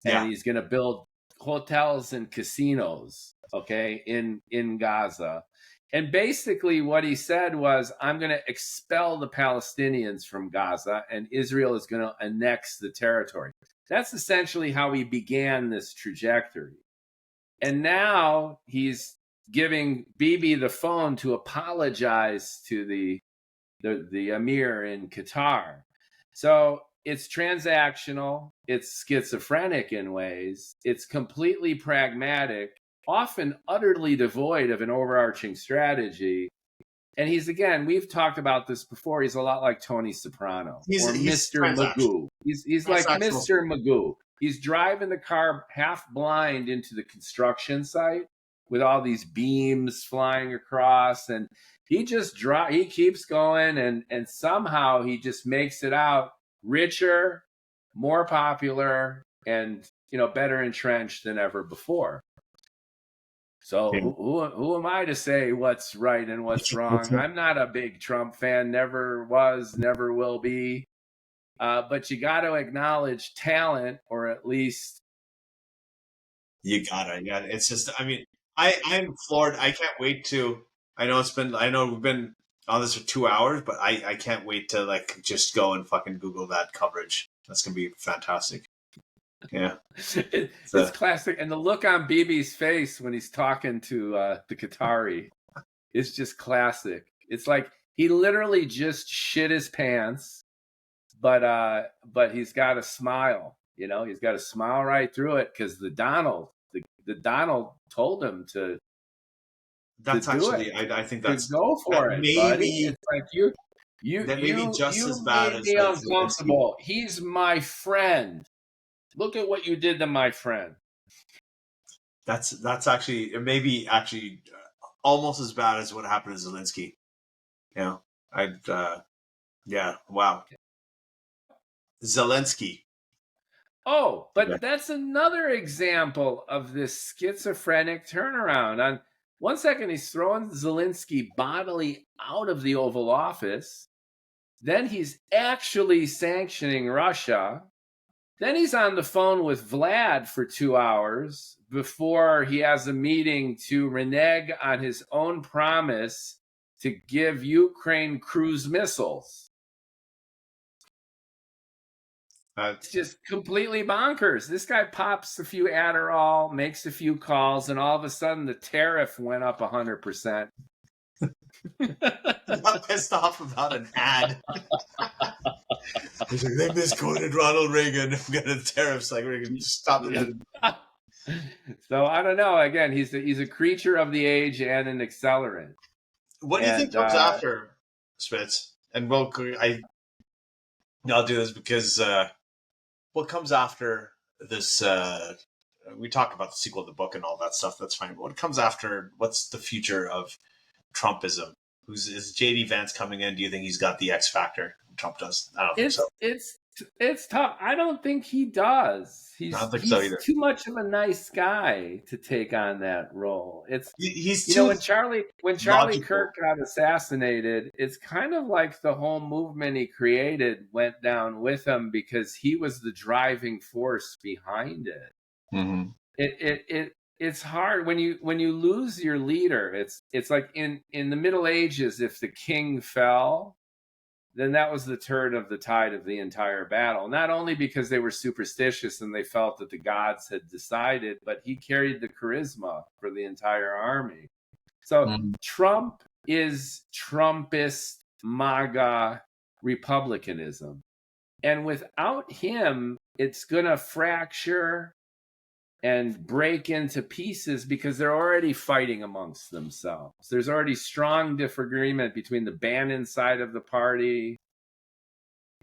and he's going to build hotels and casinos, okay, in Gaza. And basically what he said was, I'm going to expel the Palestinians from Gaza, and Israel is going to annex the territory. That's essentially how he began this trajectory. And now he's giving Bibi the phone to apologize to the emir in Qatar. So it's transactional, it's schizophrenic in ways, it's completely pragmatic, often utterly devoid of an overarching strategy. And he's, again, we've talked about this before, he's a lot like Tony Soprano or Mr. Magoo. He's like Mr. Magoo. He's driving the car half blind into the construction site with all these beams flying across, and he keeps going, and somehow he just makes it out richer, more popular, and, you know, better entrenched than ever before. So who am I to say what's right and what's wrong? I'm not a big Trump fan, never was, never will be. But you got to acknowledge talent, or at least you gotta. It's just, I mean, I'm floored. I can't wait to. I know we've been on this for 2 hours, but I can't wait to like just go and fucking Google that coverage. That's gonna be fantastic. Yeah, it's classic, and the look on Bibi's face when he's talking to the Qatari is just classic. It's like he literally just shit his pants, but he's got a smile. You know, he's got a smile right through it because the Donald told him to. That's to actually, do it. I think that's go for it, maybe, buddy. It's like you that may be just as bad as uncomfortable. He's my friend. Look at what you did to my friend. That's actually, it may be actually almost as bad as what happened to Zelensky. You know, yeah, wow. Zelensky. Oh, but that's another example of this schizophrenic turnaround. On one second, he's throwing Zelensky bodily out of the Oval Office. Then he's actually sanctioning Russia. Then he's on the phone with Vlad for 2 hours before he has a meeting to renege on his own promise to give Ukraine cruise missiles. It's just completely bonkers. This guy pops a few Adderall, makes a few calls, and all of a sudden the tariff went up 100%. Got pissed off about an ad. He's like, they misquoted Ronald Reagan. We got the tariffs. Like, we're going to stop it. So I don't know. Again, he's a creature of the age and an accelerant. What do you think comes after Spitz? And I'll do this because what comes after this? We talked about the sequel of the book and all that stuff. That's fine. But what comes after? What's the future of Trumpism? Is J.D. Vance coming in? Do you think he's got the X factor? Trump does. I don't think so. It's tough. I don't think he does. He's too much of a nice guy to take on that role. He's too, when Charlie Kirk got assassinated, it's kind of like the whole movement he created went down with him because he was the driving force behind it. Mm-hmm. it's hard when you lose your leader. It's like in the Middle Ages, if the king fell, then that was the turn of the tide of the entire battle. Not only because they were superstitious and they felt that the gods had decided, but he carried the charisma for the entire army. So Trump is Trumpist MAGA republicanism. And without him, it's going to fracture and break into pieces because they're already fighting amongst themselves. There's already strong disagreement between the Bannon side of the party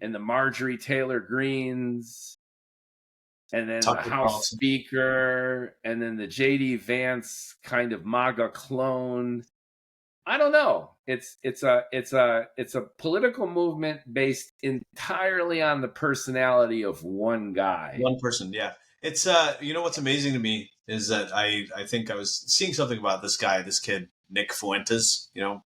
and the Marjorie Taylor Greens, and then the House Speaker, and then the J.D. Vance kind of MAGA clone. I don't know. It's a political movement based entirely on the personality of one guy. One person, yeah. It's you know what's amazing to me is that I think I was seeing something about this kid Nick Fuentes. You know,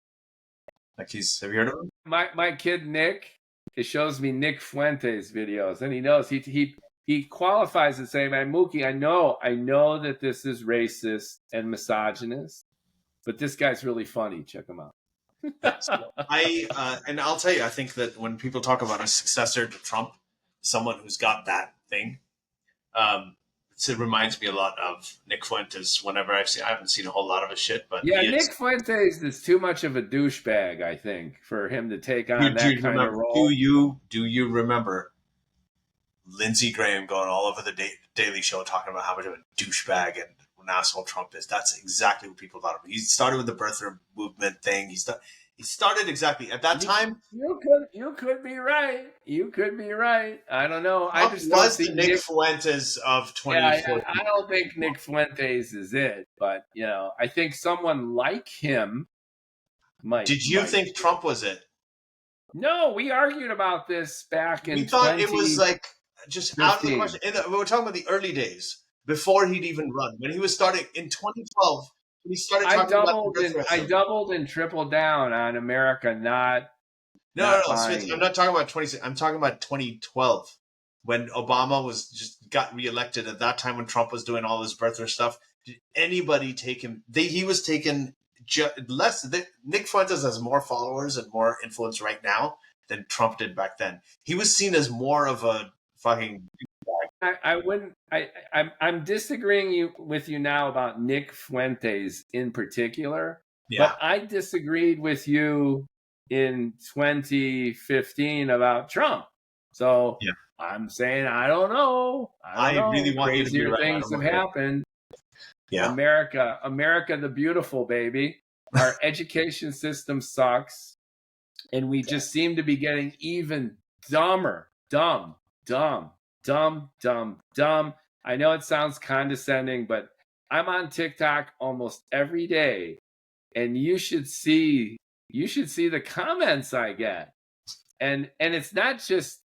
like have you heard of him? My kid Nick, it shows me Nick Fuentes videos, and he knows he qualifies as saying, "Man, Mookie, I know that this is racist and misogynist, but this guy's really funny. Check him out." So and I'll tell you, I think that when people talk about a successor to Trump, someone who's got that thing. It reminds me a lot of Nick Fuentes. Whenever I haven't seen a whole lot of his shit, but Nick Fuentes is too much of a douchebag, I think, for him to take on that kind of role. Do you remember Lindsey Graham going all over the Daily Show talking about how much of a douchebag and an asshole Trump is? That's exactly what people thought of him. He started with the birther movement thing. He started exactly at that time. You could be right. You could be right. I don't know. I just was the Nick Fuentes of 2014. Yeah, I don't think Nick Fuentes is it, but I think someone like him might. Did you think Trump was it? No, we argued about this back in. We thought it was like just 15. Out of the question. We were talking about the early days before he'd even run. When he was starting in 2012. I doubled and tripled down on America not. No, Spitz, I'm not talking about 20. I'm talking about 2012 when Obama got reelected. At that time, when Trump was doing all this birther stuff, did anybody take him? He was taken less. Nick Fuentes has more followers and more influence right now than Trump did back then. He was seen as more of a fucking. I'm disagreeing with you now about Nick Fuentes in particular, but I disagreed with you in 2015 about Trump. So I'm saying I don't know. I really want you to be right. Things have happened. Yeah, America the beautiful, baby. Our education system sucks, and we just seem to be getting even dumber. Dumb. I know it sounds condescending, but I'm on TikTok almost every day, and you should see the comments I get. And it's not just,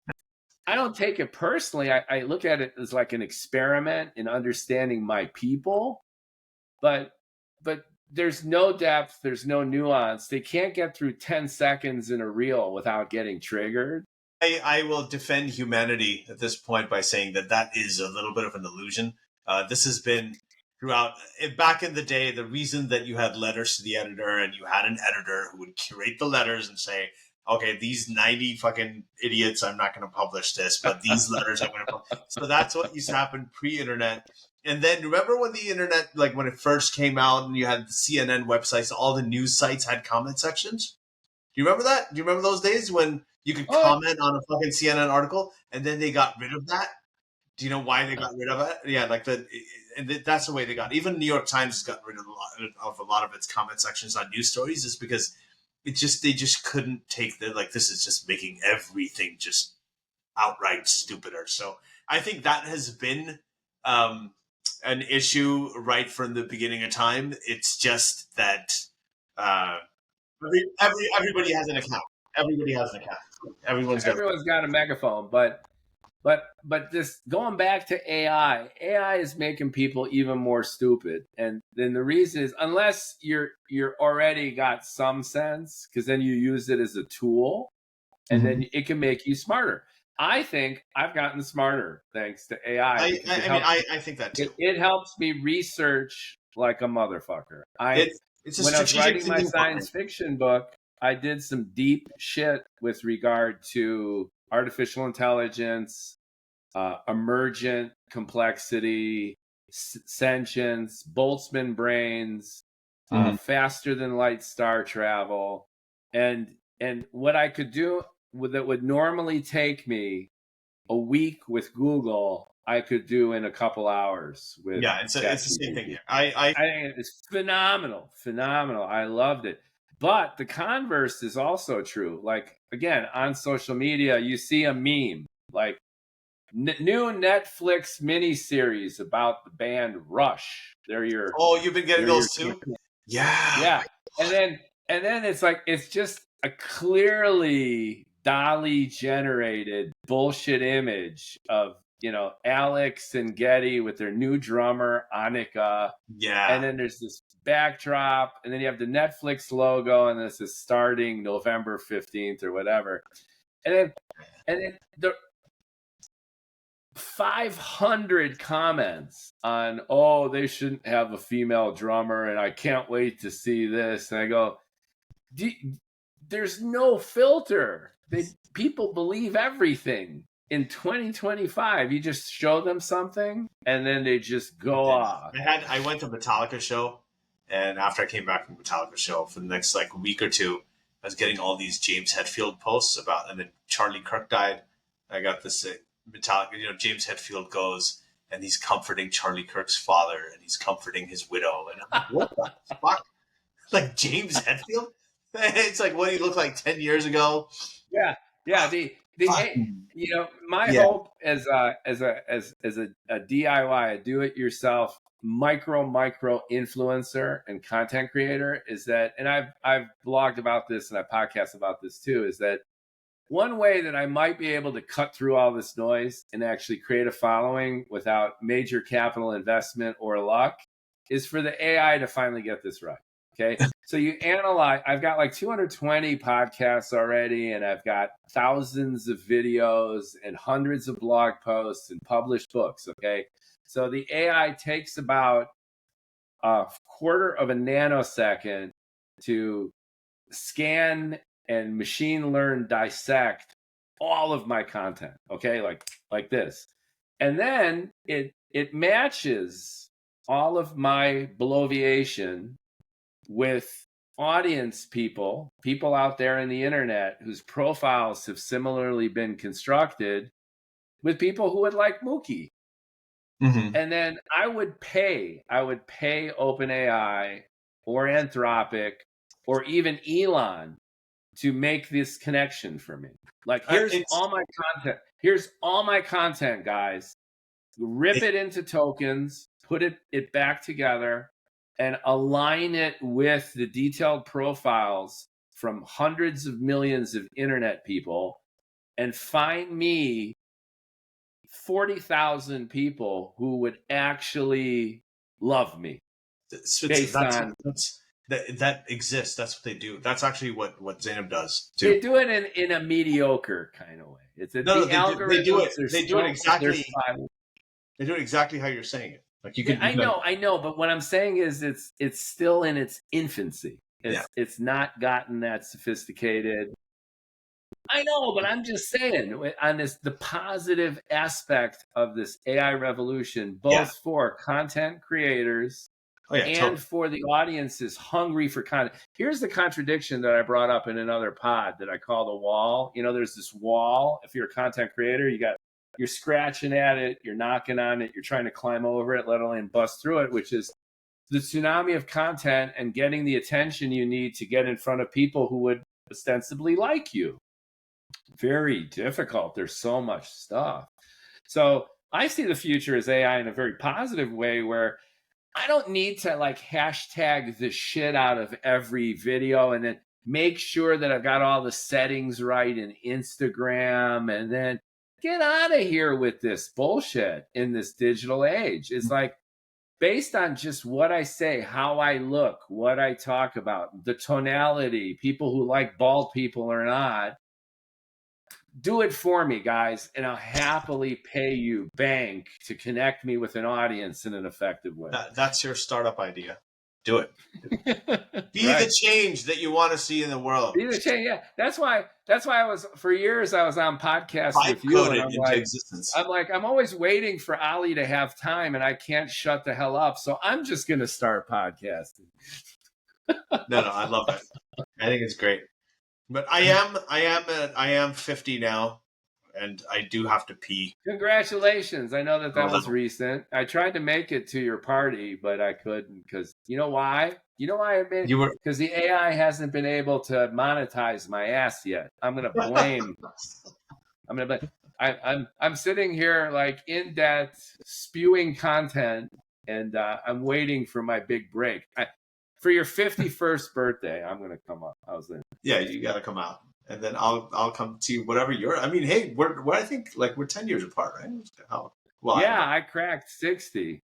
I don't take it personally. I look at it as like an experiment in understanding my people, but there's no depth, there's no nuance. They can't get through 10 seconds in a reel without getting triggered. I will defend humanity at this point by saying that is a little bit of an illusion. This has been throughout. Back in the day, the reason that you had letters to the editor and you had an editor who would curate the letters and say, okay, these 90 fucking idiots, I'm not going to publish this, but these letters I'm going to publish. So that's what used to happen pre-internet. And then remember when the internet, like when it first came out and you had the CNN websites, all the news sites had comment sections? Do you remember that? Do you remember those days when you could comment on a fucking CNN article and then they got rid of that? Do you know why they got rid of it? Yeah, that's the way they got it. Even New York Times has gotten rid of a lot of its comment sections on news stories is because they just couldn't take this is just making everything just outright stupider. So I think that has been an issue right from the beginning of time. It's just that everybody has an account. Everybody has an account. Everyone's got a megaphone, but this going back to AI is making people even more stupid. And then the reason is unless you're already got some sense, because then you use it as a tool, and then it can make you smarter. I think I've gotten smarter thanks to AI because I think that too. it helps me research like a motherfucker. It's a When I was strategic writing my thinking partner. science fiction book, I did some deep shit with regard to artificial intelligence, emergent complexity, sentience, Boltzmann brains, faster than light star travel, and what I could do that would normally take me a week with Google, I could do in a couple hours with it's the same thing here. I think it's phenomenal. I loved it. But the converse is also true. Like, again, on social media, you see a meme like new Netflix miniseries about the band Rush. you've been getting those too? Yeah. And then it's like, it's just a clearly Dolly generated bullshit image of, Alex and Getty with their new drummer, Annika. Yeah. And then there's this backdrop, and then you have the Netflix logo, and this is starting November 15th or whatever. And then the 500 comments on, they shouldn't have a female drummer, and I can't wait to see this. And I go, there's no filter. People believe everything. In 2025, you just show them something, and then they just go off. I went to Metallica show, and after I came back from Metallica show, for the next week or two, I was getting all these James Hetfield posts about, and then Charlie Kirk died. I got this Metallica, James Hetfield goes, and he's comforting Charlie Kirk's father, and he's comforting his widow, and I'm like, what the fuck? Like James Hetfield? It's like what he looked like 10 years ago. Yeah. My hope as a DIY, a do-it-yourself micro influencer and content creator is that, and I've blogged about this and I podcast about this too, is that one way that I might be able to cut through all this noise and actually create a following without major capital investment or luck is for the AI to finally get this right. Okay. So you analyze, I've got like 220 podcasts already, and I've got thousands of videos and hundreds of blog posts and published books. Okay. So the AI takes about a quarter of a nanosecond to scan and machine learn, dissect all of my content. Okay. Like this. And then it matches all of my bloviation with audience people out there in the internet whose profiles have similarly been constructed with people who would like Mookie. Mm-hmm. And then I would pay OpenAI or Anthropic or even Elon to make this connection for me. Like, here's all my content, guys. Rip it into tokens, put it back together, and align it with the detailed profiles from hundreds of millions of internet people, and find me 40,000 people who would actually love me. That exists. That's what they do. That's actually what Zainab does too. They do it in a mediocre kind of way. They do it exactly. They do it exactly how you're saying it. Like I know, but what I'm saying is it's still in its infancy. It's not gotten that sophisticated. I know, but I'm just saying on the positive aspect of this AI revolution, both for content creators and for the audiences hungry for content. Here's the contradiction that I brought up in another pod that I call the wall. There's this wall. If you're a content creator, you're scratching at it, you're knocking on it, you're trying to climb over it, let alone bust through it, which is the tsunami of content and getting the attention you need to get in front of people who would ostensibly like you. Very difficult. There's so much stuff. So I see the future as AI in a very positive way, where I don't need to hashtag the shit out of every video and then make sure that I've got all the settings right in Instagram, and then get out of here with this bullshit in this digital age. It's based on just what I say, how I look, what I talk about, the tonality, people who like bald people or not. do it for me, guys, and I'll happily pay you bank to connect me with an audience in an effective way. That's your startup idea. Do it. Be Right. the change that you want to see in the world. Be the change. Yeah, that's why I was, for years I was on podcasts with you, Coded and I'm into like, existence. I'm always waiting for Ali to have time, and I can't shut the hell up. So I'm just gonna start podcasting. No, I love it. I think it's great. But I am 50 now, and I do have to pee. Congratulations! I know that was recent. I tried to make it to your party, but I couldn't because you know why? You know why? Because the AI hasn't been able to monetize my ass yet. I'm gonna blame. I'm sitting here like in debt, spewing content, and I'm waiting for my big break. For your 51st birthday, I'm gonna come up. How's that? Yeah, you gotta come out, and then I'll come to whatever you're. I mean, hey, we're I think like we're 10 years apart, right? Well, yeah, I cracked 60.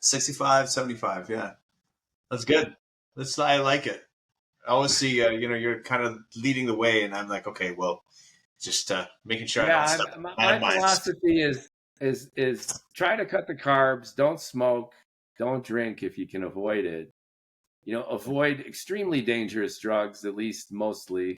65, 75. Yeah, that's good. I like it. I always see, you're kind of leading the way, and I'm like, okay, well, just making sure. Yeah, I don't my philosophy is try to cut the carbs. Don't smoke. Don't drink if you can avoid it. Avoid extremely dangerous drugs, at least mostly,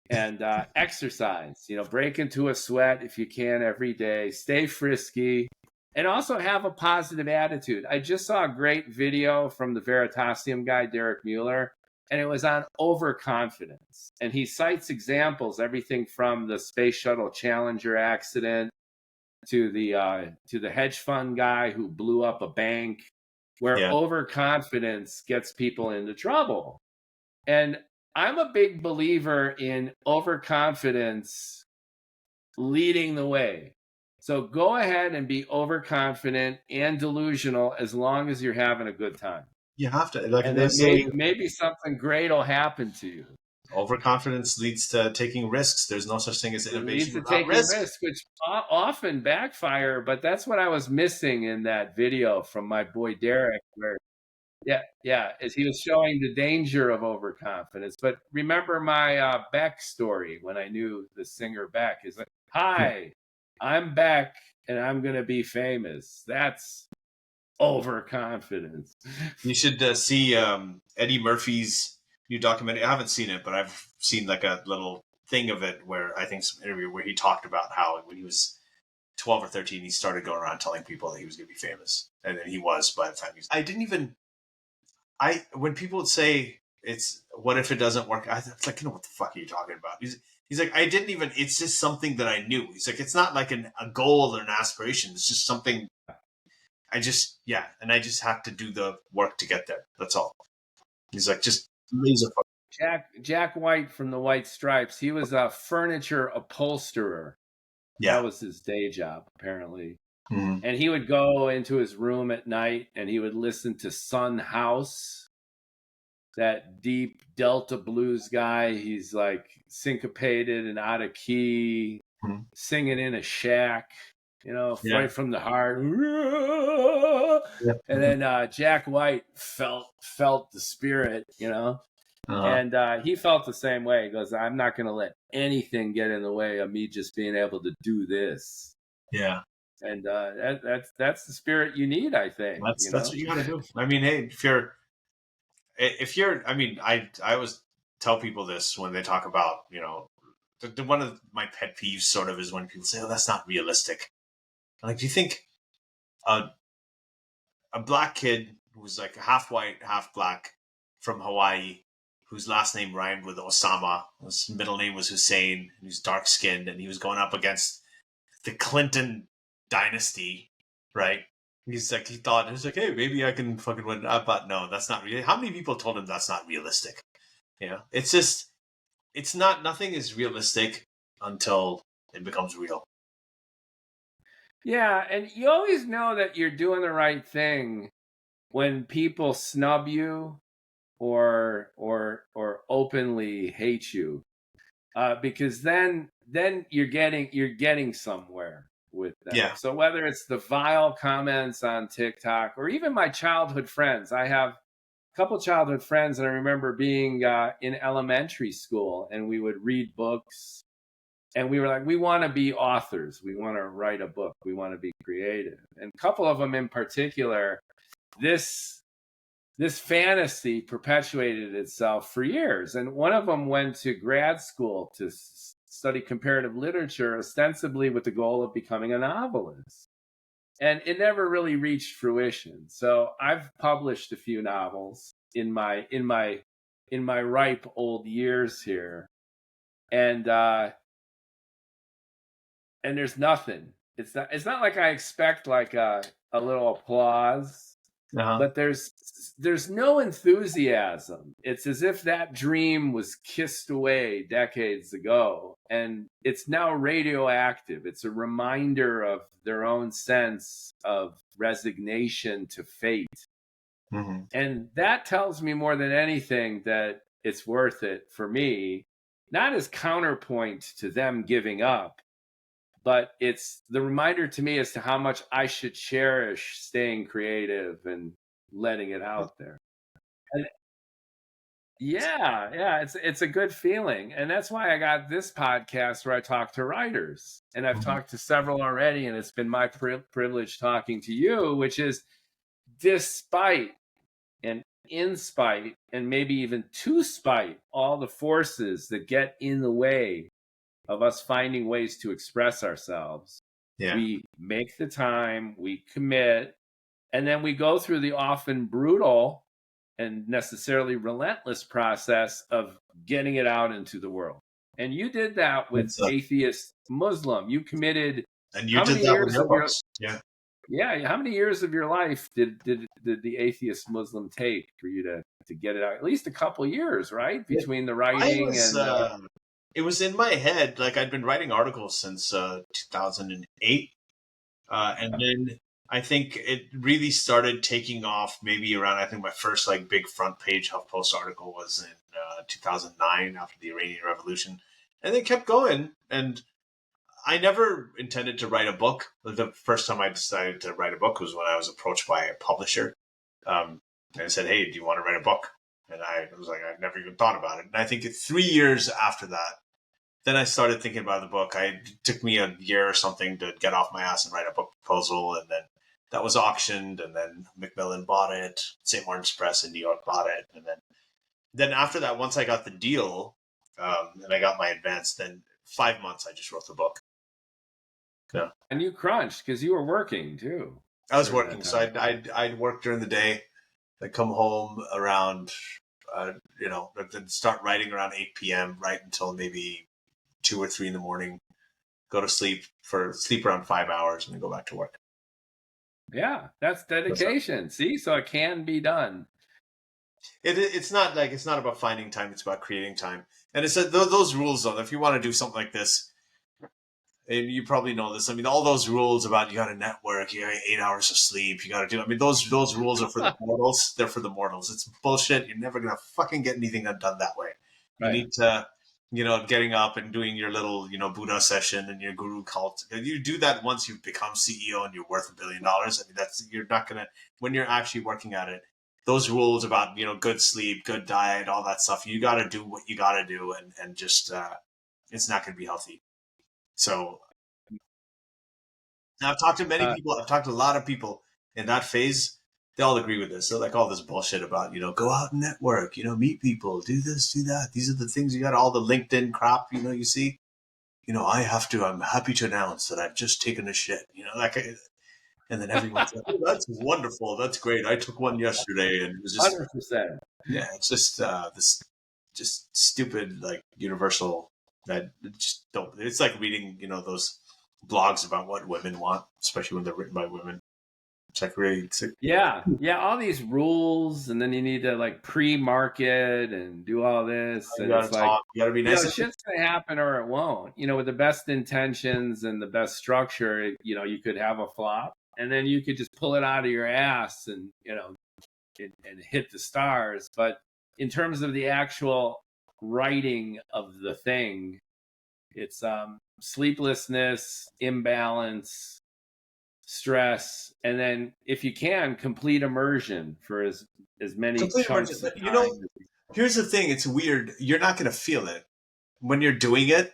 and exercise. Break into a sweat if you can every day. Stay frisky, and also have a positive attitude. I just saw a great video from the Veritasium guy, Derek Mueller, and it was on overconfidence. And he cites examples, everything from the Space Shuttle Challenger accident to the hedge fund guy who blew up a bank, where overconfidence gets people into trouble. And I'm a big believer in overconfidence leading the way. So go ahead and be overconfident and delusional as long as you're having a good time. You have to. And then maybe something great will happen to you. Overconfidence leads to taking risks. There's no such thing as innovation without taking risk. risks, which often backfire. But that's what I was missing in that video from my boy Derek, where as he was showing the danger of overconfidence. But remember my Beck story when I knew the singer Beck is like, "Hi, I'm Beck, and I'm gonna be famous." That's overconfidence. You should see Eddie Murphy's new documentary. I haven't seen it, but I've seen like a little thing of it where I think some interview where he talked about how when he was 12 or 13, he started going around telling people that he was going to be famous. And then he was by the time he was. When people would say, what if it doesn't work? I was like, what the fuck are you talking about? He's like, it's just something that I knew. He's like, it's not like a goal or an aspiration. It's just something and I just have to do the work to get there. That's all. He's like, just laser focus. Jack White from the White Stripes. He was a furniture upholsterer. Yeah. That was his day job, apparently. Mm-hmm. And he would go into his room at night and he would listen to Son House, that deep Delta blues guy. He's like syncopated and out of key, singing in a shack. Right from the heart. Yeah. And then Jack White felt the spirit, and he felt the same way. He goes, I'm not going to let anything get in the way of me just being able to do this. Yeah. And that's the spirit you need, I think. That's what you got to do. I mean, hey, I always tell people this when they talk about, one of my pet peeves sort of is when people say, oh, that's not realistic. Like, do you think a black kid who's like half white, half black from Hawaii, whose last name rhymed with Osama, his middle name was Hussein, and he's dark skinned, and he was going up against the Clinton dynasty, right? He's like, hey, maybe I can fucking win. But no, that's not real. How many people told him that's not realistic? It's just, nothing is realistic until it becomes real. Yeah, and you always know that you're doing the right thing when people snub you or openly hate you, because then you're getting somewhere with them. Yeah. So whether it's the vile comments on TikTok or even my childhood friends, I have a couple childhood friends, and I remember being in elementary school, and we would read books. And we were like, we want to be authors. We want to write a book. We want to be creative. And a couple of them in particular, this fantasy perpetuated itself for years. And one of them went to grad school to study comparative literature, ostensibly with the goal of becoming a novelist. And it never really reached fruition. So I've published a few novels in my ripe old years here. And there's nothing. It's not like I expect like a little applause, but there's no enthusiasm. It's as if that dream was kissed away decades ago, and it's now radioactive. It's a reminder of their own sense of resignation to fate. Mm-hmm. And that tells me more than anything that it's worth it for me, not as counterpoint to them giving up, but it's the reminder to me as to how much I should cherish staying creative and letting it out there. And yeah, it's a good feeling. And that's why I got this podcast where I talk to writers. And I've talked to several already, and it's been my privilege talking to you, which is despite and in spite, and maybe even to spite all the forces that get in the way of us finding ways to express ourselves. Yeah. We make the time, we commit, and then we go through the often brutal and necessarily relentless process of getting it out into the world. And you did that with Atheist Muslim. You committed. And you did that with your books. Yeah. Yeah. How many years of your life did the Atheist Muslim take for you to get it out? At least a couple years, right? Between the writing and... It was in my head. Like, I'd been writing articles since 2008. And then I think it really started taking off maybe around, I think my first like big front page HuffPost article was in 2009 after the Iranian Revolution. And they kept going. And I never intended to write a book. The first time I decided to write a book was when I was approached by a publisher. And said, hey, do you want to write a book? And I was like, I never even thought about it. And I think 3 years after that, then I started thinking about the book. It took me a year or something to get off my ass and write a book proposal. And then that was auctioned. And then Macmillan bought it. St. Martin's Press in New York bought it. And then after that, once I got the deal and I got my advance, then 5 months I just wrote the book. Yeah. And you crunched because you were working too. I was working. So I'd work during the day. I'd come home around, then start writing around 8 p.m. right until maybe 2 or 3 in the morning, go to sleep around 5 hours and then go back to work. Yeah, that's dedication. See, so it can be done. It's not about finding time. It's about creating time. And it's those rules, though, if you want to do something like this, and you probably know this. I mean, all those rules about you got to network, you got 8 hours of sleep, you got to do. I mean, those rules are for the mortals. They're for the mortals. It's bullshit. You're never gonna fucking get anything done that way. You need to, getting up and doing your little, Buddha session and your guru cult. You do that once you've become CEO and you're worth $1 billion. I mean, you're not gonna, when you're actually working at it. Those rules about good sleep, good diet, all that stuff. You got to do what you got to do, and just it's not going to be healthy. So now I've talked to many people. I've talked to a lot of people in that phase. They all agree with this. So like all this bullshit about, go out and network, meet people, do this, do that. These are the things you got, all the LinkedIn crap, you see, I'm happy to announce that I've just taken a shit, and then everyone's like, oh, that's wonderful. That's great. I took one yesterday and it was just 100%. Yeah. It's just this just stupid, like universal that just don't, it's like reading, those blogs about what women want, especially when they're written by women. It's like really sick. Yeah, all these rules, and then you need to like pre-market and do all this, and it's like you gotta be nice. Shit's gonna happen or it won't. With the best intentions and the best structure, you could have a flop, and then you could just pull it out of your ass and and hit the stars. But in terms of the actual writing of the thing, it's sleeplessness, imbalance, stress, and then if you can, complete immersion for as many chunks of time. Here's the thing, it's weird. You're not going to feel it when you're doing it.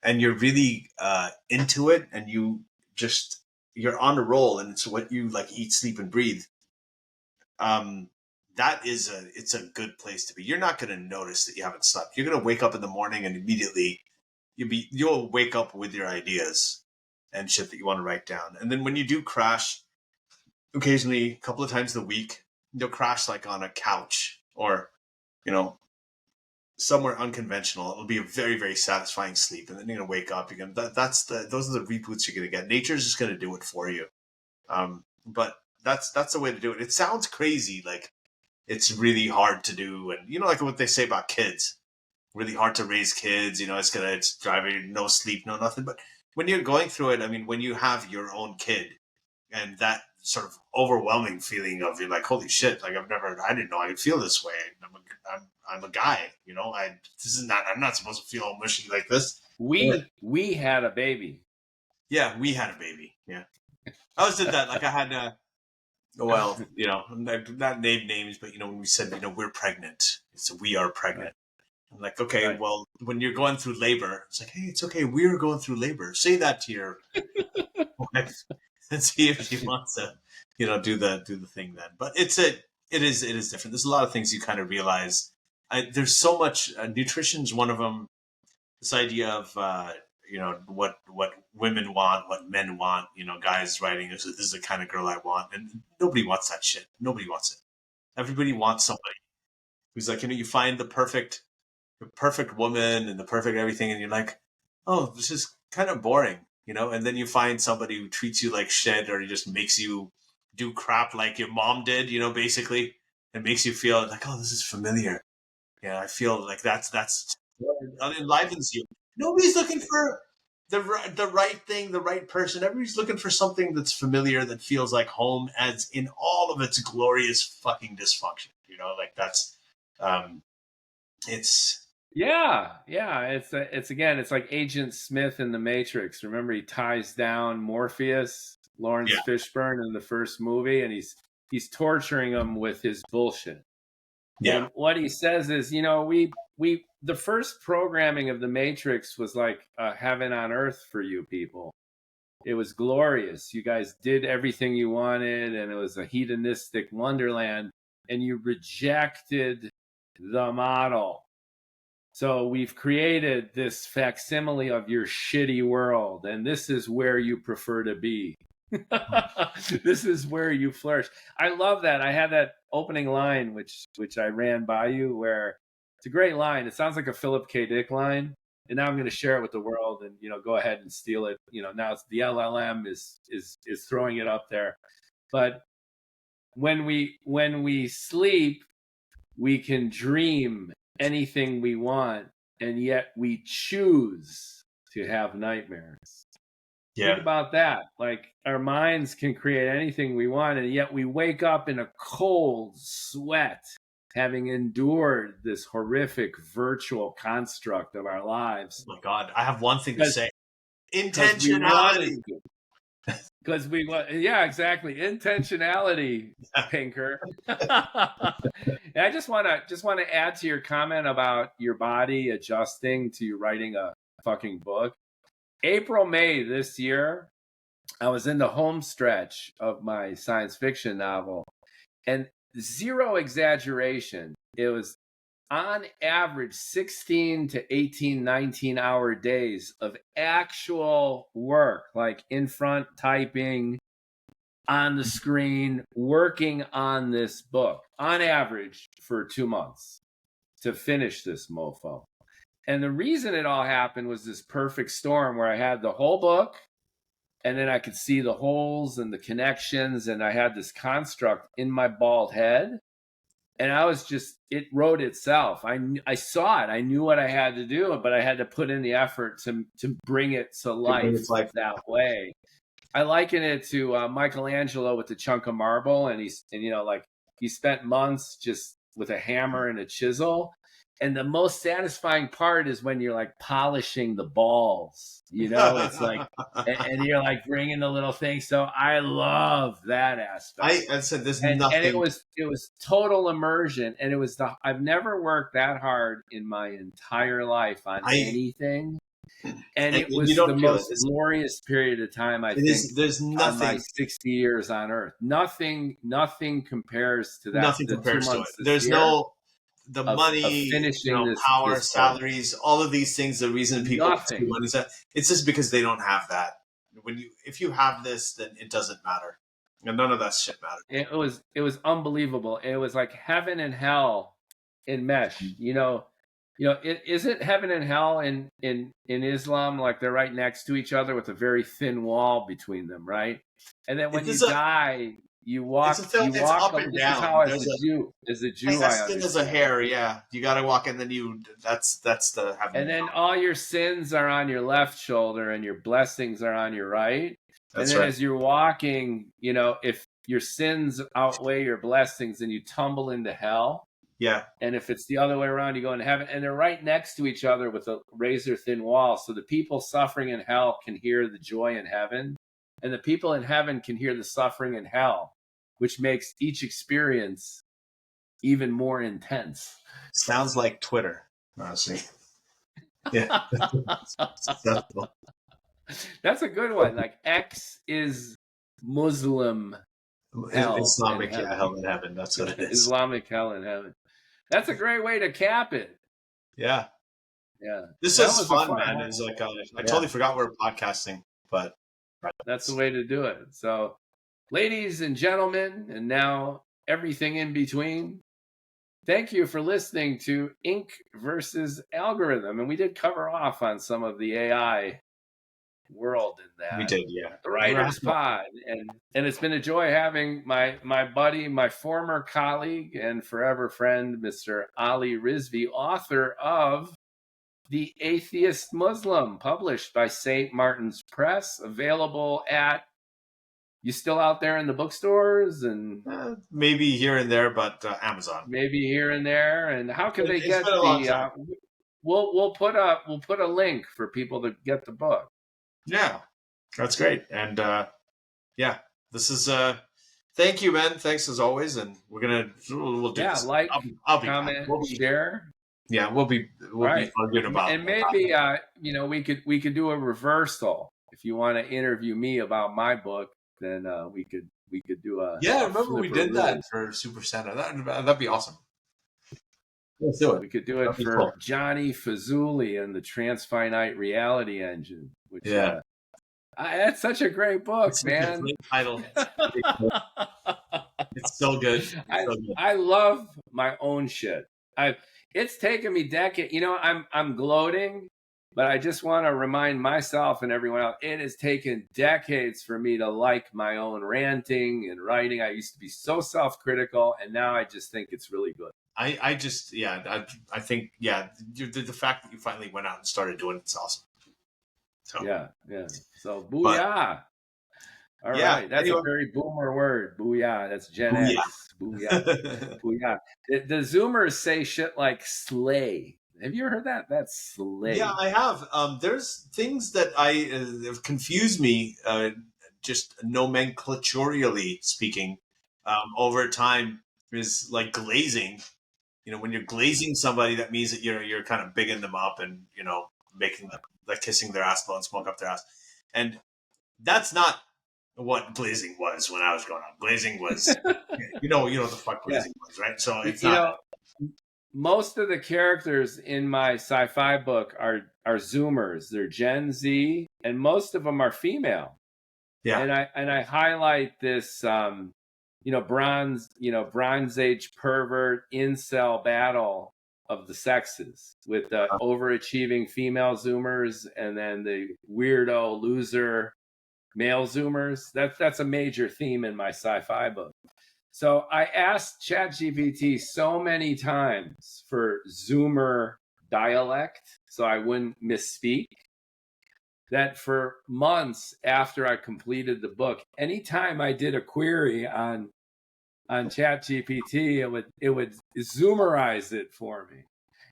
and you're really into it, and you're on a roll, and it's what you like eat, sleep, and breathe. It's a good place to be. You're not going to notice that you haven't slept. You're going to wake up in the morning and immediately you'll wake up with your ideas and shit that you want to write down. And then when you do crash, occasionally, a couple of times a week, you'll crash like on a couch or, somewhere unconventional. It'll be a very, very satisfying sleep. And then you're going to wake up. Those are the reboots you're going to get. Nature's just going to do it for you. But that's the way to do it. It sounds crazy. Like it's really hard to do. And like what they say about kids, really hard to raise kids, it's driving, no sleep, no nothing. But when you're going through it, I mean, when you have your own kid and that sort of overwhelming feeling of you're like, holy shit, like I didn't know I could feel this way. I'm a guy, I'm not supposed to feel mushy like this. We had a baby. Yeah, we had a baby. Yeah. I always did that. Like I had not name names, but when we said, we're pregnant, so we are pregnant. I'm like, okay, right. Well, when you're going through labor, it's like, hey, it's okay, we're going through labor. Say that to your wife and see if she wants to, do the thing then. But it is different. There's a lot of things you kind of realize. There's so much. Nutrition's one of them. This idea of what women want, what men want. Guys writing this is the kind of girl I want, and nobody wants that shit. Nobody wants it. Everybody wants somebody who's like, you find the perfect woman and the perfect everything, and you're like, oh, this is kind of boring, and then you find somebody who treats you like shit, or he just makes you do crap like your mom did, basically. It makes you feel like, oh, this is familiar. Yeah, I feel like that's it enlivens you. Nobody's looking for the right thing, the right person. Everybody's looking for something that's familiar, that feels like home, as in all of its glorious fucking dysfunction. Like that's it's. Yeah. It's like Agent Smith in The Matrix. Remember, he ties down Morpheus, Lawrence Fishburne, in the first movie, and he's torturing him with his bullshit. Yeah. And what he says is, the first programming of The Matrix was like heaven on earth for you people. It was glorious. You guys did everything you wanted, and it was a hedonistic wonderland, and you rejected the model. So we've created this facsimile of your shitty world, and this is where you prefer to be. This is where you flourish. I love that. I had that opening line, which I ran by you, where it's a great line. It sounds like a Philip K. Dick line, and now I'm going to share it with the world, and go ahead and steal it. Now it's the LLM is throwing it up there, but when we sleep, we can dream anything we want, and yet we choose to have nightmares. Yeah. Think about that. Like, our minds can create anything we want, and yet we wake up in a cold sweat, having endured this horrific virtual construct of our lives. Oh my God, I have one thing to say. Intentionality. Because we want, yeah, exactly. Intentionality, Pinker. And I just want to add to your comment about your body adjusting to you writing a fucking book. April, May this year, I was in the home stretch of my science fiction novel, and zero exaggeration, it was on average 16 to 18, 19-hour days of actual work, like in front typing, on the screen, working on this book, on average for 2 months to finish this mofo. And the reason it all happened was this perfect storm where I had the whole book, and then I could see the holes and the connections, and I had this construct in my bald head. And I was just, it wrote itself. I saw it. I knew what I had to do, but I had to put in the effort to bring it to life that way. I liken it to Michelangelo with the chunk of marble, and he spent months just with a hammer and a chisel. And the most satisfying part is when you're like polishing the balls, it's like, and you're like bringing the little thing. So I love that aspect. I said there's nothing. And it was total immersion. And I've never worked that hard in my entire life on anything. And And it you was don't the feel it. most glorious period of time, I It think, is. There's on my nothing. 60 years on Earth. Nothing compares to that. Nothing The 2 compares to it. months this There's year no the of money, finishing power, this book. salaries, all of these things. The reason people Nothing. money, it's just because they don't have that. If you have this, then it doesn't matter, and none of that shit matters. It was unbelievable. It was like heaven and hell in mesh. Isn't heaven and hell in Islam like they're right next to each other with a very thin wall between them, right? And then when you die, you walk. It's up and this down. Is how as a Jew, as thin as a hair. Yeah, you got to walk, and then that's the heaven. And then all your sins are on your left shoulder, and your blessings are on your right. That's and then right. As you're walking, if your sins outweigh your blessings, then you tumble into hell. Yeah. And if it's the other way around, you go into heaven. And they're right next to each other with a razor thin wall. So the people suffering in hell can hear the joy in heaven. And the people in heaven can hear the suffering in hell, which makes each experience even more intense. Sounds like Twitter, honestly. Yeah. That's a good one. Like X is Muslim hell. Islamic hell in heaven. That's what it is. Islamic hell in heaven. That's a great way to cap it. Yeah. Yeah. This is fun, man. It's like I totally forgot we were podcasting, but that's the way to do it. So, ladies and gentlemen, and now everything in between, thank you for listening to Ink versus Algorithm. And we did cover off on some of the AI world in that. We did, yeah. The Writers Pod. And it's been a joy having my buddy, my former colleague and forever friend, Mr. Ali Rizvi, author of The Atheist Muslim, published by St. Martin's Press, available at, you still out there in the bookstores? And maybe here and there, but Amazon. Maybe here and there. And how can they get the we'll put a link for people to get the book. Yeah, that's great. And this is thank you, man. Thanks as always. And we'll do this. Like, I'll be comment, share. Yeah, we'll be arguing about. And maybe we could do a reversal. If you want to interview me about my book, then we could do a remember we did that for Super Santa. That'd be awesome. Let's do it. We could do it for cool. Johnny Fazuli and the Transfinite Reality Engine. Which, that's such a great book, man. Great title. It's so good. I love my own shit. It's taken me decades. I'm gloating, but I just want to remind myself and everyone else, it has taken decades for me to like my own ranting and writing. I used to be so self-critical, and now I just think it's really good. I think the fact that you finally went out and started doing it's awesome. So. Yeah. So booyah. All right. That's a very boomer word. Booyah. That's Gen X. Booyah. Booyah. The Zoomers say shit like slay. Have you ever heard that? That's slay. Yeah, I have. There's things that have confused me, just nomenclaturally speaking, over time, is like glazing. When you're glazing somebody, that means that you're kind of bigging them up and making them like kissing their ass, blowing smoke up their ass, and that's not what glazing was when I was growing up. Glazing was, you know what the fuck glazing was, right? So it's not. Most of the characters in my sci-fi book are Zoomers. They're Gen Z, and most of them are female. Yeah, and I highlight this. Bronze Age pervert incel battle of the sexes with the overachieving female Zoomers and then the weirdo loser male Zoomers. That's a major theme in my sci-fi book. So I asked ChatGPT so many times for Zoomer dialect so I wouldn't misspeak, that for months after I completed the book, anytime I did a query on ChatGPT, it would Zoomerize it for me,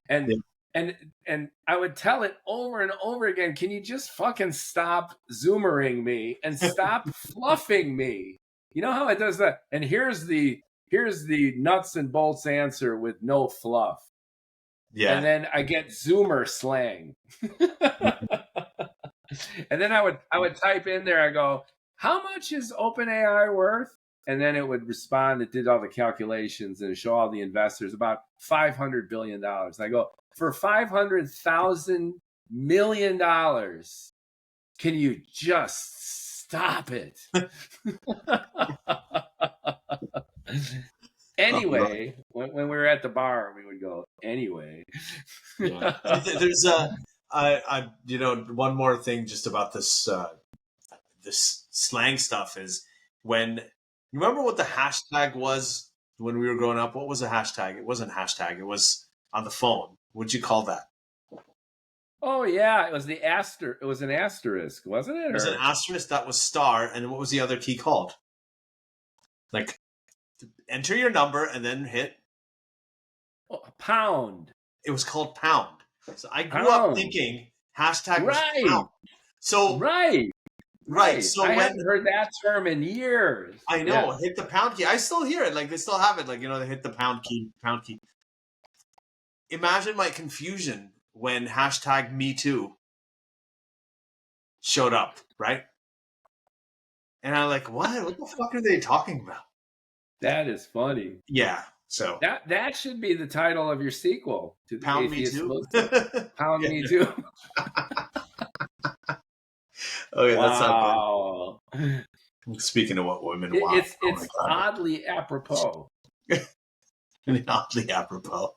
and I would tell it over and over again, can you just fucking stop Zoomering me and stop fluffing me? You know how it does that? And here's the nuts and bolts answer with no fluff. Yeah, and then I get Zoomer slang. And then I would type in there, I go, how much is OpenAI worth? And then it would respond, it did all the calculations and show all the investors about $500 billion. And I go, for $500,000 million, can you just stop it? Anyway, when we were at the bar, we would go, anyway. Yeah. There's one more thing just about this this slang stuff is when you remember what the hashtag was when we were growing up. What was the hashtag? It wasn't hashtag. It was on the phone. What'd you call that? Oh yeah, it was the it was an asterisk, wasn't it? It was an asterisk that was star, and then what was the other key called? Like enter your number and then hit pound. It was called pound. So I grew up thinking hashtag was pound. So right. So I haven't heard that term in years. I know. Hit the pound key. I still hear it. Like they still have it. Like, they hit the pound key. Imagine my confusion when hashtag Me Too showed up, right? And I'm like, what? What the fuck are they talking about? That is funny. Yeah. So that should be the title of your sequel to Pound Atheist Me Too. Muslim. Pound Me Too. Okay, wow. That's not bad. Speaking of what women want, it's oddly apropos. Oddly apropos.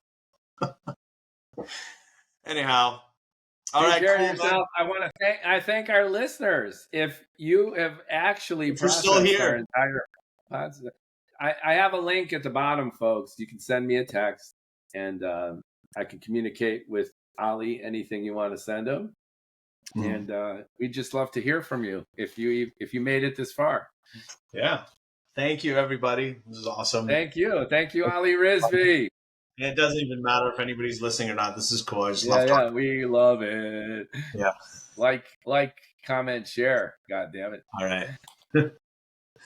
Anyhow, all right. Cool, yourself. I want to thank our listeners. If you have actually processed still here, our entire podcast, I have a link at the bottom, folks. You can send me a text, and I can communicate with Ali anything you want to send him. And we'd just love to hear from you if you made it this far. Yeah. Thank you, everybody. This is awesome. Thank you, Ali Rizvi. And it doesn't even matter if anybody's listening or not. This is cool. I just love talking. Yeah, we love it. Yeah. Like, comment, share. God damn it. All right.